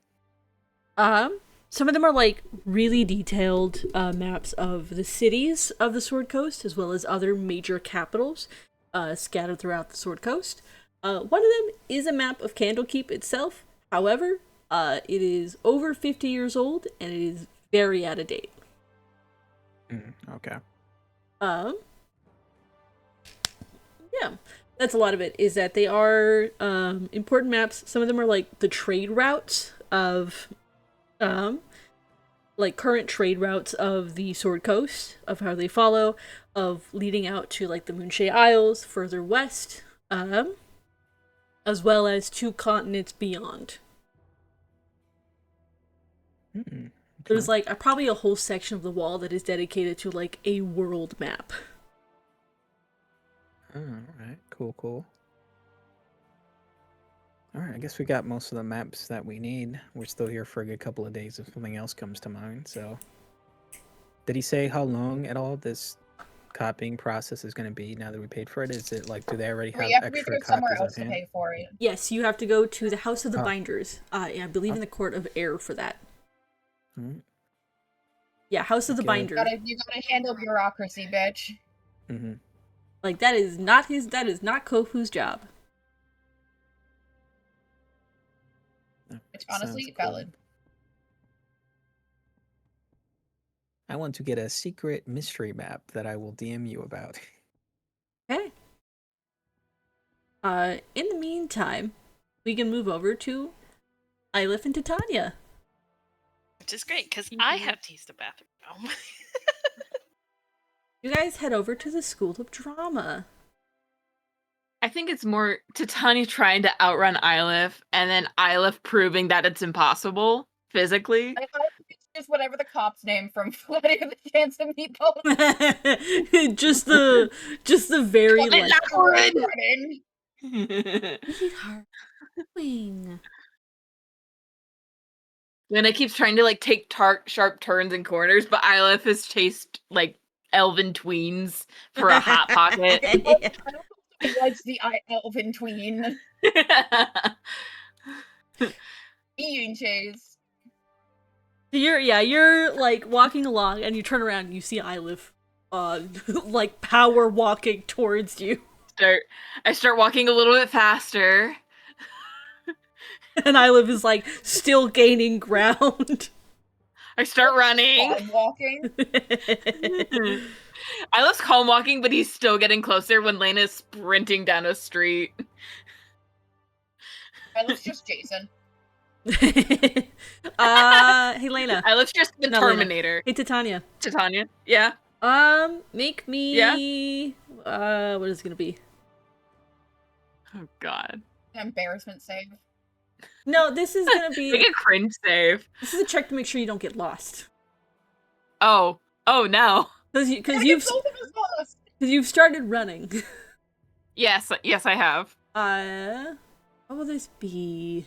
Some of them are like really detailed maps of the cities of the Sword Coast, as well as other major capitals scattered throughout the Sword Coast. One of them is a map of Candlekeep itself. However, it is over 50 years old and it is very out of date. Okay. Yeah, that's a lot of it. Is that they are important maps. Some of them are like the trade routes of like current trade routes of the Sword Coast, of how they follow, of leading out to like the Moonshae Isles further west. as well as 2 continents beyond. Mm, There's okay. like probably a whole section of the wall that is dedicated to like a world map. All right. Cool. All right. I guess we got most of the maps that we need. We're still here for a good couple of days if something else comes to mind. So, did he say how long at all this copying process is going to be now that we paid for it? Is it like, do they already have You have to extra go somewhere copies on else to hand? pay for it. Yes, you have to go to the House of the Oh. Binders. Yeah, I believe Oh. in the Court of Air for that. Mm, Yeah, House of the Okay. Binder. You gotta handle bureaucracy, bitch. mm-hmm. Like that is not Kofu's job. Which honestly, Sounds cool. valid. I want to get a secret mystery map that I will DM you about. Okay. In the meantime, we can move over to Ylif and Titania. Which is great, because I have to use the bathroom now. You guys head over to the School of Drama. I think it's more Titania trying to outrun Ylif, and then Ylif proving that it's impossible physically. I thought it's just whatever the cop's name from Freddy with a Chance of Meatballs. just the very like Running. sweetheart wing. Lena keeps trying to like take sharp turns and corners, but Ylif has chased like elven tweens for a hot pocket. It was the elven tween. Eating chase. You're like walking along and you turn around and you see Ylif like power walking towards you. I start walking a little bit faster. And Ylif is like still gaining ground. I start running. I'm walking. Ylif's calm walking, but he's still getting closer when Lena's sprinting down a street. Ylif's just Jason. Hey Lena. Ylif's just the Not Lena. Terminator. Hey Titania. Titania, yeah. Make me what is it gonna be? Oh god. Embarrassment save. No, this is gonna be Make a cringe save. this is a check to make sure you don't get lost. Oh no. Because Both of us lost. you've started running. Yes, I have. What will this be?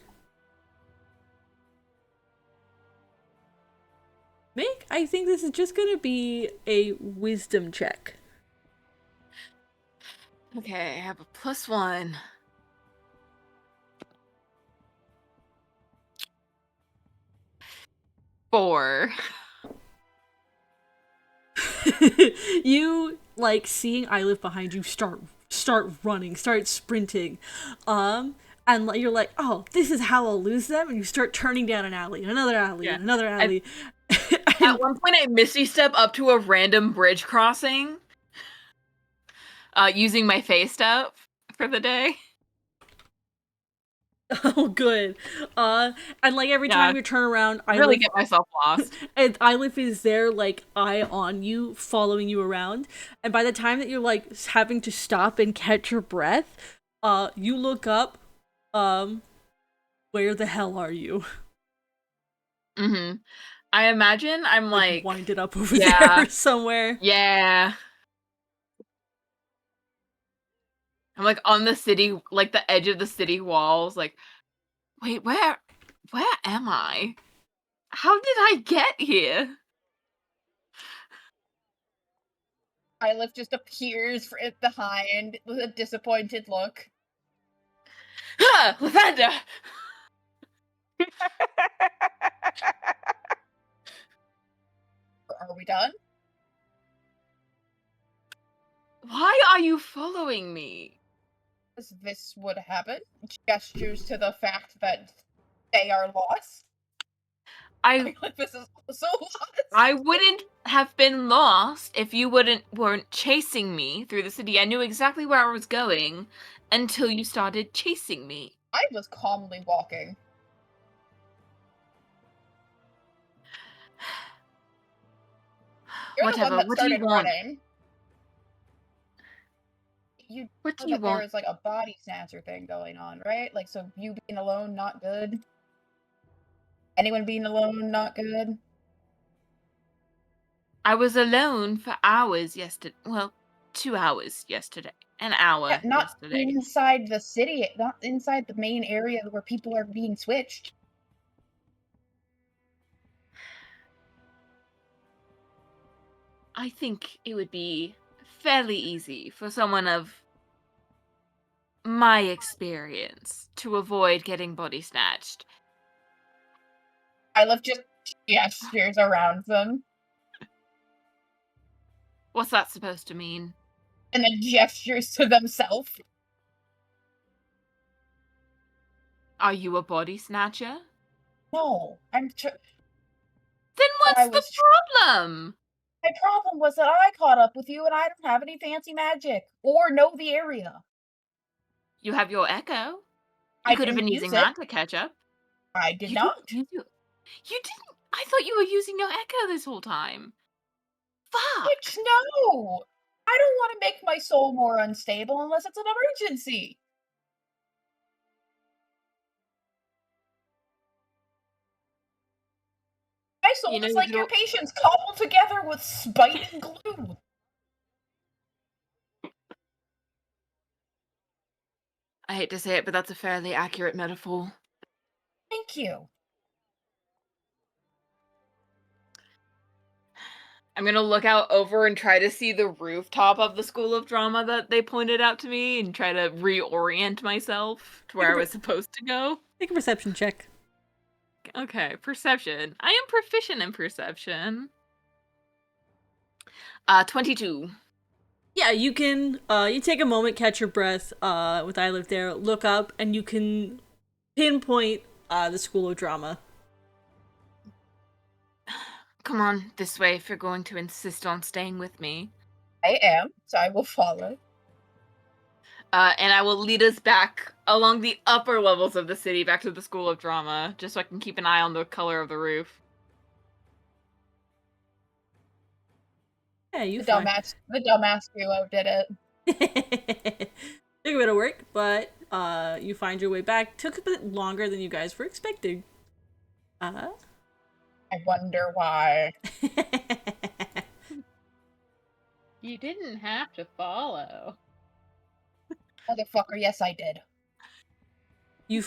I think this is just gonna be a wisdom check. Okay, I have a +1. Four. You like seeing Ylif behind you start running, start sprinting. And you're like, oh, this is how I'll lose them, and you start turning down an alley, and another alley, Yeah. and another alley. At one point I misty step up to a random bridge crossing. Using my face step for the day. Oh, good. And like every time you turn around, I really get myself lost. And Ylif is there, like, eye on you, following you around. And by the time that you're, like, having to stop and catch your breath, you look up, where the hell are you? Mm-hmm. I imagine I'm like winded up over yeah. there somewhere. Yeah. I'm like on the city, like the edge of the city walls, like, wait, where am I? How did I get here? Ylif just appears behind with a disappointed look. Ha! Lavender! Are we done? Why are you following me? This would happen. Gestures to the fact that they are lost. This is also lost. I wouldn't have been lost if you weren't chasing me through the city. I knew exactly where I was going until you started chasing me. I was calmly walking. You're Whatever. the one that What do you started want? running. you What know do you that there want? is like a body snatcher thing going on, right? Like, so you being alone, not good. Anyone being alone, not good. I was alone for hours yesterday. Well, 2 hours yesterday. An hour Yeah, not yesterday. inside the city, not inside the main area where people are being switched. I think it would be fairly easy for someone of my experience to avoid getting body snatched. I love just gestures around them, What's that supposed to mean? and then gestures to themselves. Are you a body snatcher? No, Then I what's the was problem? my problem was that I caught up with you and I don't have any fancy magic or know the area. You have your echo. I You could have been didn't using use it. that to catch up. I did You not. didn't. You didn't. I thought you were using your echo this whole time. Fuck. Bitch, no! I don't want to make my soul more unstable unless it's an emergency. My soul You know, is you like could your al- patience cobbled together with spite and glue. I hate to say it, but that's a fairly accurate metaphor. Thank you. I'm gonna look out over and try to see the rooftop of the School of Drama that they pointed out to me and try to reorient myself to where I was supposed to go. Make a perception check. Okay, perception. I am proficient in perception. 22. Yeah, you can you take a moment, catch your breath, with I Live There, look up, and you can pinpoint the School of Drama. Come on, this way if you're going to insist on staying with me. I am, so I will follow. And I will lead us back along the upper levels of the city back to the School of Drama, just so I can keep an eye on the color of the roof. Yeah, you The dumbass duo did it. Took a bit of work, but you find your way back. Took a bit longer than you guys were expecting. I wonder why. You didn't have to follow. Motherfucker, yes I did. You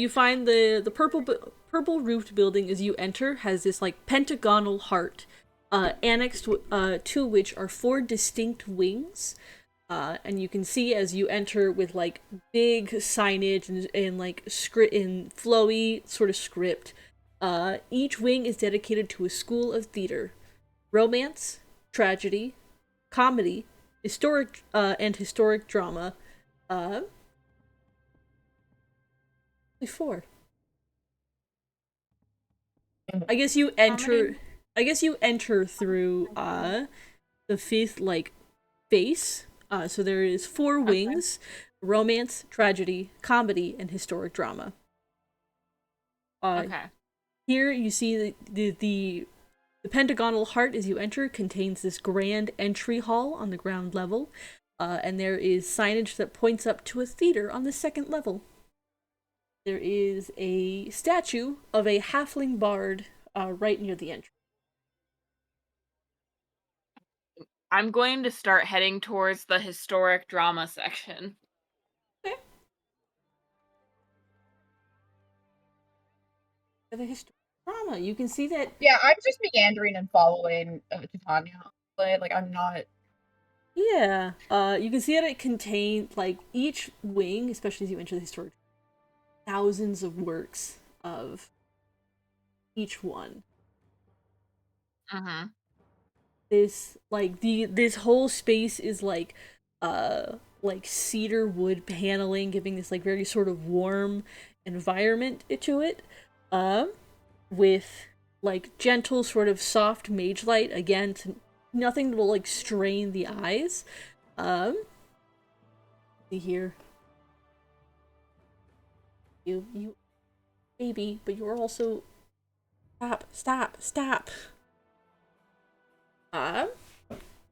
find the purple roofed building as you enter has this like pentagonal heart, annexed to which are 4 distinct wings, and you can see as you enter with like big signage and like script in flowy sort of script. Each wing is dedicated to a school of theater, romance, tragedy, comedy, historic drama. 4. I guess you enter through the 5th like base. So there is 4 wings: romance, tragedy, comedy, and historic drama. Okay. Here you see the pentagonal heart as you enter contains this grand entry hall on the ground level, and there is signage that points up to a theater on the 2nd level. There is a statue of a halfling bard right near the entrance. I'm going to start heading towards the historic drama section. Okay. The historic drama. You can see that. Yeah, I'm just meandering and following Titania. Like, I'm not. Yeah. You can see that it contains like each wing, especially as you enter the historic, thousands of works of each one. This like this whole space is like cedar wood paneling, giving this like very sort of warm environment to it, with like gentle sort of soft mage light, again, nothing that will like strain the eyes. See here, you baby, but you're also stop.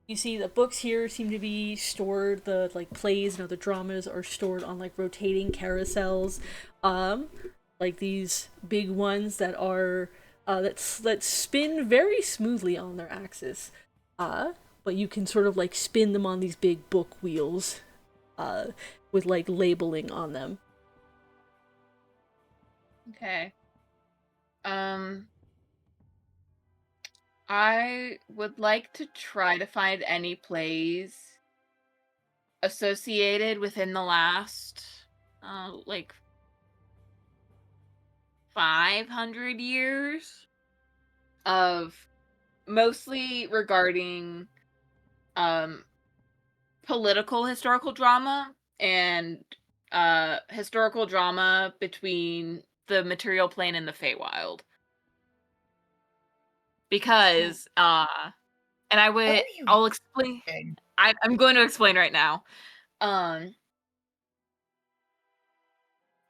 You see the books here seem to be stored, the like plays and other dramas are stored on like rotating carousels. Like these big ones that are that spin very smoothly on their axis. But you can sort of like spin them on these big book wheels with like labeling on them. Okay. I would like to try to find any plays associated within the last, like 500 years of mostly regarding political historical drama and historical drama between the material plane and the Feywild. Because and I'll explain. I'm going to explain right now.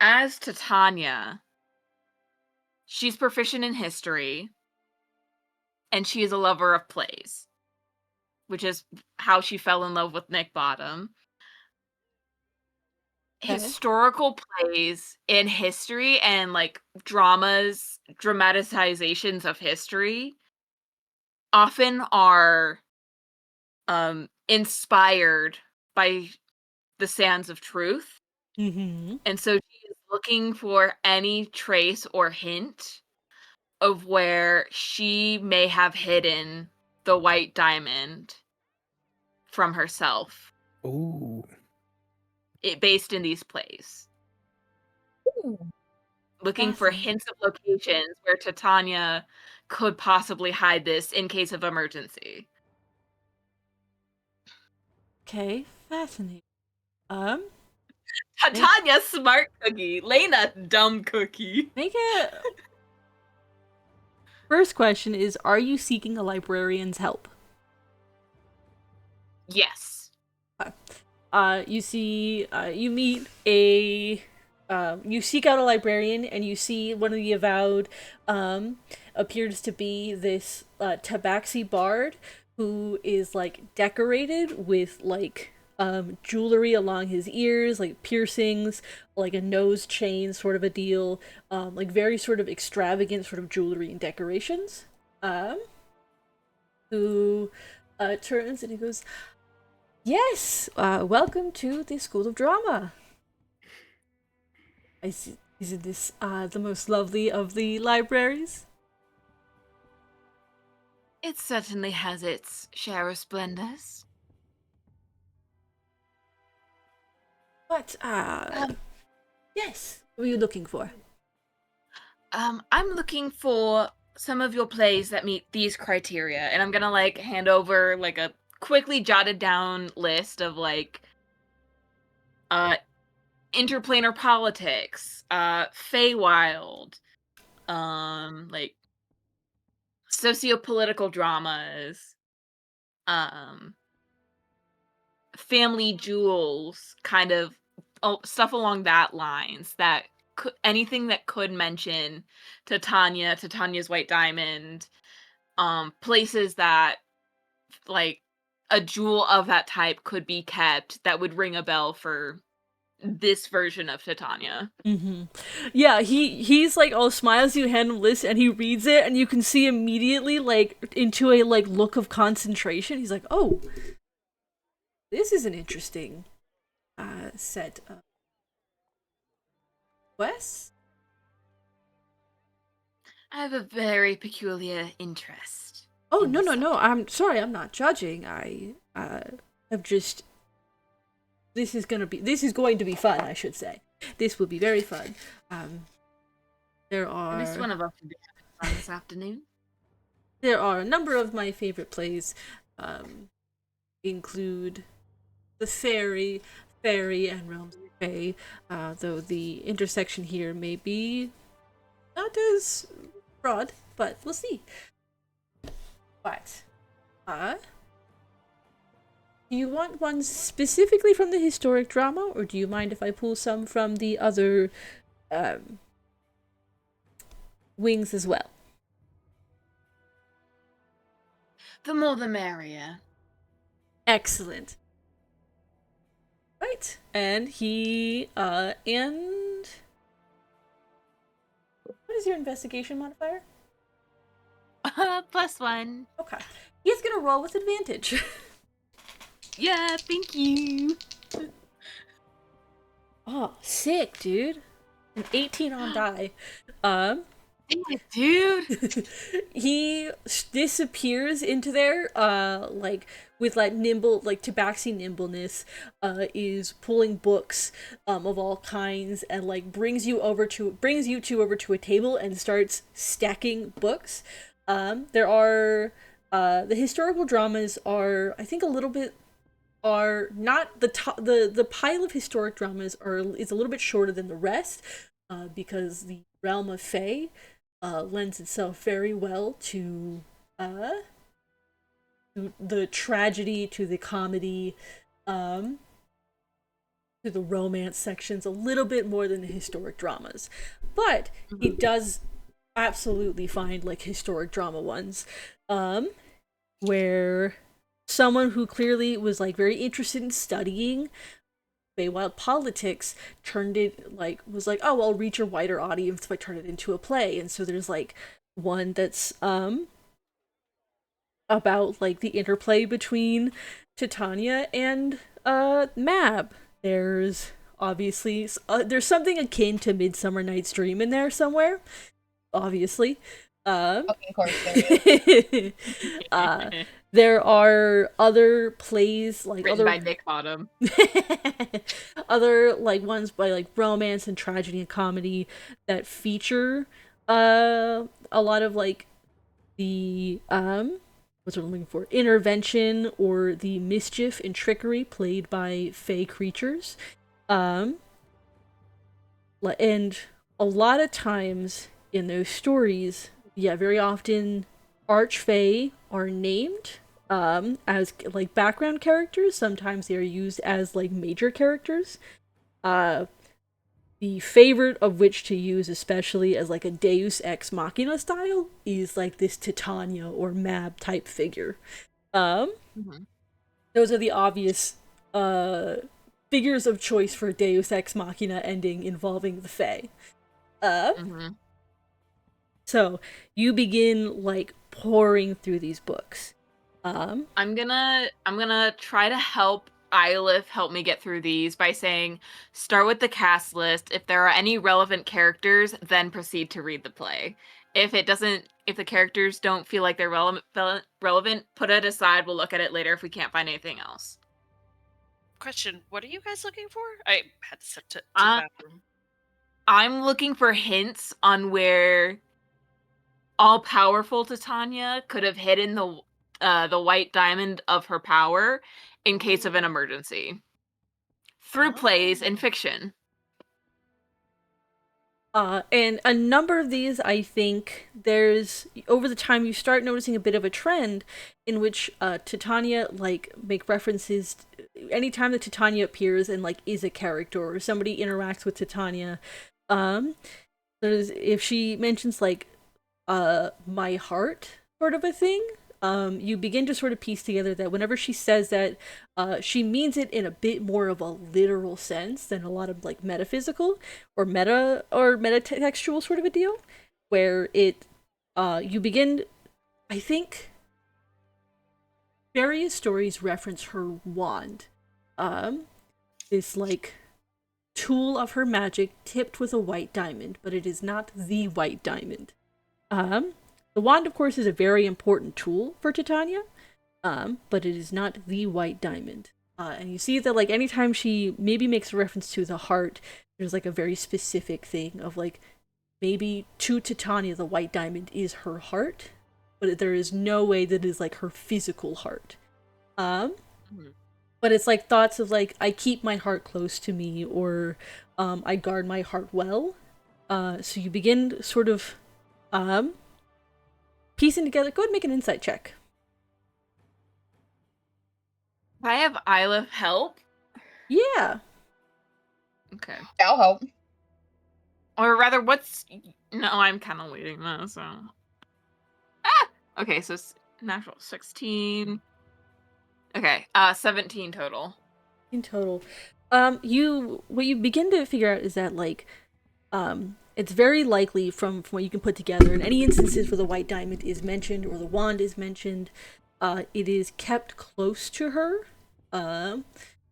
As Titania, she's proficient in history, and she is a lover of plays, which is how she fell in love with Nick Bottom. Okay. Historical plays in history and like dramatizations of history often are inspired by the sands of truth. Mm-hmm. And so she is looking for any trace or hint of where she may have hidden the white diamond from herself. Ooh. Based in these plays. Ooh. Looking for hints of locations where Titania could possibly hide this in case of emergency. Okay, fascinating. Titania, smart cookie. Lena, dumb cookie. Make it. First question is, are you seeking a librarian's help? Yes. You see, you meet a, you seek out a librarian, and you see one of the avowed, appears to be this, tabaxi bard, who is, like, decorated with, like, jewelry along his ears, like piercings, like a nose chain sort of a deal, like very sort of extravagant sort of jewelry and decorations. Who, turns and he goes, "Yes, welcome to the School of Drama. I see. Isn't this the most lovely of the libraries?" It certainly has its share of splendors. But, yes, what were you looking for? I'm looking for some of your plays that meet these criteria, and I'm gonna, like, hand over, like, a quickly jotted down list of, like, interplanar politics, Feywild, like, socio-political dramas, family jewels, kind of stuff along that lines, that anything that could mention Titania's white diamond, places that like a jewel of that type could be kept that would ring a bell for this version of Titania. Mm-hmm. Yeah, he's like all smiles, you hand him list, and he reads it, and you can see immediately like into a like look of concentration. He's like, "Oh, this is an interesting set of quests." I have a very peculiar interest. Oh, in no, this no, no. subject. I'm sorry. I'm not judging. I have just. This is going to be fun, I should say. This will be very fun. There At least one are of us will be having fun this afternoon. there are a number of my favorite plays, include The Fairy, and Realms of Fae, though the intersection here may be not as broad, but we'll see. But, do you want one specifically from the historic drama, or do you mind if I pull some from the other wings as well? The more the merrier. Excellent. Right. And he and what is your investigation modifier? +1. Okay. He's gonna roll with advantage. Yeah, thank you. Oh, sick, dude. An 18 on die. Dude. He disappears into there, like with like nimble, like tabaxi nimbleness, is pulling books, of all kinds, and like brings you two over to a table and starts stacking books. There are, the historical dramas are, I think, a little bit are not the top. The pile of historic dramas is a little bit shorter than the rest, because the realm of Fae lends itself very well to the tragedy, to the comedy, to the romance sections a little bit more than the historic dramas. But he does absolutely find like historic drama ones, where someone who clearly was like very interested in studying Feywild politics was like, oh, I'll reach a wider audience if I turn it into a play. And so there's like one that's about like the interplay between Titania and Mab. There's obviously there's something akin to Midsummer Night's Dream in there somewhere, obviously. Okay, of course there is. There are other plays like Written by Nick Bottom. other like ones by like romance and tragedy and comedy that feature a lot of like the what's what I'm looking for, intervention or the mischief and trickery played by Fey creatures. And a lot of times in those stories, yeah, very often Archfey are named as like background characters. Sometimes they are used as like major characters. The favorite of which to use, especially as like a Deus Ex Machina style, is like this Titania or Mab type figure. Those are the obvious figures of choice for Deus Ex Machina ending involving the Fae. So you begin like pouring through these books. I'm gonna try to help Ylif help me get through these by saying, start with the cast list. If there are any relevant characters, then proceed to read the play. If the characters don't feel like they're relevant, put it aside. We'll look at it later if we can't find anything else. Question: what are you guys looking for? I had to step to the bathroom. I'm looking for hints on where all-powerful Titania could have hidden the white diamond of her power in case of an emergency through plays and fiction. And a number of these, I think, there's over the time you start noticing a bit of a trend in which Titania like make references anytime that Titania appears and like is a character or somebody interacts with Titania. There's if she mentions like my heart sort of a thing, you begin to sort of piece together that whenever she says that, she means it in a bit more of a literal sense than a lot of like metaphysical or metatextual sort of a deal, where it you begin, I think, various stories reference her wand, this like tool of her magic tipped with a white diamond, but it is not the white diamond. The wand, of course, is a very important tool for Titania, but it is not the white diamond. And you see that, like, anytime she maybe makes a reference to the heart, there's, like, a very specific thing of, like, maybe to Titania, the white diamond is her heart, but there is no way that it is, like, her physical heart. But it's, like, thoughts of, like, I keep my heart close to me, or I guard my heart well. So you begin sort of piecing together. Go ahead and make an insight check. If I have Ylif help? Yeah. Okay. I'll help. Or rather, no, I'm kind of leading this, so. Okay, so it's natural 16. Okay, 17 total. In total. What you begin to figure out is that, like, it's very likely from what you can put together in any instances where the white diamond is mentioned or the wand is mentioned, it is kept close to her. That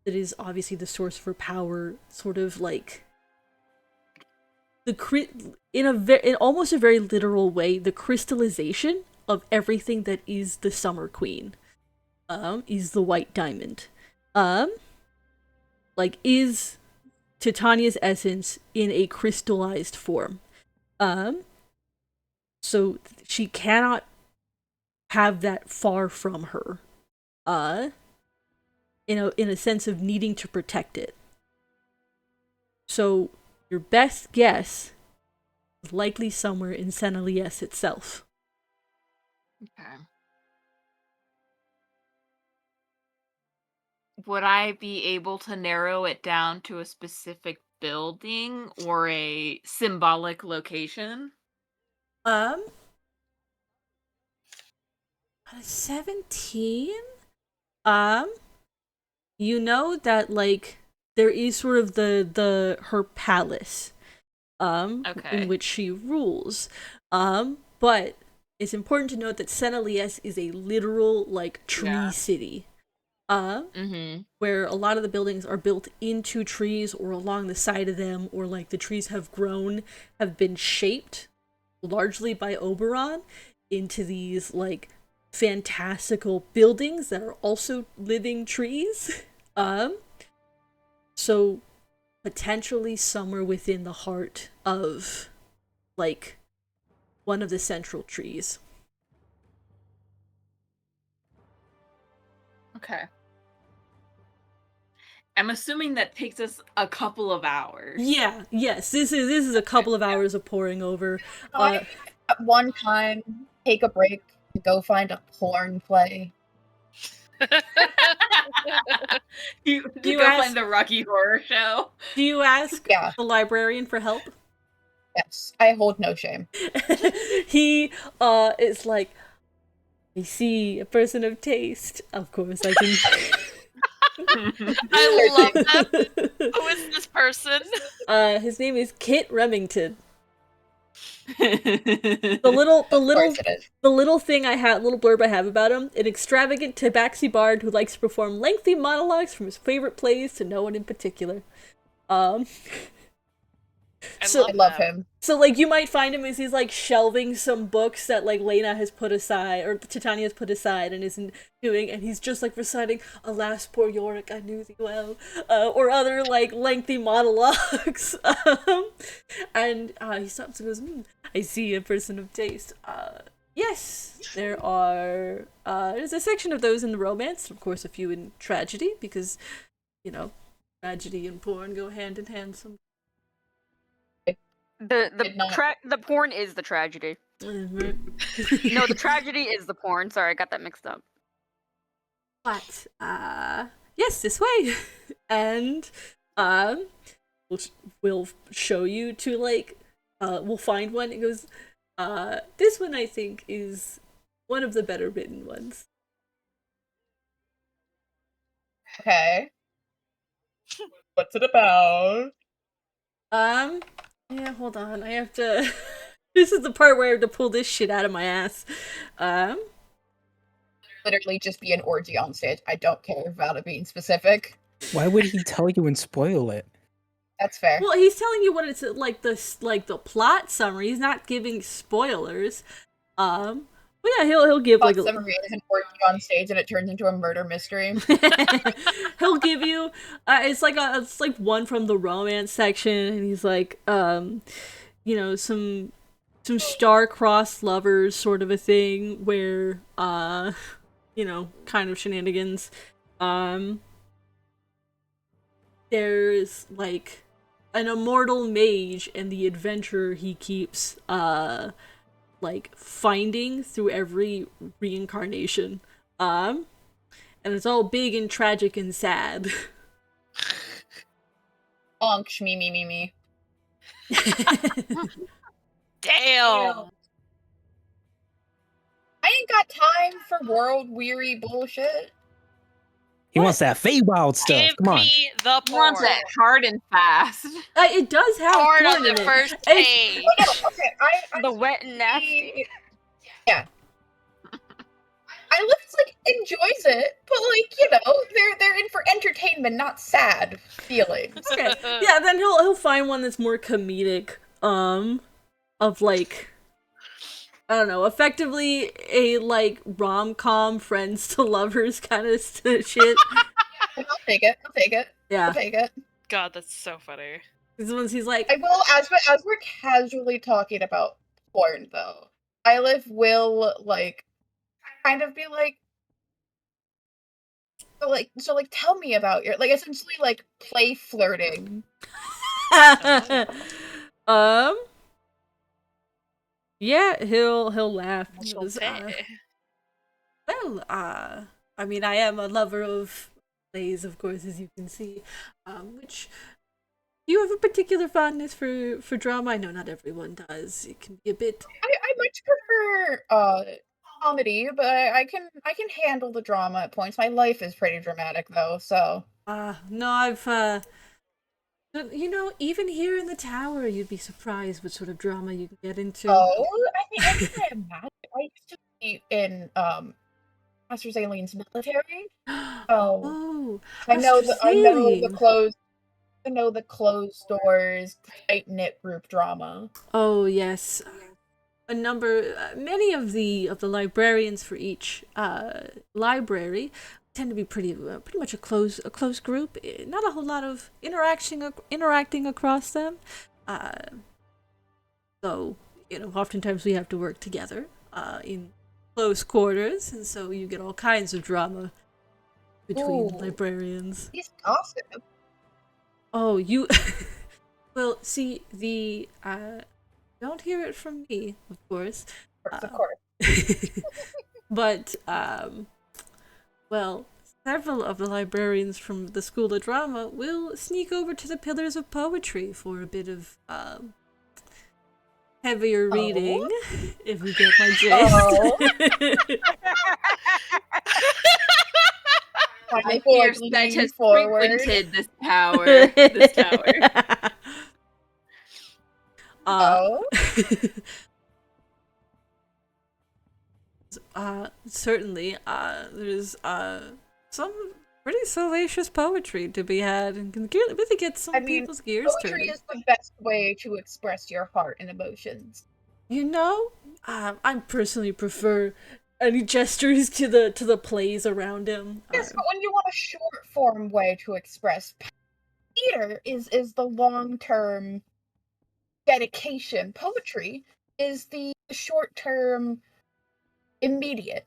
is obviously the source for power, sort of like in almost a very literal way, the crystallization of everything that is the Summer Queen, is the white diamond. Like, is Titania's essence in a crystallized form. So she cannot have that far from her. In a sense of needing to protect it. So your best guess is likely somewhere in Senalies itself. Okay. Would I be able to narrow it down to a specific building or a symbolic location? 17? You know that, like, there is sort of her palace, Okay. in which she rules. But it's important to note that Senalies is a literal, like, tree city. Where a lot of the buildings are built into trees or along the side of them, or like the trees have been shaped largely by Oberon into these, like, fantastical buildings that are also living trees. So potentially somewhere within the heart of, like, one of the central trees. Okay. I'm assuming that takes us a couple of hours. Yes, this is a couple of hours of poring over. At one time, take a break, go find a porn play. you go find the Rocky Horror Show. Do you ask the librarian for help? Yes, I hold no shame. He is like, I see a person of taste. Of course, I can. I love that. Who is this person? His name is Kit Remington. The little thing I have, little blurb I have about him: an extravagant tabaxi bard who likes to perform lengthy monologues from his favorite plays to no one in particular. I love him. So, like, you might find him as he's, like, shelving some books that, like, Lena has put aside, or Titania has put aside and isn't doing, and he's just, like, reciting, "Alas, poor Yorick, I knew thee well," or other, like, lengthy monologues. And he stops and goes, I see a person of taste. Yes, there's a section of those in the romance, of course a few in tragedy, because, you know, tragedy and porn go hand in hand sometimes. The porn is the tragedy. No, the tragedy is the porn. Sorry, I got that mixed up. But yes, this way. And we'll show you to, like, we'll find one. It goes, this one I think is one of the better written ones. Okay. What's it about? Yeah, hold on. I have to. This is the part where I have to pull this shit out of my ass. Literally just be an orgy on stage. I don't care about it being specific. Why would he tell you and spoil it? That's fair. Well, he's telling you what it's like, the plot summary. He's not giving spoilers. But yeah, he'll give like summary is an orgy on stage and it turns into a murder mystery. He'll give you it's like one from the romance section, and he's like, you know, some star-crossed lovers sort of a thing where you know, kind of shenanigans. There's like an immortal mage and the adventurer he keeps like finding through every reincarnation. And it's all big and tragic and sad. Onk, shmee, me. Damn. I ain't got time for world weary bullshit. He wants that Feywild stuff. Give Come on. me the He wants porn. it hard and fast. It does have Porn porn on in the it. first It's- page. Oh, no, okay, I The wet and nasty. Yeah. Iliff like enjoys it, but like, you know, they're in for entertainment, not sad feelings. Okay. Yeah, then he'll find one that's more comedic, of like, I don't know, effectively a like rom-com friends to lovers kind of shit. I'll take it. I'll take it. Yeah. I'll take it. God, that's so funny. These ones he's like, I will, as we're casually talking about porn, though, Iliff will like kind of be like, so tell me about your, like, essentially like play flirting. yeah, he'll laugh. That's He goes, okay. Well, I mean, I am a lover of plays, of course, as you can see. Which, do you have a particular fondness for drama? I know not everyone does. It can be a bit. I much prefer comedy, but I can handle the drama at points. My life is pretty dramatic though, so. No, I've you know, even here in the tower, you'd be surprised what sort of drama you can get into. Oh, I can imagine. I used to be in Master Zalene's military. Oh, I know Master the closed doors, tight knit group drama. Oh yes, many of the librarians for each library tend to be pretty much a close group. Not a whole lot of interacting across them. So you know, oftentimes we have to work together in close quarters, and so you get all kinds of drama between Ooh. librarians. He's gossip. Oh, you. Well, see, don't hear it from me, of course. Of course. But, well, several of the librarians from the School of Drama will sneak over to the Pillars of Poetry for a bit of, heavier reading, if you get my gist. My People, fear like, set leaning has forward. frequented this tower. This tower. Certainly, there's some pretty salacious poetry to be had, and can really get some people's gears poetry turning. is the best way to express your heart and emotions. You know, I personally prefer any gestures to the plays around him. Yes, but when you want a short form way to express theater is the long term dedication. Poetry is the short term immediate.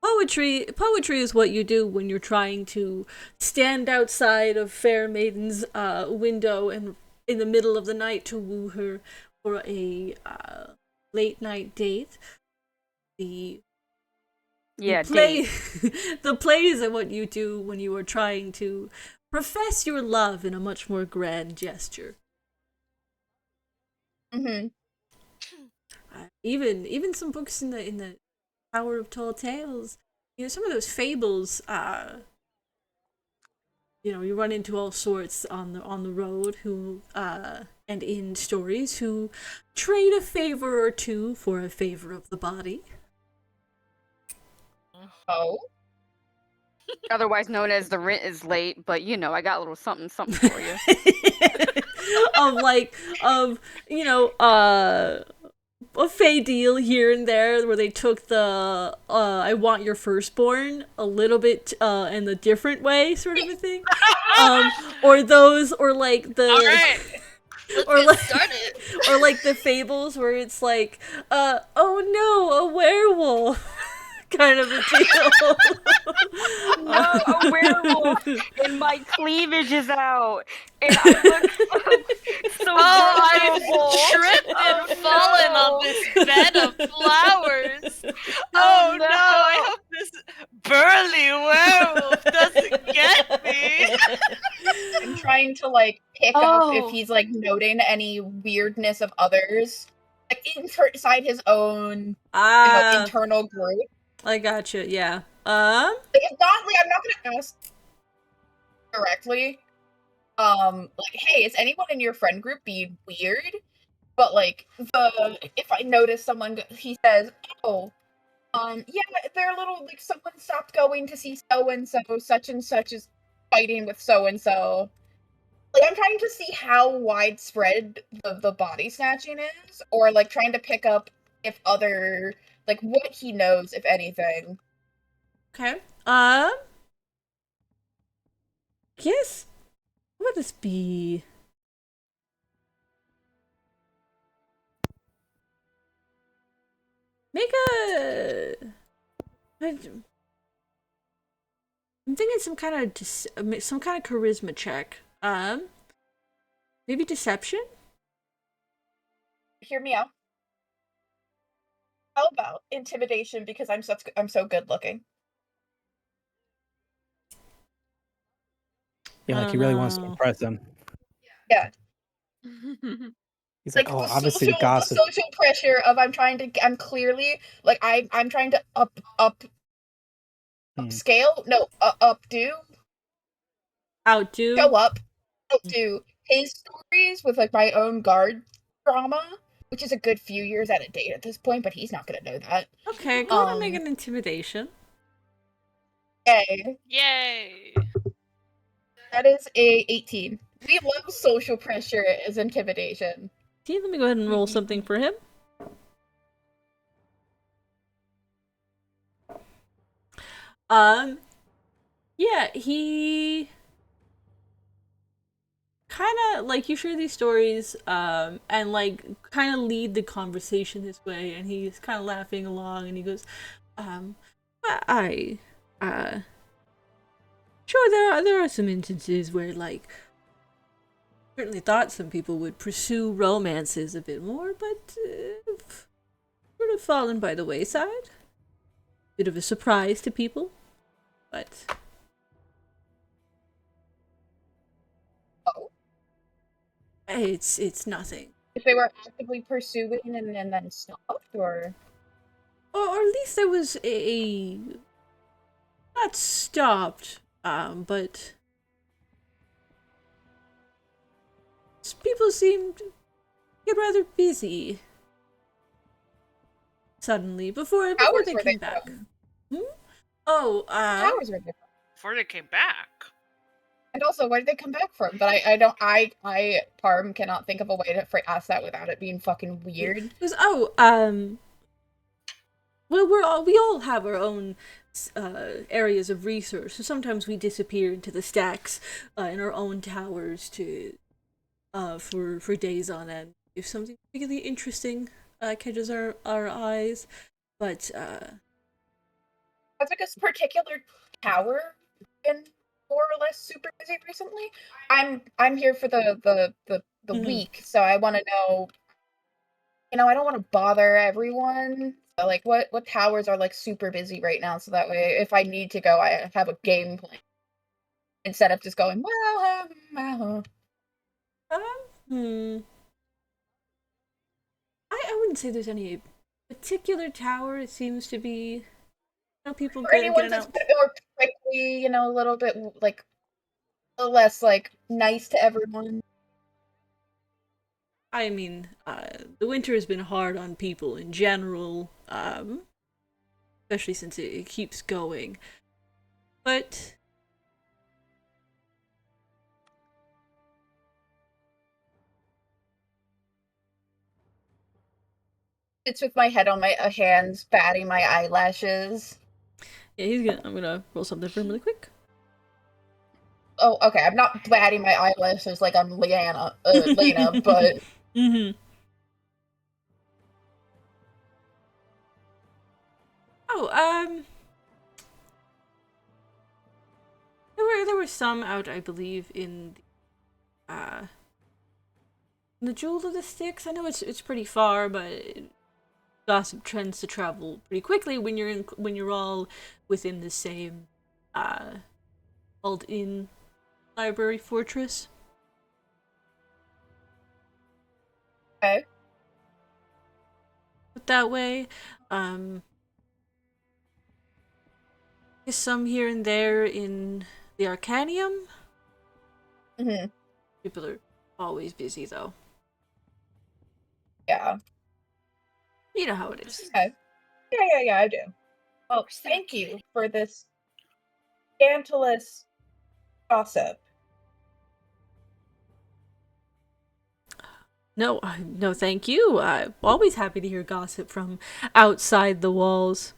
Poetry is what you do when you're trying to stand outside of Fair Maiden's window and in the middle of the night to woo her for a late night date. The plays are what you do when you are trying to profess your love in a much more grand gesture. Mm-hmm. Even some books in the Tower of Tall Tales, you know, some of those fables, you know, you run into all sorts on the road who and in stories who trade a favor or two for a favor of the body. Oh. Otherwise known as the rent is late, but you know, I got a little something for you. You know, a fey deal here and there where they took the I want your firstborn a little bit in a different way sort of a thing. Or like the All right. or like the fables where it's like oh no, a werewolf kind of a deal. No, a werewolf, and my cleavage is out, and I look so I've adorable. tripped and fallen on this bed of flowers. Oh no, I hope this burly werewolf doesn't get me. I'm trying to like pick up if he's like noting any weirdness of others, like inside his own internal group. I gotcha. Yeah. Like, it's not like I'm not gonna ask directly. Like, hey, is anyone in your friend group being weird? But like if I notice someone, he says, oh, yeah, they're a little like someone stopped going to see so and so, such and such is fighting with so and so. Like, I'm trying to see how widespread the body snatching is, or like trying to pick up if other like what he knows, if anything. Okay. Yes. What would this be? Make a. I'm thinking some kind of charisma check. Maybe deception. Hear me out. How about intimidation, because I'm so good looking. Yeah, like he really wants to impress them. Yeah. He's like, oh, obviously the the gossip. social pressure of I'm clearly like I'm trying to upscale, no, Outdo. go up, outdo his stories with like my own guard drama, which is a good few years out of date at this point, but he's not gonna know that. Okay, go ahead and make an intimidation. Yay. Yay! That is a 18. We love social pressure as intimidation. See, let me go ahead and roll something for him. Yeah, he kind of like you share these stories, and like kind of lead the conversation this way, and he's kind of laughing along, and he goes, I sure there are some instances where like certainly thought some people would pursue romances a bit more, but sort of fallen by the wayside. Bit of a surprise to people, but it's nothing. If they were actively pursuing and then stopped, or at least there was a not stopped, but people seemed to get rather busy suddenly before they came back. Oh, hours were different. Before they came back. And also, where did they come back from? But I Parm cannot think of a way to ask that without it being fucking weird. Because well, we all have our own areas of research. So sometimes we disappear into the stacks in our own towers to for days on end. If something particularly interesting catches our eyes, but That's like a particular tower been more or less super busy recently. I'm here for the week, so I want to know. You know, I don't want to bother everyone. So, like, what towers are like super busy right now? So that way, if I need to go, I have a game plan instead of just going. I wouldn't say there's any particular tower. It seems to be, people Or anyone that's a bit more prickly, you know, a little bit like a little less like nice to everyone. I mean, the winter has been hard on people in general, especially since it keeps going. But It's with my head on my hands, batting my eyelashes. yeah, I'm gonna roll something for him really quick. Oh, okay. I'm not batting my eyelashes like I'm Lena, but Oh, there were some out, I believe, in the Jewel of the Sticks. I know it's pretty far, but gossip tends to travel pretty quickly when you're all within the same called-in library fortress. Okay. But that way, there's some here and there in the Arcanium. Mhm. People are always busy, though. Yeah. You know how it is. Okay. Yeah, I do. Well, thank you for this scandalous gossip. No, no, thank you. I'm always happy to hear gossip from outside the walls.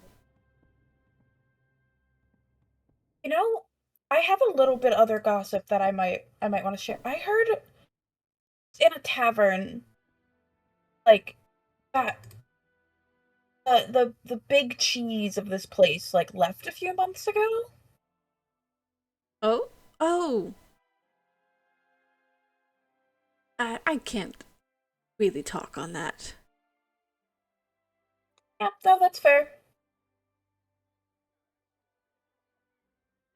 You know, I have a little bit other gossip that I might want to share. I heard in a tavern, like that the big cheese of this place like left a few months ago. Oh, oh. I can't really talk on that. Yeah, no, that's fair.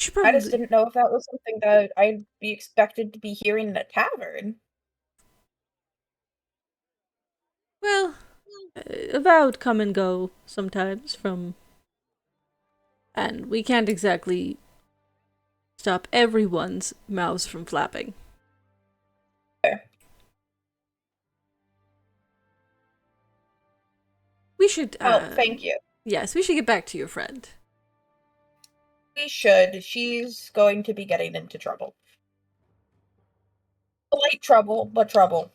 Should I just probably. didn't know if that was something that I'd be expected to be hearing in a tavern. Well, avowed come and go sometimes from. And we can't exactly stop everyone's mouths from flapping. Fair. We should. Well, thank you. Yes, we should get back to your friend. We should. She's going to be getting into trouble. Light trouble, but trouble.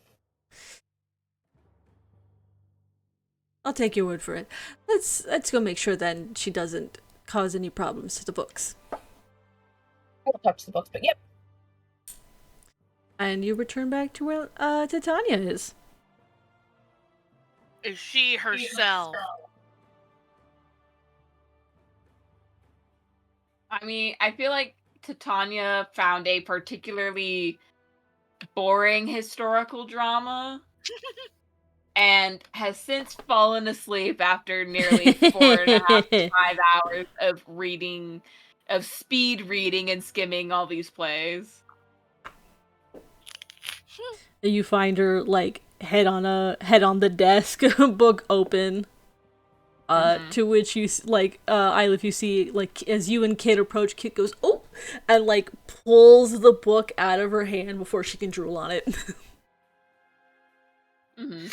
I'll take your word for it. Let's go make sure then she doesn't cause any problems to the books. I won't touch the books, but yep. And you return back to where Titania is. Is she herself? I mean, I feel like Titania found a particularly boring historical drama and has since fallen asleep after nearly 4.5 to 5 hours of reading, of speed reading and skimming all these plays. You find her like head on the desk, book open. To which you Isla, you see like as you and Kit approach, Kit goes oh, and like pulls the book out of her hand before she can drool on it. Mm-hmm.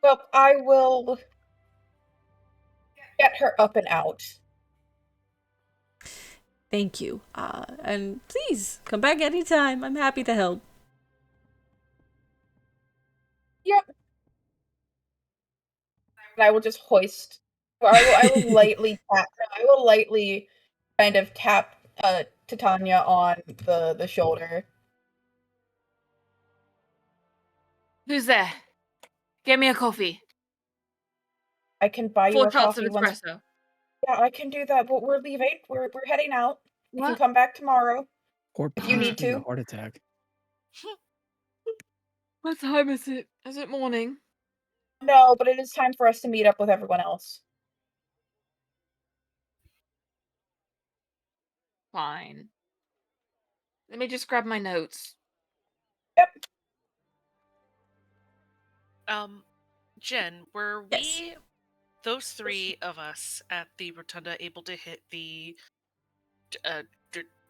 Well, I will get her up and out. Thank you. And please come back anytime. I'm happy to help. Yep. And I will just hoist. I will lightly tap. I will lightly kind of tap Titania on the shoulder. Who's there? Get me a coffee. I can buy you 4 a shots of coffee once. espresso. Yeah, I can do that, but we're leaving. We're heading out. You can What? come back tomorrow. Or If you need possibly a to. heart attack. What time is it? Is it morning? No, but it is time for us to meet up with everyone else. Fine. Let me just grab my notes. Yep. Jen, were Yes. we, those three of us at the rotunda, able to hit the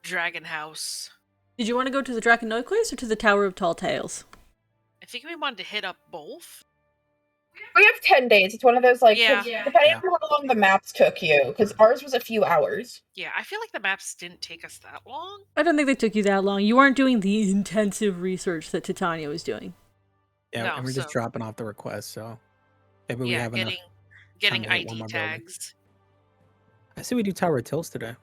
dragon house? Did you want to go to the Draconoiques or to the Tower of Tall Tales? I think we wanted to hit up both. We have 10 days. It's one of those, like, Yeah. depending on how long the maps took you, because ours was a few hours. Yeah, I feel like the maps didn't take us that long. I don't think they took you that long. You weren't doing the intensive research that Titania was doing. Yeah, No, and we're just so- dropping off the request, so maybe we Yeah, have enough. getting time to hit one ID more building. tags. I say we do Tower of Tills today.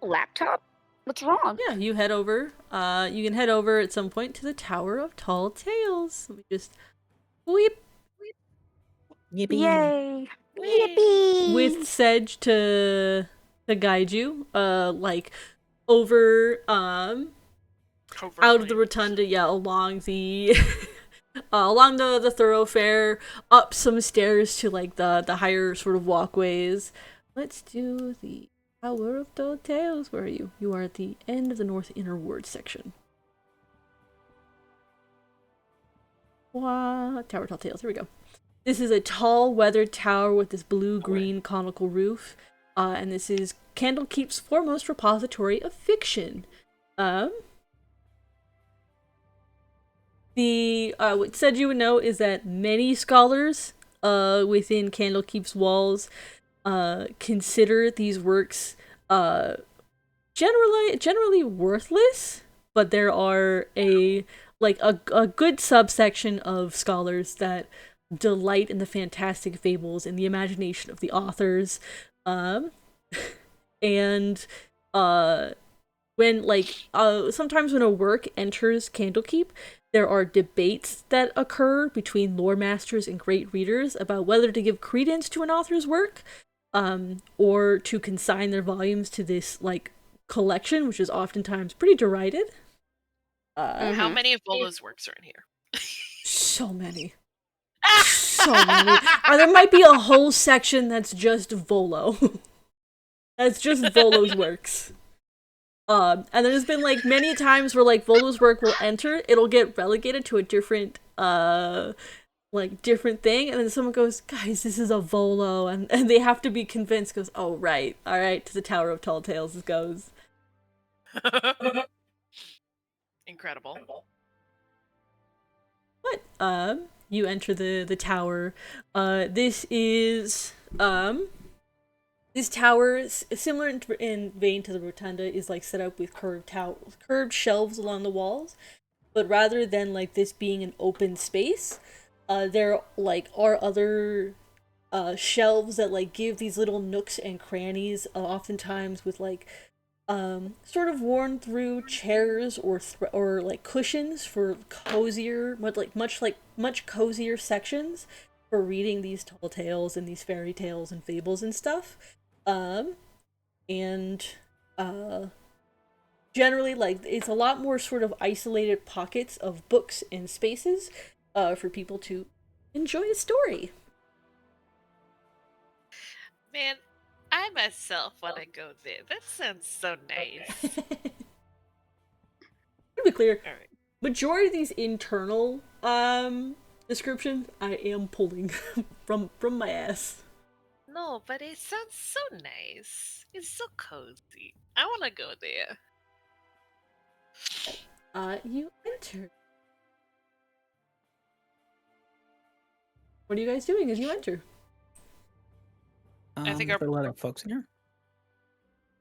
Laptop? What's wrong? Yeah, you head over. You can head over at some point to the Tower of Tall Tales. Let me just weep Yay! Yippee! with Sedge to guide you. Like over out of the rotunda, yeah, along the along the thoroughfare, up some stairs to like the higher sort of walkways. Let's do the Tower of Tall Tales. Where are you? You are at the end of the North Inner Ward section. Tower of Tall Tales. Here we go. This is a tall, weathered tower with this blue-green conical roof. and this is Candlekeep's foremost repository of fiction. What said you would know is that many scholars within Candlekeep's walls consider these works generally worthless, but there are a good subsection of scholars that delight in the fantastic fables and the imagination of the authors. And sometimes when a work enters Candlekeep, there are debates that occur between lore masters and great readers about whether to give credence to an author's work, or to consign their volumes to this collection, which is oftentimes pretty derided. How many of Volo's works are in here? So many. So many. There might be a whole section that's just Volo. That's just Volo's works. And there's been many times where Volo's work will enter, it'll get relegated to a different different thing, and then someone goes, guys, this is a Volo, and they have to be convinced, goes, oh right, alright, to the Tower of Tall Tales it goes. Incredible. But you enter the tower. This tower, similar in vein to the rotunda, is set up with curved shelves along the walls. But rather than this being an open space, there are other shelves that give these little nooks and crannies, oftentimes with sort of worn through chairs or cushions for cozier, much cozier sections for reading these tall tales and these fairy tales and fables and stuff. Generally, it's a lot more sort of isolated pockets of books and spaces for people to enjoy a story. Man, I myself want to go there. That sounds so nice. To be clear, All right. majority of these internal descriptions I am pulling from my ass. No, but it sounds so nice. It's so cozy. I want to go there. You enter. What are you guys doing as you enter? I think Are there a lot of folks in here?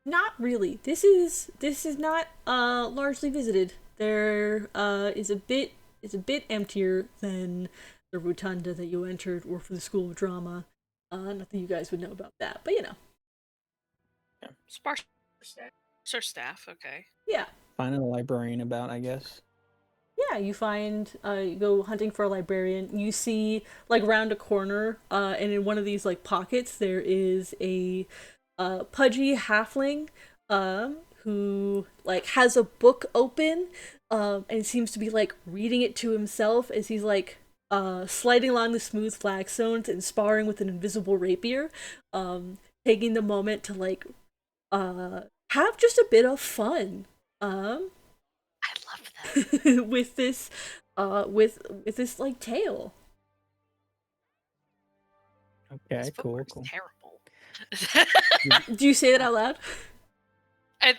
Not really. This is not largely visited. There is a bit emptier than the rotunda that you entered, or for the School of Drama. Not that you guys would know about that, but Sparse staff, okay. yeah. Finding a librarian about, I guess. Yeah, you find, you go hunting for a librarian, you see, round a corner, and in one of these, pockets, there is a, pudgy halfling, who, has a book open, and seems to be, reading it to himself as he's, sliding along the smooth flagstones and sparring with an invisible rapier, taking the moment to, have just a bit of fun. I love that. with this tale. Okay, This book cool. works terrible. Do you say that out loud? I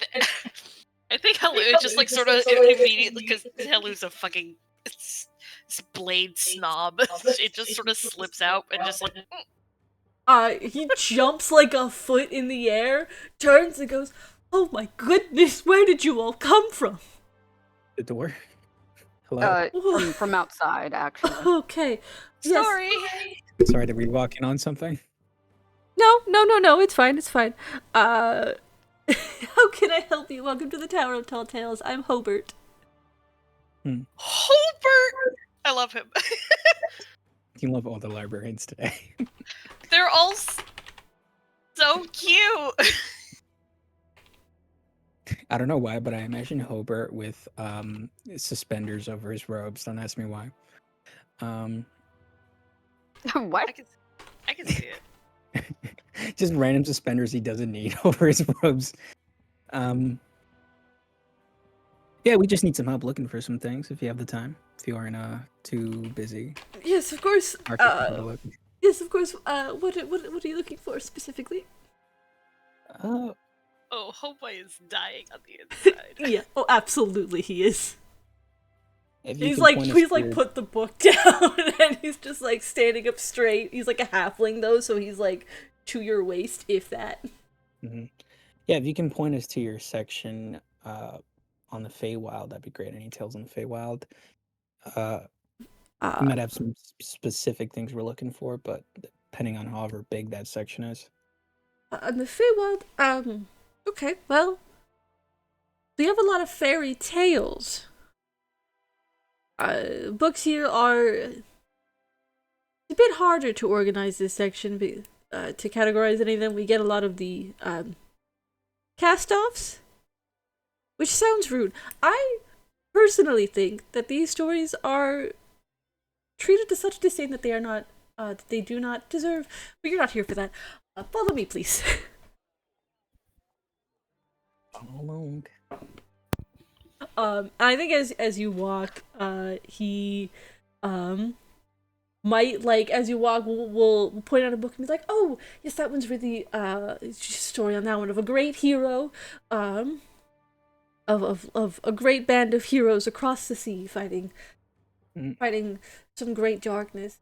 think Helu just sort of immediately, because Helu's a fucking blade snob. It just sort of slips out and just He jumps a foot in the air, turns and goes, "Oh my goodness, where did you all come from?" The door. Hello. From outside, actually. Okay. Yes. sorry. Sorry to be walking on something. No, it's fine. How can I help you? Welcome to the Tower of Tall Tales. I'm Hobart. Hobart! I love him. You love all the librarians today. They're all so cute. I don't know why, but I imagine Hobart with suspenders over his robes. Don't ask me why. What? I can see it. Just random suspenders he doesn't need over his robes. Yeah, we just need some help looking for some things if you have the time. If you aren't too busy. Yes, of course. Market to look. Yes, of course. What are you looking for specifically? Uh, Oh, Homeboy is dying on the inside. Yeah. Oh, absolutely, he is. if you He's can like, point us please, to like, your- put the book down, and he's just like standing up straight. He's like a halfling though, so he's like to your waist, if that. Mhm. Yeah, if you can point us to your section on the Feywild, that'd be great. Any tales on the Feywild? We might have some specific things we're looking for, but depending on however big that section is. On the Feywild, okay, well, we have a lot of fairy tales. Books here are a bit harder to organize this section, to categorize any of them. We get a lot of the cast-offs, which sounds rude. I personally think that these stories are treated to such disdain that they are not, that they do not deserve. But you're not here for that. Follow me, please. Follow along. I think as you walk, he, might, like, as you walk, will point out a book and be like, oh, yes, that one's really, story on that one of a great hero, of a great band of heroes across the sea fighting some great darkness.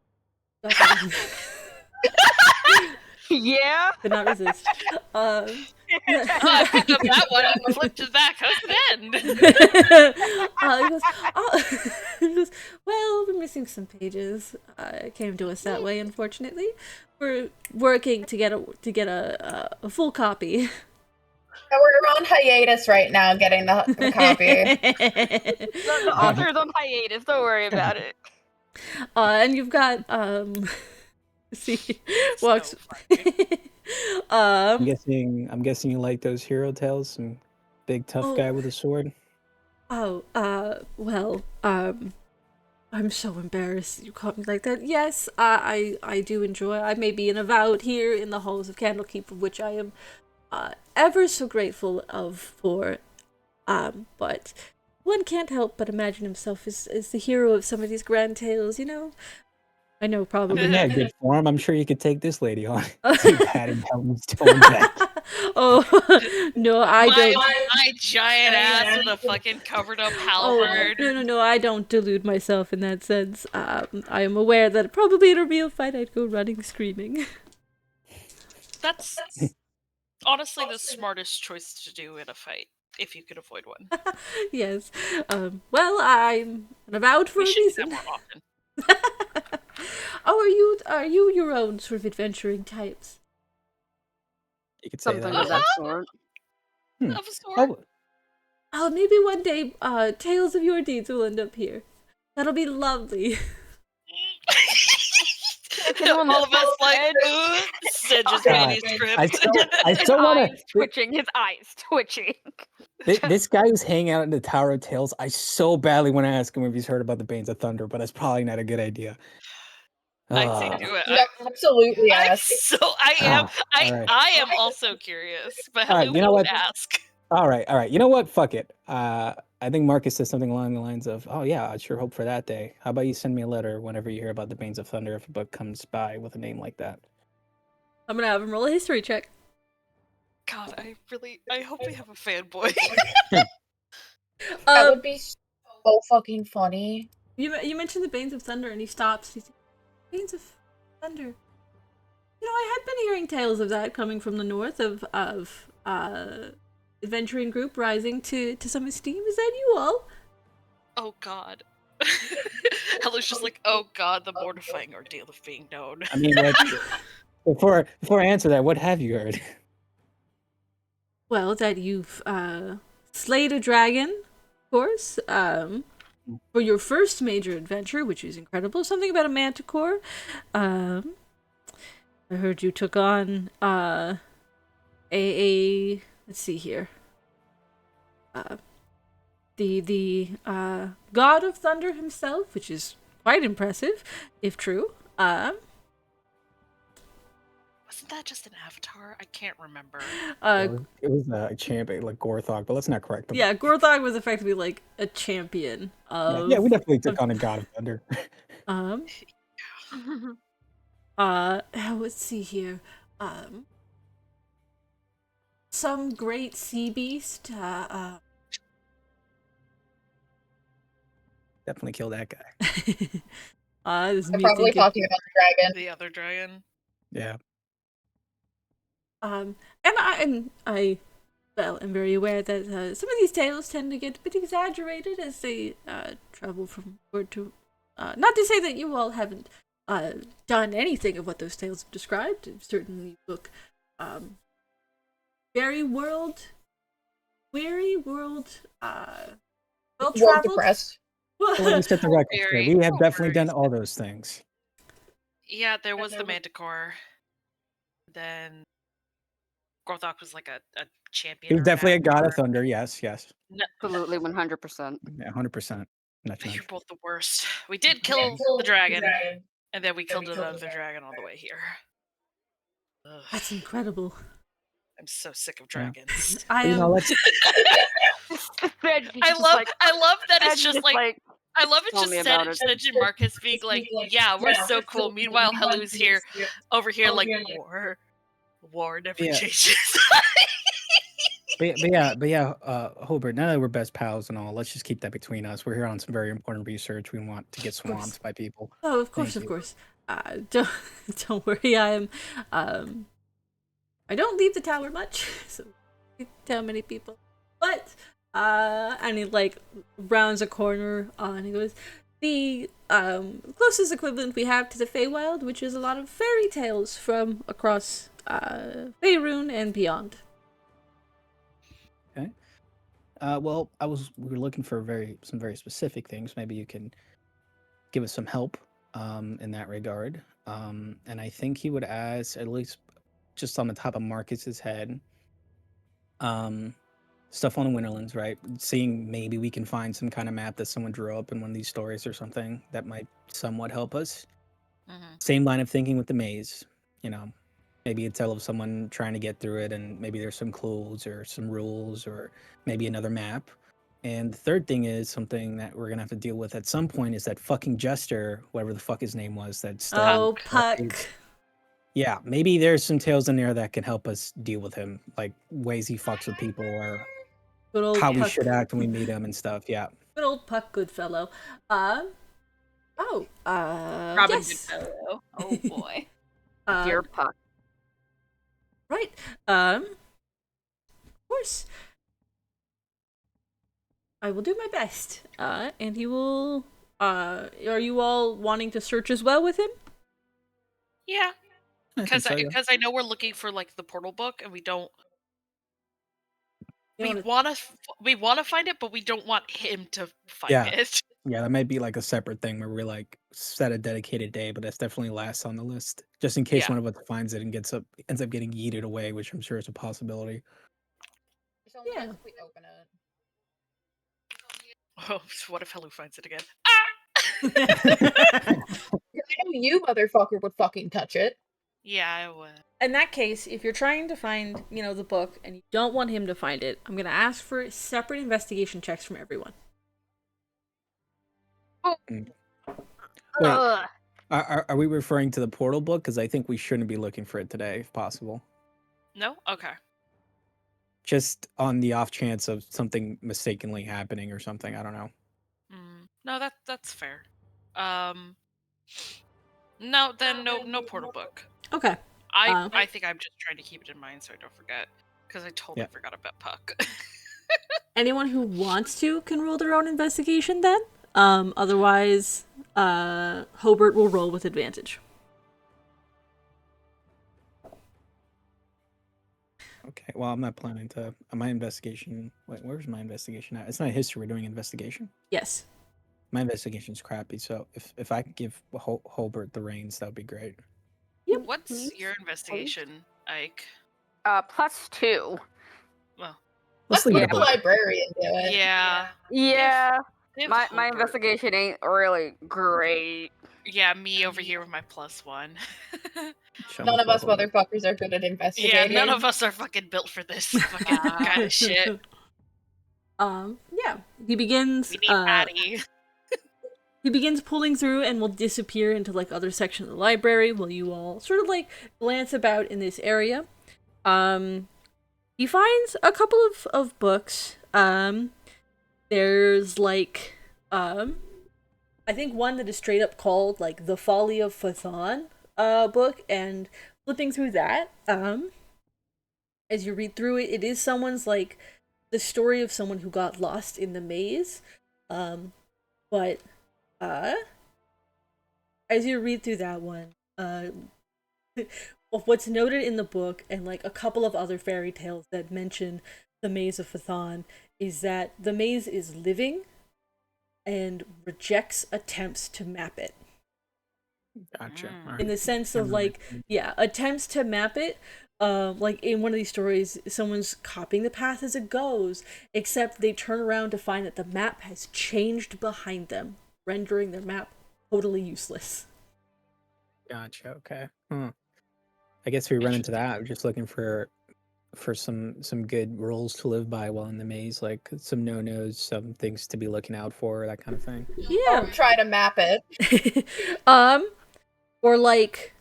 Yeah. Could not resist. Oh, I picked up that one and flipped it back. How's it end? He goes, well, we're missing some pages. It came to us that way, unfortunately. We're working to get a full copy. We're on hiatus right now getting the copy. The author's on hiatus. Don't worry about it. And you've got see, walks. So I'm guessing you like those hero tales. Some big tough Oh. guy with a sword. Oh, well, I'm so embarrassed you called me like that. Yes, I do enjoy. I may be an avowed here in the halls of Candlekeep, of which I am ever so grateful for. But one can't help but imagine himself as the hero of some of these grand tales, you know? I know, I probably. mean, yeah, good form. I'm sure you could take this lady on. See patting Helm's tone back. Oh, no, I don't. my giant ass with a fucking covered up Oh, halberd. no, I don't delude myself in that sense. I am aware that probably in a real fight I'd go running screaming. That's honestly the smartest choice to do in a fight, if you could avoid one. Yes. Well, I'm an avowed for We a should do that reason. more often. Oh, are you your own sort of adventuring types? You could say Something that. of that sort. Hmm. Of a sort. Oh, Oh, maybe one day, tales of your deeds will end up here. That'll be lovely. All of us like, Sedge's God. manuscript. I still want Eyes twitching. His eyes twitching. This guy who's hanging out in the Tower of Tales. I so badly want to ask him if he's heard about the Banes of Thunder, but that's probably not a good idea. I'd say Ah. do it. No, absolutely, I'm yes. so I am alright. I am also curious, but Alright, who you know would what? ask? All right. You know what? Fuck it. I think Marcus said something along the lines of, "Oh yeah, I sure hope for that day. How about you send me a letter whenever you hear about the Banes of Thunder if a book comes by with a name like that." I'm gonna have him roll a history check. God, I hope we have a fanboy. That would be so fucking funny. You mentioned the Banes of Thunder, and he stops. He's like, Banes of Thunder. You know, I had been hearing tales of that coming from the north of adventuring group rising to some esteem. Is that you all? Oh God. Hella's just like, oh God, the mortifying ordeal of being known. I mean, before I answer that, what have you heard? Well, that you've slayed a dragon, of course, for your first major adventure, which is incredible. Something about a manticore. I heard you took on a let's see here. The god of thunder himself, which is quite impressive, if true. Wasn't that just an avatar? I can't remember. It was a champion like Gorthog, but let's not correct him. Yeah, Gorthog was effectively like a champion of. Yeah, we definitely took on a god of thunder. Let's see here. some great sea beast. Definitely kill that guy. This is I'm me probably thinking. talking about the dragon. The other dragon. Yeah. And I well, am very aware that some of these tales tend to get a bit exaggerated as they travel from word to. Not to say that you all haven't done anything of what those tales have described. Certainly, book weary world, well World traveled. depressed. Well, let me set the record straight. Very, We have definitely very done all those things. Yeah, there was the Manticore. Then Gorthok was like a champion. He was or definitely a god of whatever. thunder. Yes, yes. Absolutely, 100%. Yeah, 100%. Not You're much. both the worst. We did kill the dragon, and then we killed another dragon on the way here. Ugh, That's incredible. I'm so sick of Yeah. dragons. I But, you am. know, let's I love that it's just like I love it's tell just me said about it. Sejin Marcus being like, yeah, we're so cool. Meanwhile, Helu's here over here like war never Yeah. changes. But yeah, Hobart, now that we're best pals and all, let's just keep that between us. We're here on some very important research. We want to get swamped by people. Oh, of course, Thank of you. course. Don't worry. I am. I don't leave the tower much, so I can't tell many people. But and he like rounds a corner and he goes, the closest equivalent we have to the Feywild, which is a lot of fairy tales from across Faerun and beyond. Okay. Well, we were looking for some very specific things. Maybe you can give us some help in that regard. And I think he would ask, at least just on the top of Marcus's head, stuff on the Winterlands, right? Seeing maybe we can find some kind of map that someone drew up in one of these stories or something that might somewhat help us. Same line of thinking with the maze, you know. Maybe a tale of someone trying to get through it, and maybe there's some clues or some rules or maybe another map. And the third thing is something that we're gonna have to deal with at some point is that fucking jester, whatever the fuck his name was, that Oh, stuck. Puck. Yeah, maybe there's some tales in there that can help us deal with him, like ways he fucks with people or Good old how we Puck. should act when we meet him and stuff. Yeah. Good old Puck, good fellow. Robin yes. Goodfellow. Oh boy. Dear Puck. Right. Of course. I will do my best. And he will. Are you all wanting to search as well with him? Yeah, I think so, yeah. because I know we're looking for like the portal book, and we don't. You We wanna- want to find it, but we don't want him to find Yeah. it. Yeah, that might be like a separate thing where we like set a dedicated day, but that's definitely last on the list, just in case Yeah. one of us finds it and ends up getting yeeted away, which I'm sure is a possibility. Yeah. We open it. Oh, what if Helu finds it again? I know you, motherfucker, would fucking touch it. Yeah, I would. In that case, if you're trying to find, the book and you don't want him to find it, I'm gonna ask for separate investigation checks from everyone. Wait, Ugh. are we referring to the portal book? Because I think we shouldn't be looking for it today, if possible. No? Okay. Just on the off chance of something mistakenly happening or something. I don't know. No, that's fair. No, then no portal book. Okay. I think I'm just trying to keep it in mind so I don't forget. Because I totally Yeah. forgot about Puck. Anyone who wants to can roll their own investigation then. Otherwise, Hobart will roll with advantage. Okay. Well, I'm not planning to. My investigation. Wait, where's my investigation at? It's not history. We're doing investigation. Yes. My investigation's crappy. So if I could give Hobart the reins, that would be great. Yep. What's your investigation, Ike? +2. Well, Let's Let's leave let it the at that. librarian do it. yeah. Yeah. Give My Hobart- investigation ain't really great. Yeah, me over here with my +1. Show None me of us Hobart. motherfuckers are good at Yeah, investigating. none of us are fucking built for this fucking kind of shit. Yeah. He begins. We need Patty. He begins pulling through and will disappear into like other sections of the library while you all sort of like glance about in this area. He he finds a couple of books. There's like I think one that is straight up called like The Folly of Phaethon book, and flipping through that, as you read through it, it is someone's like the story of someone who got lost in the maze. But as you read through that one, what's noted in the book and like a couple of other fairy tales that mention the Maze of Phaethon is that the maze is living and rejects attempts to map it. Gotcha. Mm. Alright. In the sense of like, yeah, attempts to map it. Like in one of these stories, someone's copying the path as it goes, except they turn around to find that the map has changed behind them, rendering their map totally useless. Gotcha. Okay. I guess we run into that. We're just looking for some good rules to live by while in the maze, like some no-nos, some things to be looking out for, that kind of thing. Yeah. Don't try to map it. Or like,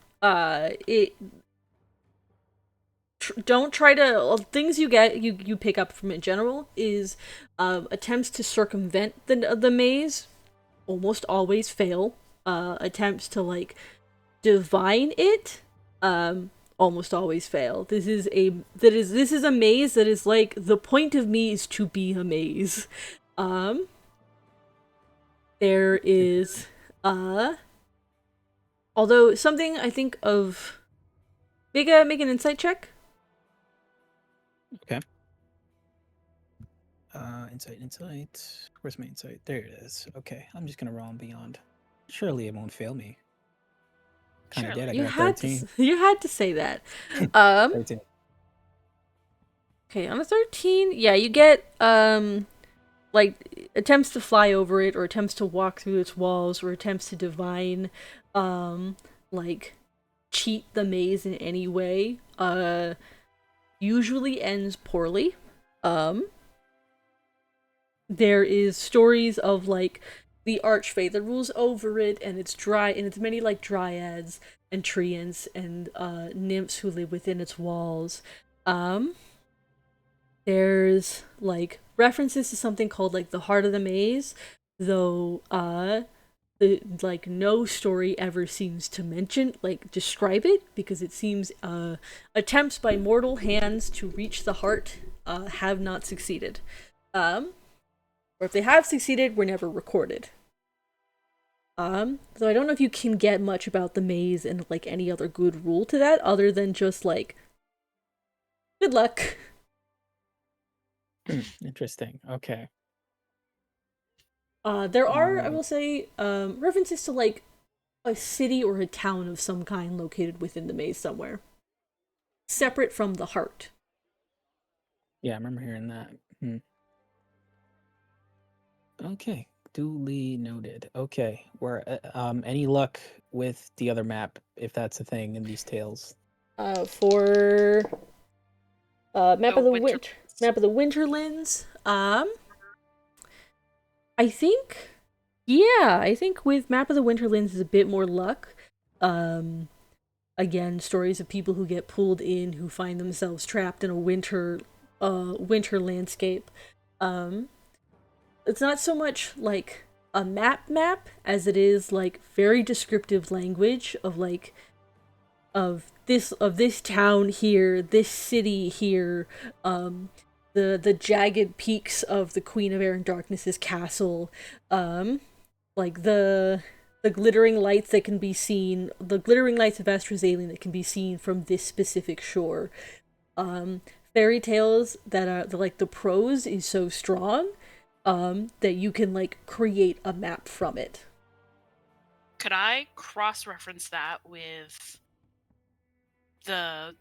don't try to things you get you pick up from it in general is attempts to circumvent the maze almost always fail. Attempts to like divine it almost always fail. This is a maze that is like the point of me is to be a maze. There is although something I think of make an insight check. Okay. Insight. Where's my insight? There it is. Okay, I'm just gonna roll beyond. Surely it won't fail me. Kind of Surely. did. I You got had 13. you had to say that. 13. Okay, on a 13, yeah, you get like attempts to fly over it, or attempts to walk through its walls, or attempts to divine like cheat the maze in any way. Usually ends poorly. There is stories of like the Archfey that rules over it, and it's many like dryads and treants and nymphs who live within its walls. There's like references to something called like the Heart of the Maze, though like no story ever seems to describe it, because it seems attempts by mortal hands to reach the heart have not succeeded. Or if they have succeeded, were never recorded. So I don't know if you can get much about the maze and like any other good rule to that other than just like good luck. Interesting. Okay. There are, I will say, references to like a city or a town of some kind located within the maze somewhere, separate from the heart. Yeah, I remember hearing that. Okay, duly noted. Okay, where any luck with the other map, if that's a thing in these tales? For map of the Winterlands. Winterlands. I think with Map of the Winterlands is a bit more luck. Again, stories of people who get pulled in, who find themselves trapped in a winter landscape. It's not so much like a map as it is like very descriptive language of like of this town here, this city here, the jagged peaks of the Queen of Air and Darkness's castle, like the glittering lights that can be seen, the glittering lights of Astrozalian that can be seen from this specific shore. Fairy tales that are like the prose is so strong that you can like create a map from it. Could I cross-reference that with the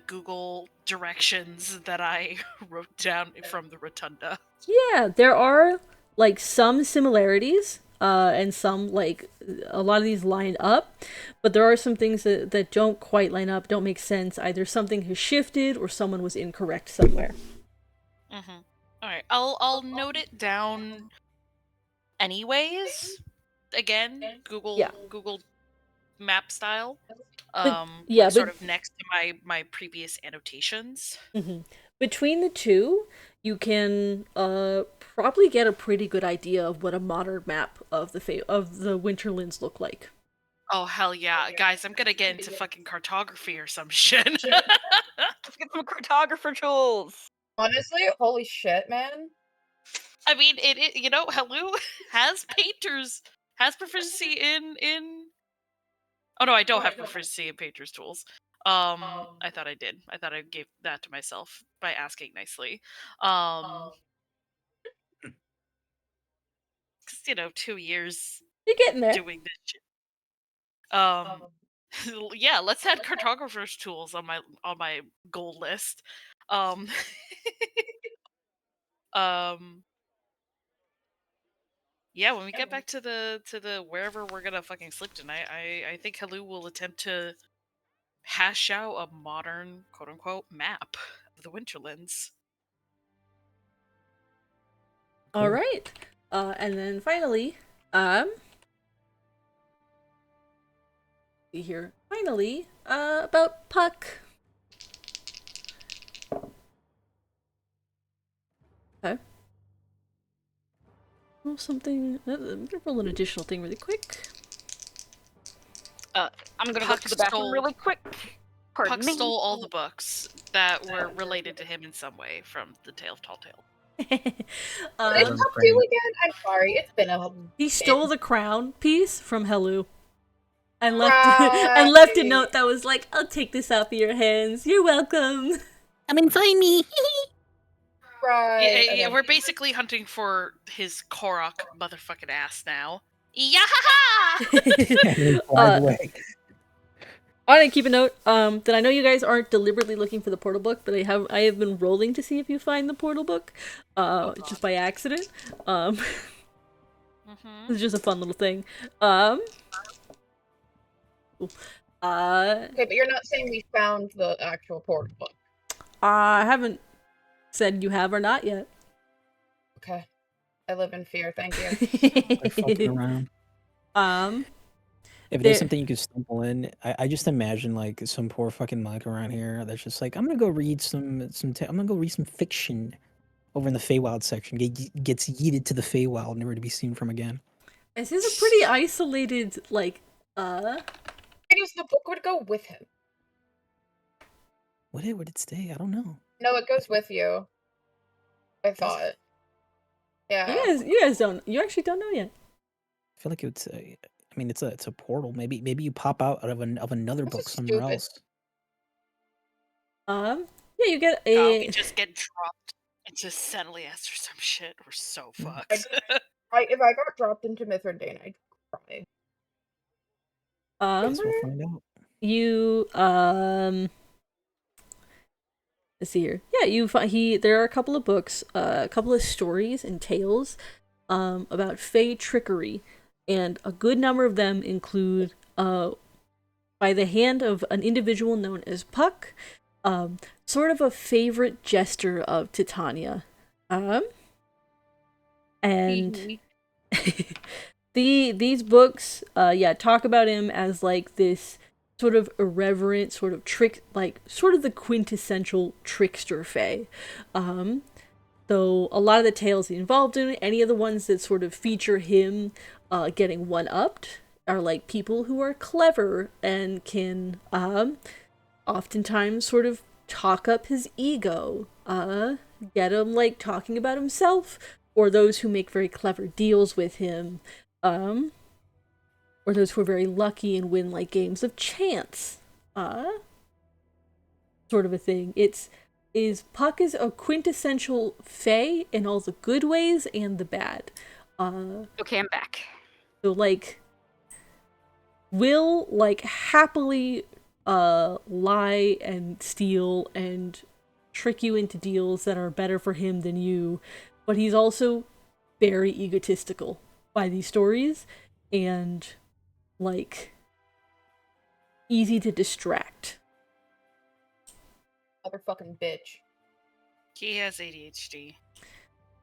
Google directions that I wrote down from the Rotunda? Yeah, there are like some similarities, and some like a lot of these line up, but there are some things that don't quite line up, don't make sense. Either something has shifted or someone was incorrect somewhere. Mm-hmm. All right, I'll note it down. Anyways, again, Google Map style. Yeah, sort of next to my previous annotations. Mm-hmm. between the two, you can probably get a pretty good idea of what a modern map of the Winterlands look like. Oh hell yeah, guys! I'm gonna get into fucking cartography or some shit. Let's get some cartographer tools. Honestly, holy shit, man. I mean, it you know, Hello has painters, has proficiency in. Oh no, I don't have proficiency in painters tools. I thought I did. I thought I gave that to myself by asking nicely. 'Cause, you know, 2 years You're getting there. doing this shit. Yeah, let's add cartographer's tools on my goal list. Um, um, yeah, when we get back to the wherever we're gonna fucking sleep tonight, I think Hello will attempt to hash out a modern quote unquote map of the Winterlands. All right. And then finally, see here. Finally, about Puck. Okay. Roll something. I'm gonna roll an additional thing really quick. I'm gonna go Puck to the bathroom stole- really quick. Pardon Puck me. stole all the books that were related to him in some way from the Tale of Tall Tale. What did um, Puck do again? I'm sorry, it's been a he stole the crown piece from Hello. And left a Right. note that was like, "I'll take this off of your hands. You're welcome." Come and find me. right. Yeah, okay. we're basically hunting for his Korok motherfucking ass now. Yeah! By the way, I want to keep a note that I know you guys aren't deliberately looking for the portal book, but I have been rolling to see if you find the portal book, just by accident. It's just a fun little thing. Okay, but you're not saying we found the actual portal book. I haven't said you have or not yet. Okay. I live in fear, thank you. They're fucking around. If There- there's something you could stumble in, I just imagine like some poor fucking monk around here that's just like, I'm gonna go read I'm gonna go read some fiction over in the Feywild section. Gets yeeted to the Feywild, never to be seen from again. This is a pretty isolated, like, Because the book would go with him. Would it stay? I don't know. No, it goes with you. I thought. Yeah. you guys don't, you actually don't know yet. I feel like it would say. I mean, it's a portal. Maybe you pop out of another This book is somewhere stupid. Yeah, you get Oh, a. we just get dropped into Senelius or some shit. We're so Mm. fucked. If I got dropped into Mithridane, I'd cry. Guess we'll find out. You let's see here. Yeah, there are a couple of books, a couple of stories and tales about Fey trickery, and a good number of them include by the hand of an individual known as Puck, sort of a favorite jester of Titania. And these books talk about him as like this sort of irreverent, sort of the quintessential trickster fae. Though a lot of the tales he involved in, any of the ones that sort of feature him getting one-upped, are like people who are clever and can oftentimes sort of talk up his ego, get him like talking about himself, or those who make very clever deals with him, or those who are very lucky and win like games of chance, sort of a thing. Puck is a quintessential fae in all the good ways and the bad. Okay, I'm back. So like, will like happily lie and steal and trick you into deals that are better for him than you, but he's also very egotistical by these stories and like easy to distract. Motherfucking bitch. He has ADHD.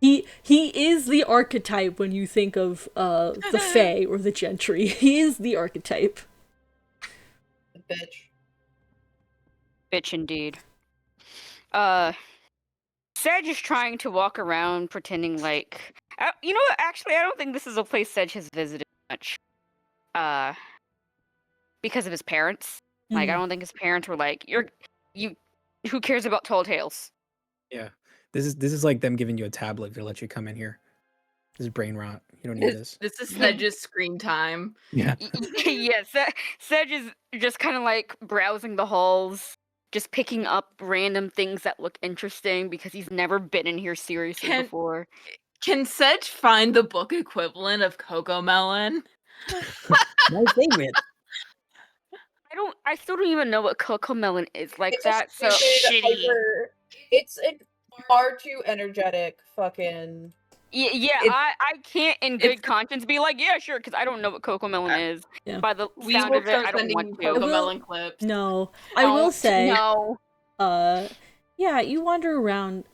He is the archetype when you think of the Fae or the Gentry. He is the archetype. Bitch. Bitch indeed. Sedge is trying to walk around pretending like... you know what? Actually, I don't think this is a place Sedge has visited much. Because of his parents. Like, I don't think his parents were like, who cares about tall tales? Yeah. This is like them giving you a tablet to let you come in here. This is brain rot. You don't need this. This is Sedge's screen time. Yeah. Yes, Sedge is just kind of like browsing the halls, just picking up random things that look interesting because he's never been in here seriously before. Can Sedge find the book equivalent of Cocomelon? My favorite. I still don't even know what Cocomelon is like It's that. So Shitty. It's a far too energetic fucking. yeah, I can't in good conscience be like, yeah, sure, because I don't know what Cocomelon is. Yeah. By the We sound will of it, start I don't sending want to. Cocomelon clips. No, I will say, no. yeah, you wander around.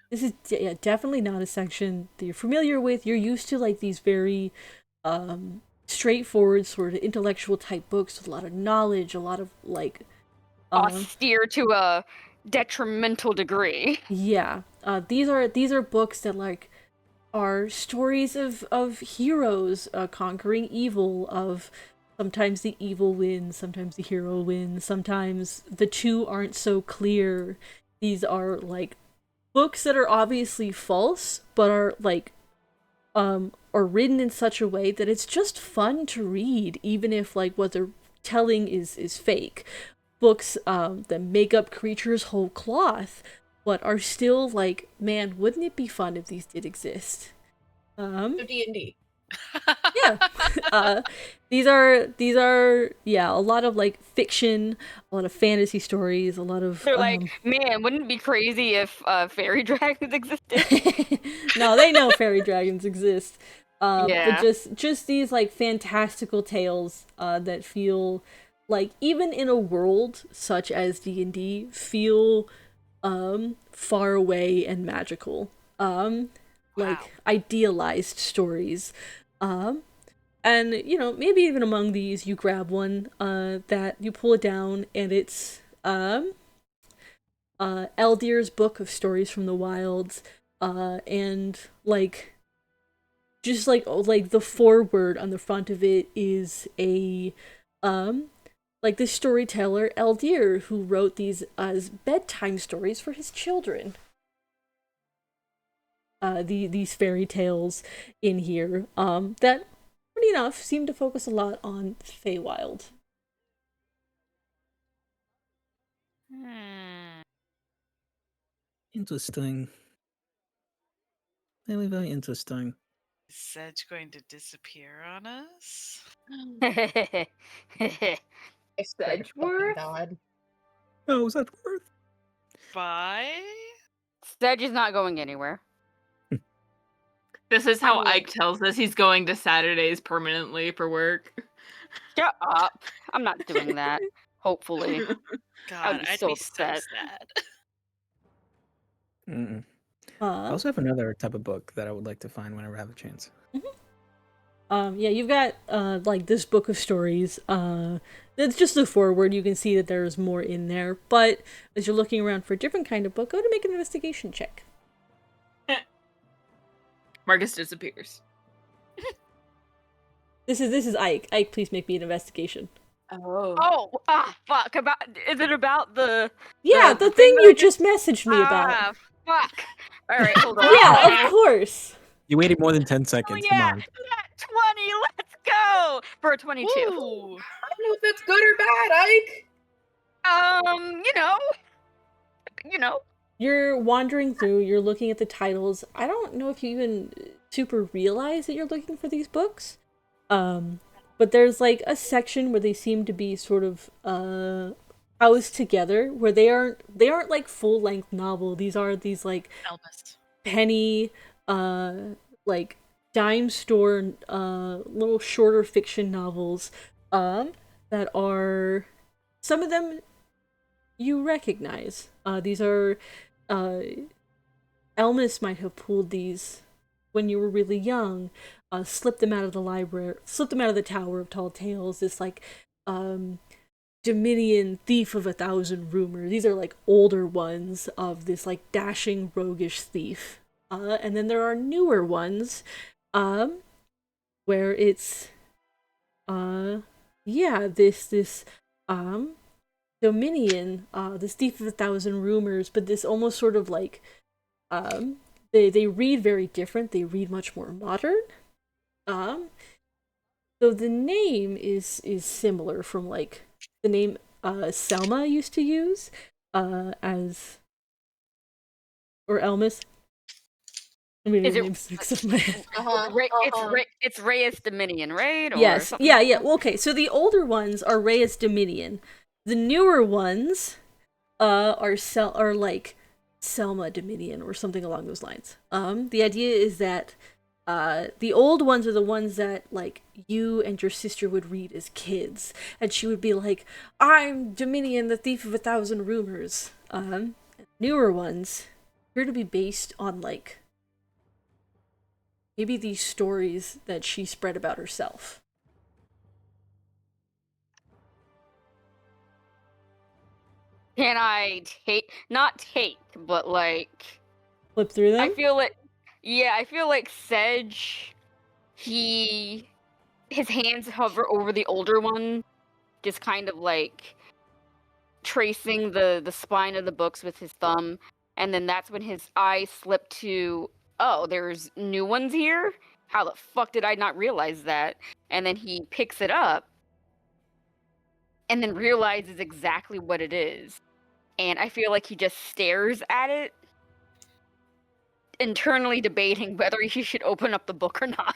This is definitely not a section that you're familiar with. You're used to like these very, straightforward sort of intellectual type books with a lot of knowledge, a lot of like, Austere to a detrimental degree. Yeah, these are books that like are stories of heroes conquering evil. Of sometimes the evil wins, sometimes the hero wins, sometimes the two aren't so clear. These are like books that are obviously false, but are like are written in such a way that it's just fun to read, even if like what they're telling is fake. Books that make up creatures whole cloth, but are still like, man, wouldn't it be fun if these did exist? D&D. Yeah. These are yeah, a lot of like fiction, a lot of fantasy stories, a lot of They're like, man, wouldn't it be crazy if fairy dragons existed? No, they know fairy dragons exist. Yeah. But just these like fantastical tales that feel like, even in a world such as D&D, feel far away and magical. Like idealized stories. And you know, maybe even among these you grab one that you pull it down and it's Eldir's Book of Stories from the Wilds, and like just like the foreword on the front of it is a like the storyteller Eldir, who wrote these as bedtime stories for his children. These fairy tales in here that, funny enough, seem to focus a lot on Feywild. Interesting. Really very interesting. Is Sedge going to disappear on us? Sedgeworth? God. Oh, is that worth? Bye? Sedge is not going anywhere. This is how Ike tells us he's going to Saturdays permanently for work. Shut up. I'm not doing that. Hopefully. God, be I'd so be so upset. sad. Mm-mm. I also have another type of book that I would like to find whenever I have a chance. Yeah, you've got like this book of stories. It's just the foreword. You can see that there's more in there, but as you're looking around for a different kind of book, go to make an investigation check. Marcus disappears. This is Ike. Ike, please make me an investigation. Oh. Fuck. Is it about the... Yeah, the thing you just messaged me about. Fuck. Alright, hold on. Yeah, of course. You waited more than 10 seconds. Come on. 20, let's go! For a 22. Ooh. I don't know if that's good or bad, Ike. You know. You're wandering through, you're looking at the titles. I don't know if you even super realize that you're looking for these books. But there's like a section where they seem to be sort of housed together, where they aren't like full-length novel. These are these like Elvis. penny like dime store little shorter fiction novels that are, some of them you recognize. These are Elmis might have pulled these when you were really young, slipped them out of the library, slipped them out of the Tower of Tall Tales, this like Dominion Thief of 1,000 Rumors. These are like older ones of this like dashing roguish thief. And then there are newer ones, where it's, yeah, this Dominion, this Thief of 1,000 Rumors, but this almost sort of like, they read very different. They read much more modern. So the name is similar from like the name Selma used to use, as, or Elmis. I mean, Is it names mixed up in my head. It's Reyes Dominion, right? Or Yes, something yeah, like yeah. that? Well, okay, so the older ones are Reyes Dominion. The newer ones, are like Selma Dominion or something along those lines. The idea is that, the old ones are the ones that like you and your sister would read as kids, and she would be like, "I'm Dominion, the Thief of 1,000 Rumors." Newer ones appear to be based on like maybe these stories that she spread about herself. Can I not take, but like, Flip through them. I feel like Sedge, his hands hover over the older one, just kind of like tracing the spine of the books with his thumb, and then that's when his eyes slip to, oh, there's new ones here? How the fuck did I not realize that? And then he picks it up and then realizes exactly what it is. And I feel like he just stares at it, internally debating whether he should open up the book or not.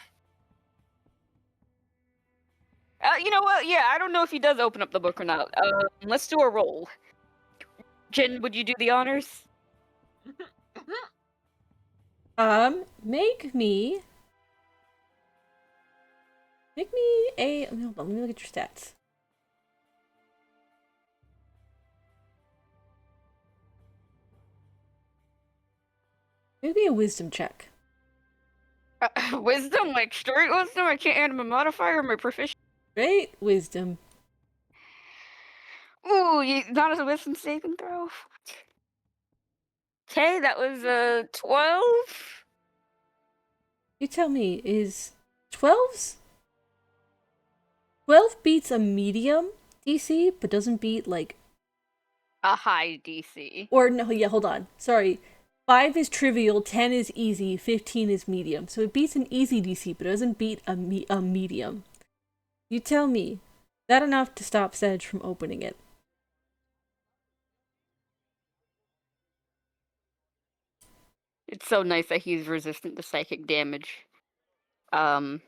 You know what? Yeah, I don't know if he does open up the book or not. Let's do a roll. Jen, would you do the honors? Make me a. Hold on, let me look at your stats. Make me a wisdom check. Wisdom, like straight wisdom? I can't add my modifier or my proficiency. Great wisdom. Ooh, not as a wisdom saving throw. Okay, that was 12. You tell me, is 12's? 12 beats a medium DC, but doesn't beat like A high DC. Or no, yeah, hold on. Sorry. 5 is trivial, 10 is easy, 15 is medium. So it beats an easy DC, but it doesn't beat a medium. You tell me, is that enough to stop Sedge from opening it? It's so nice that he's resistant to psychic damage. I'm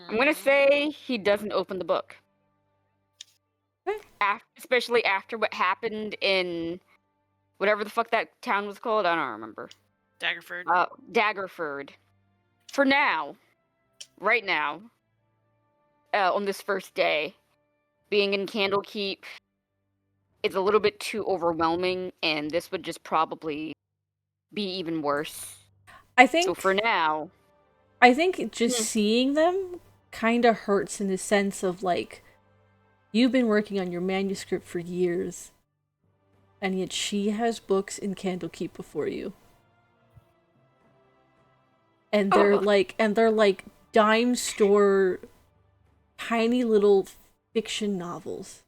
gonna say he doesn't open the book. Okay. Especially after what happened in whatever the fuck that town was called. I don't remember. Daggerford. Daggerford. For now, right now, on this first day, being in Candlekeep is a little bit too overwhelming, and this would just probably be even worse. I think. So for now, I think just seeing them kind of hurts in the sense of like, you've been working on your manuscript for years, and yet she has books in Candlekeep before you. And they're like dime store tiny little fiction novels.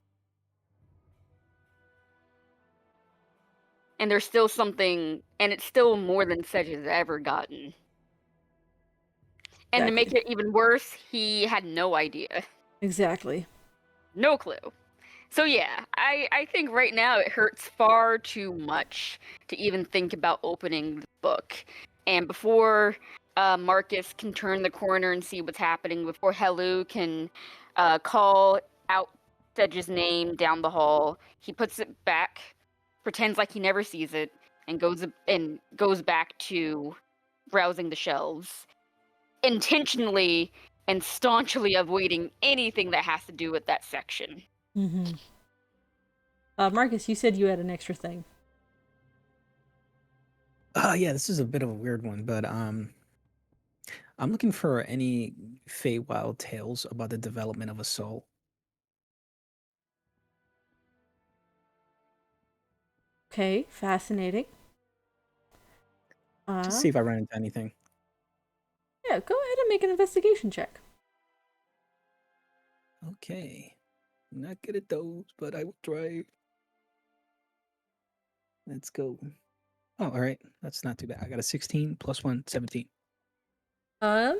And there's still something, and it's still more than Sedge has ever gotten. And to make it even worse, he had no idea. Exactly. No clue. So yeah, I think right now it hurts far too much to even think about opening the book. And before Marcus can turn the corner and see what's happening, before Helu can call out Sedge's name down the hall, he puts it back, pretends like he never sees it, and goes back to browsing the shelves, intentionally and staunchly avoiding anything that has to do with that section. Mm-hmm. Marcus, you said you had an extra thing. Yeah, this is a bit of a weird one, but I'm looking for any Feywild tales about the development of a soul. Okay, fascinating. Just see if I run into anything. Yeah, go ahead and make an investigation check. Okay. Not good at those, but I will try. Let's go. Oh, all right. That's not too bad. I got a 16 plus 1, 17. Why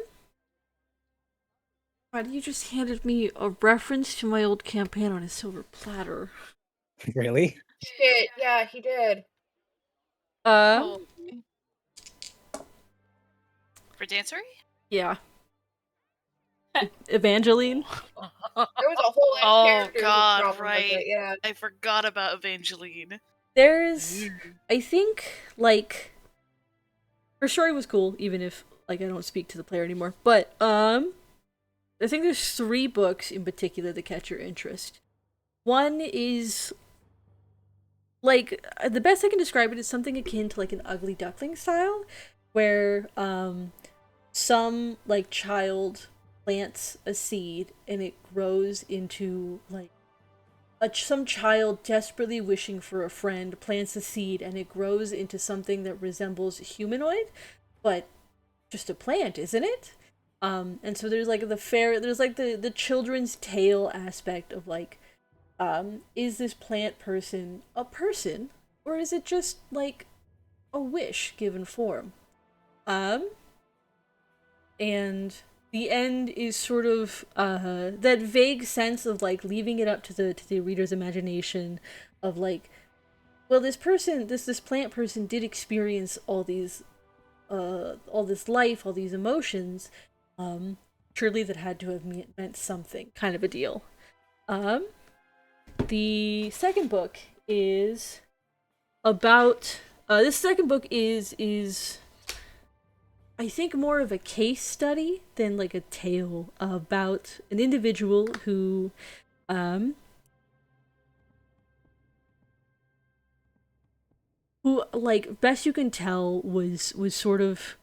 you just handed me a reference to my old campaign on a silver platter? Really? Shit, yeah, he did. Oh. For dancery? Yeah. Evangeline? There was a whole ass Oh character whose god, problem was right. it, yeah. I forgot about Evangeline. There's, I think, like, her story was cool, even if, like, I don't speak to the player anymore. But, I think there's 3 books in particular that catch your interest. One is, like, the best I can describe it is something akin to, like, an Ugly Duckling style, where, some, like, child plants a seed and it grows into, like, some child desperately wishing for a friend plants a seed and it grows into something that resembles humanoid, but just a plant, isn't it? And so there's like there's like the children's tale aspect of like, is this plant person a person or is it just like a wish given form? And the end is sort of that vague sense of like leaving it up to the reader's imagination of like, well, this person, this plant person did experience all this life, all these emotions, surely that had to have meant something, kind of a deal. The second book is about this second book is I think more of a case study than like a tale about an individual who like best you can tell was sort of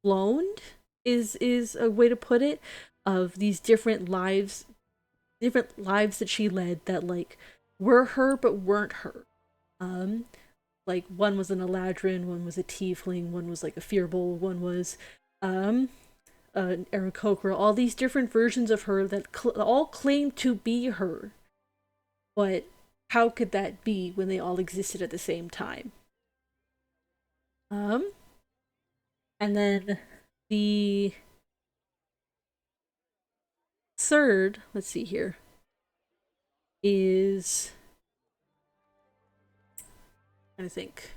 cloned is a way to put it, of these different lives that she led that like were her but weren't her. Like one was an Eladrin, one was a tiefling, one was like a Fearbowl, one was an Aarakocra, all these different versions of her that all claim to be her. But how could that be when they all existed at the same time? And then the third, let's see here, is I think.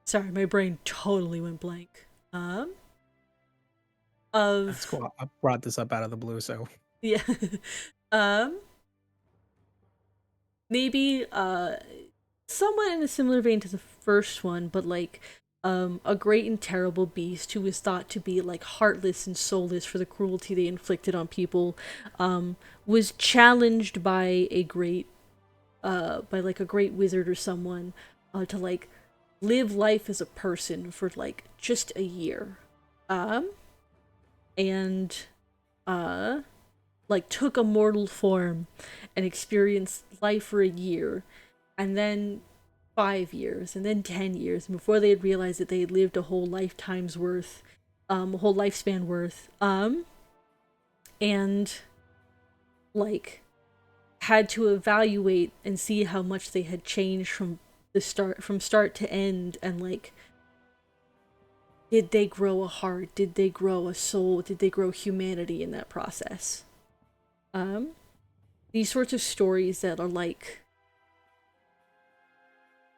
Sorry, my brain totally went blank. That's cool. I brought this up out of the blue, so yeah. Maybe somewhat in a similar vein to the first one, but like a great and terrible beast who was thought to be like heartless and soulless for the cruelty they inflicted on people, was challenged by a great wizard or someone to like live life as a person for like just a year. And like took a mortal form and experienced life for a year, and then 5 years, and then 10 years, and before they had realized that they had lived a whole lifetime's worth, a whole lifespan worth, and like had to evaluate and see how much they had changed from start to end, and like, did they grow a heart? Did they grow a soul? Did they grow humanity in that process? These sorts of stories that are like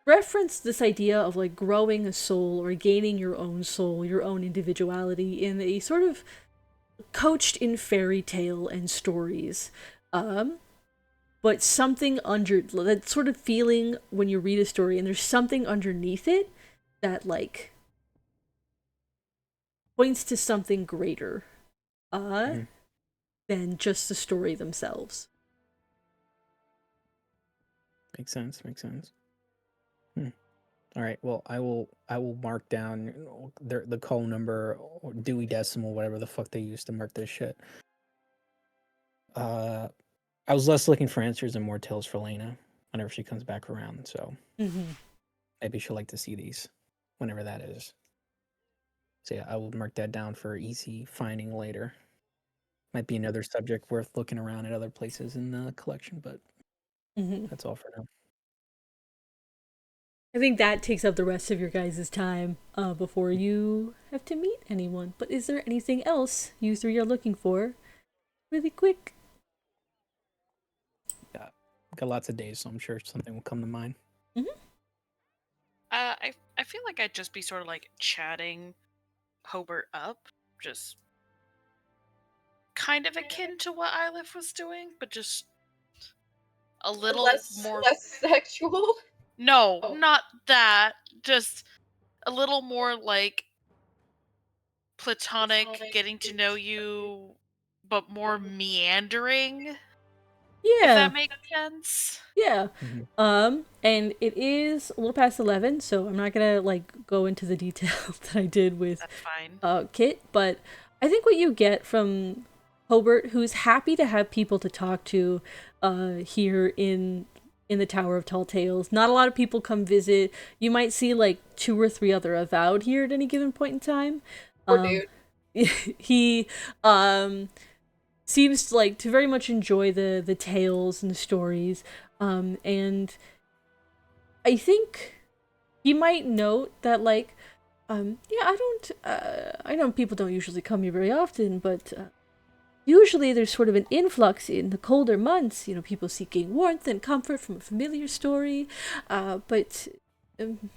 reference this idea of like growing a soul or gaining your own soul, your own individuality in a sort of coached in fairy tale and stories. But something under that sort of feeling when you read a story and there's something underneath it that like points to something greater than just the story themselves. makes sense. All right. Well, I will mark down the call number or Dewey Decimal, whatever the fuck they used to mark this shit. I was less looking for answers and more tales for Lena whenever she comes back around. So maybe she'll like to see these whenever that is. So yeah, I will mark that down for easy finding later. Might be another subject worth looking around at other places in the collection, but that's all for now. I think that takes up the rest of your guys' time before you have to meet anyone. But is there anything else you three are looking for? Really quick. Yeah, got lots of days, so I'm sure something will come to mind. I feel like I'd just be sort of like chatting Hobart up, just kind of akin to what Ylif was doing, but just a little less sexual. No, not that. Just a little more like platonic, getting to know you, but more meandering. If Yeah. that makes sense. Yeah. And it is a little past 11, so I'm not gonna like go into the details that I did with That's fine. Kit, but I think what you get from Hobart, who's happy to have people to talk to here in the Tower of Tall Tales. Not a lot of people come visit. You might see like 2 or 3 other avowed here at any given point in time. Poor dude. He seems to like to very much enjoy the tales and the stories. And I think he might note that like I know people don't usually come here very often, but usually there's sort of an influx in the colder months, people seeking warmth and comfort from a familiar story. But been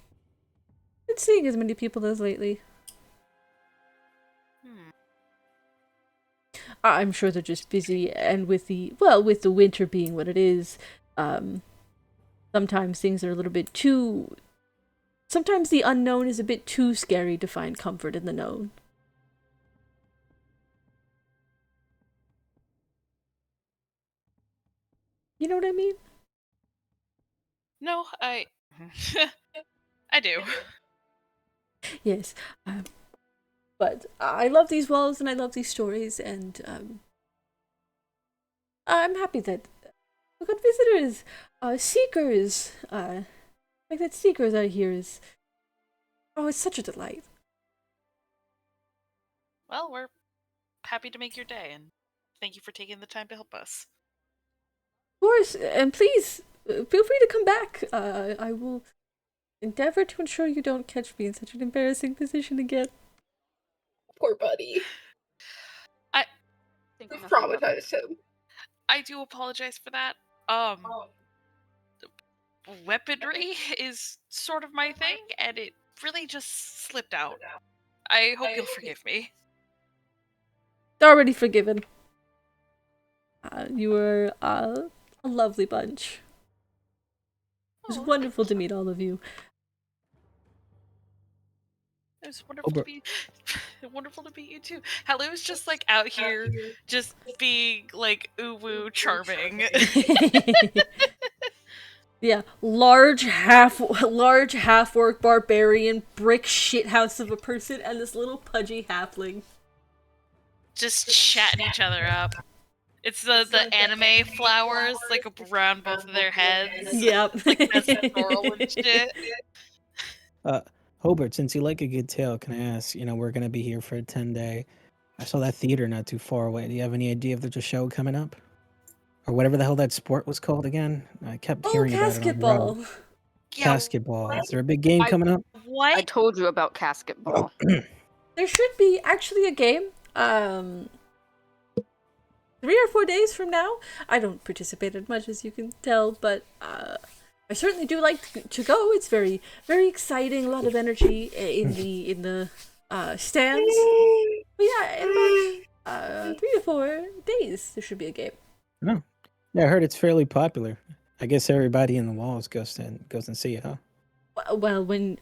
seeing as many people as lately. I'm sure they're just busy, and with the winter being what it is, sometimes things are a little bit too. Sometimes the unknown is a bit too scary to find comfort in the known. You know what I mean? No, I do. Yes. But I love these walls and I love these stories, and I'm happy that we got visitors, seekers. Like that seekers out here is. Oh, it's such a delight. Well, we're happy to make your day, and thank you for taking the time to help us. Of course, and please feel free to come back. I will endeavor to ensure you don't catch me in such an embarrassing position again. Poor buddy. Think We've nothing of it. traumatized him. I do apologize for that. Weaponry is sort of my thing, and it really just slipped out. I hope you'll forgive me. Already forgiven. You were a lovely bunch. It was wonderful to meet all of you. It was wonderful to meet you too. Halu's just like out here, just being like uwu charming. Yeah, large half orc barbarian brick shithouse of a person and this little pudgy halfling. Just chatting each other up. It's the anime flowers like around both of their heads. Yep. Like that's adorable and shit. Hobart, since you like a good tale, can I ask, we're going to be here for a 10-day. I saw that theater not too far away. Do you have any idea if there's a show coming up? Or whatever the hell that sport was called again? I kept hearing about it on the road. Basketball. Basketball. Is there a big game coming up? What? I told you about basketball. There should be actually a game. 3 or 4 days from now. I don't participate as much as you can tell, but I certainly do like to go. It's very, very exciting. A lot of energy in the stands. But yeah, in about 3 to 4 days there should be a game. Oh, yeah, I heard it's fairly popular. I guess everybody in the walls goes and see it, huh? Well, when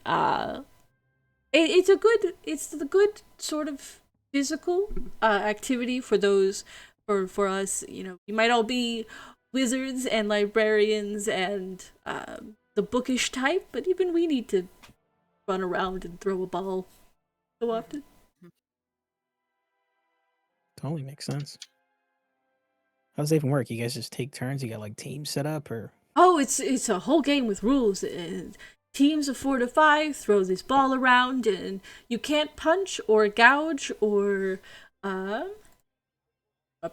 it's the good sort of physical activity for those. For us, you might all be wizards and librarians and the bookish type, but even we need to run around and throw a ball so often. Totally makes sense. How does that even work? You guys just take turns? You got like teams set up or? Oh, it's a whole game with rules. And teams of 4 to 5 throw this ball around, and you can't punch or gouge or up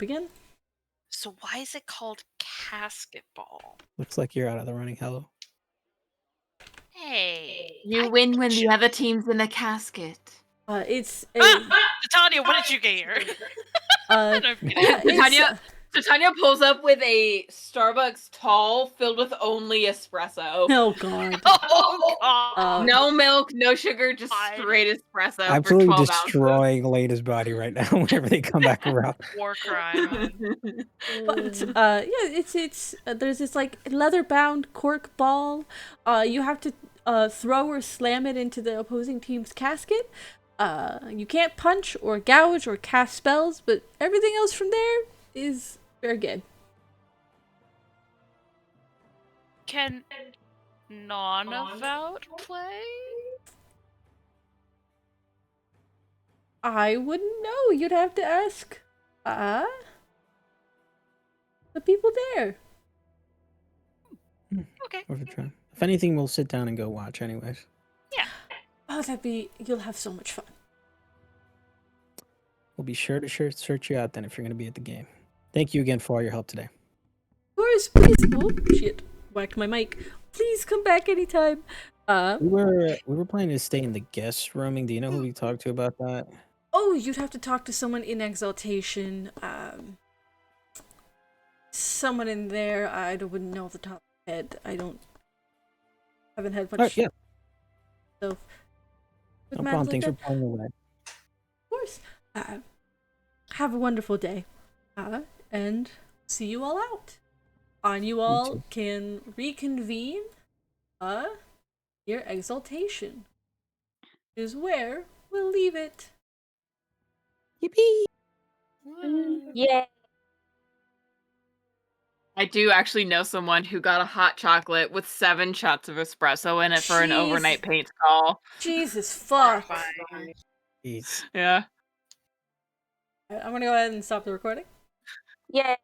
again. So why is it called casket ball? Looks like you're out of the running. Hello. Hey. You win when the other team's in a casket. It's a Titania, what did you get here? uh, No, I'm kidding. it's, Titania pulls up with a Starbucks tall filled with only espresso. oh god. Oh god. No milk, no sugar, just God. straight espresso for Absolutely 12 destroying Lena's body right now whenever they come back around. War crime. ounces. But yeah, it's there's this like leather bound cork ball. You have to throw or slam it into the opposing team's casket. You can't punch or gouge or cast spells, but everything else from there is very good. Can non-avowed play? I wouldn't know. You'd have to ask the people there. Okay. Worth a try. If anything, we'll sit down and go watch anyways. Oh, you'll have so much fun. We'll be sure to search you out then if you're going to be at the game. Thank you again for all your help today. Of course, please. Oh shit! Whacked my mic. Please come back anytime. We were planning to stay in the guest rooming. Do you know who we talked to about that? Oh, you'd have to talk to someone in Exaltation. Someone in there. I wouldn't know off the top of my head. Haven't had much. Alright, yeah. So, with No matters problem. like Thanks for that, pulling away. of course. Have a wonderful day. And see you all out. And you all too. can reconvene your Exaltation. Is where we'll leave it. Yippee! Yeah. I do actually know someone who got a hot chocolate with 7 shots of espresso in it for an Jeez. overnight paint call. Jesus fuck. Horrifying. Jeez. Yeah. I'm gonna go ahead and stop the recording. Yeah.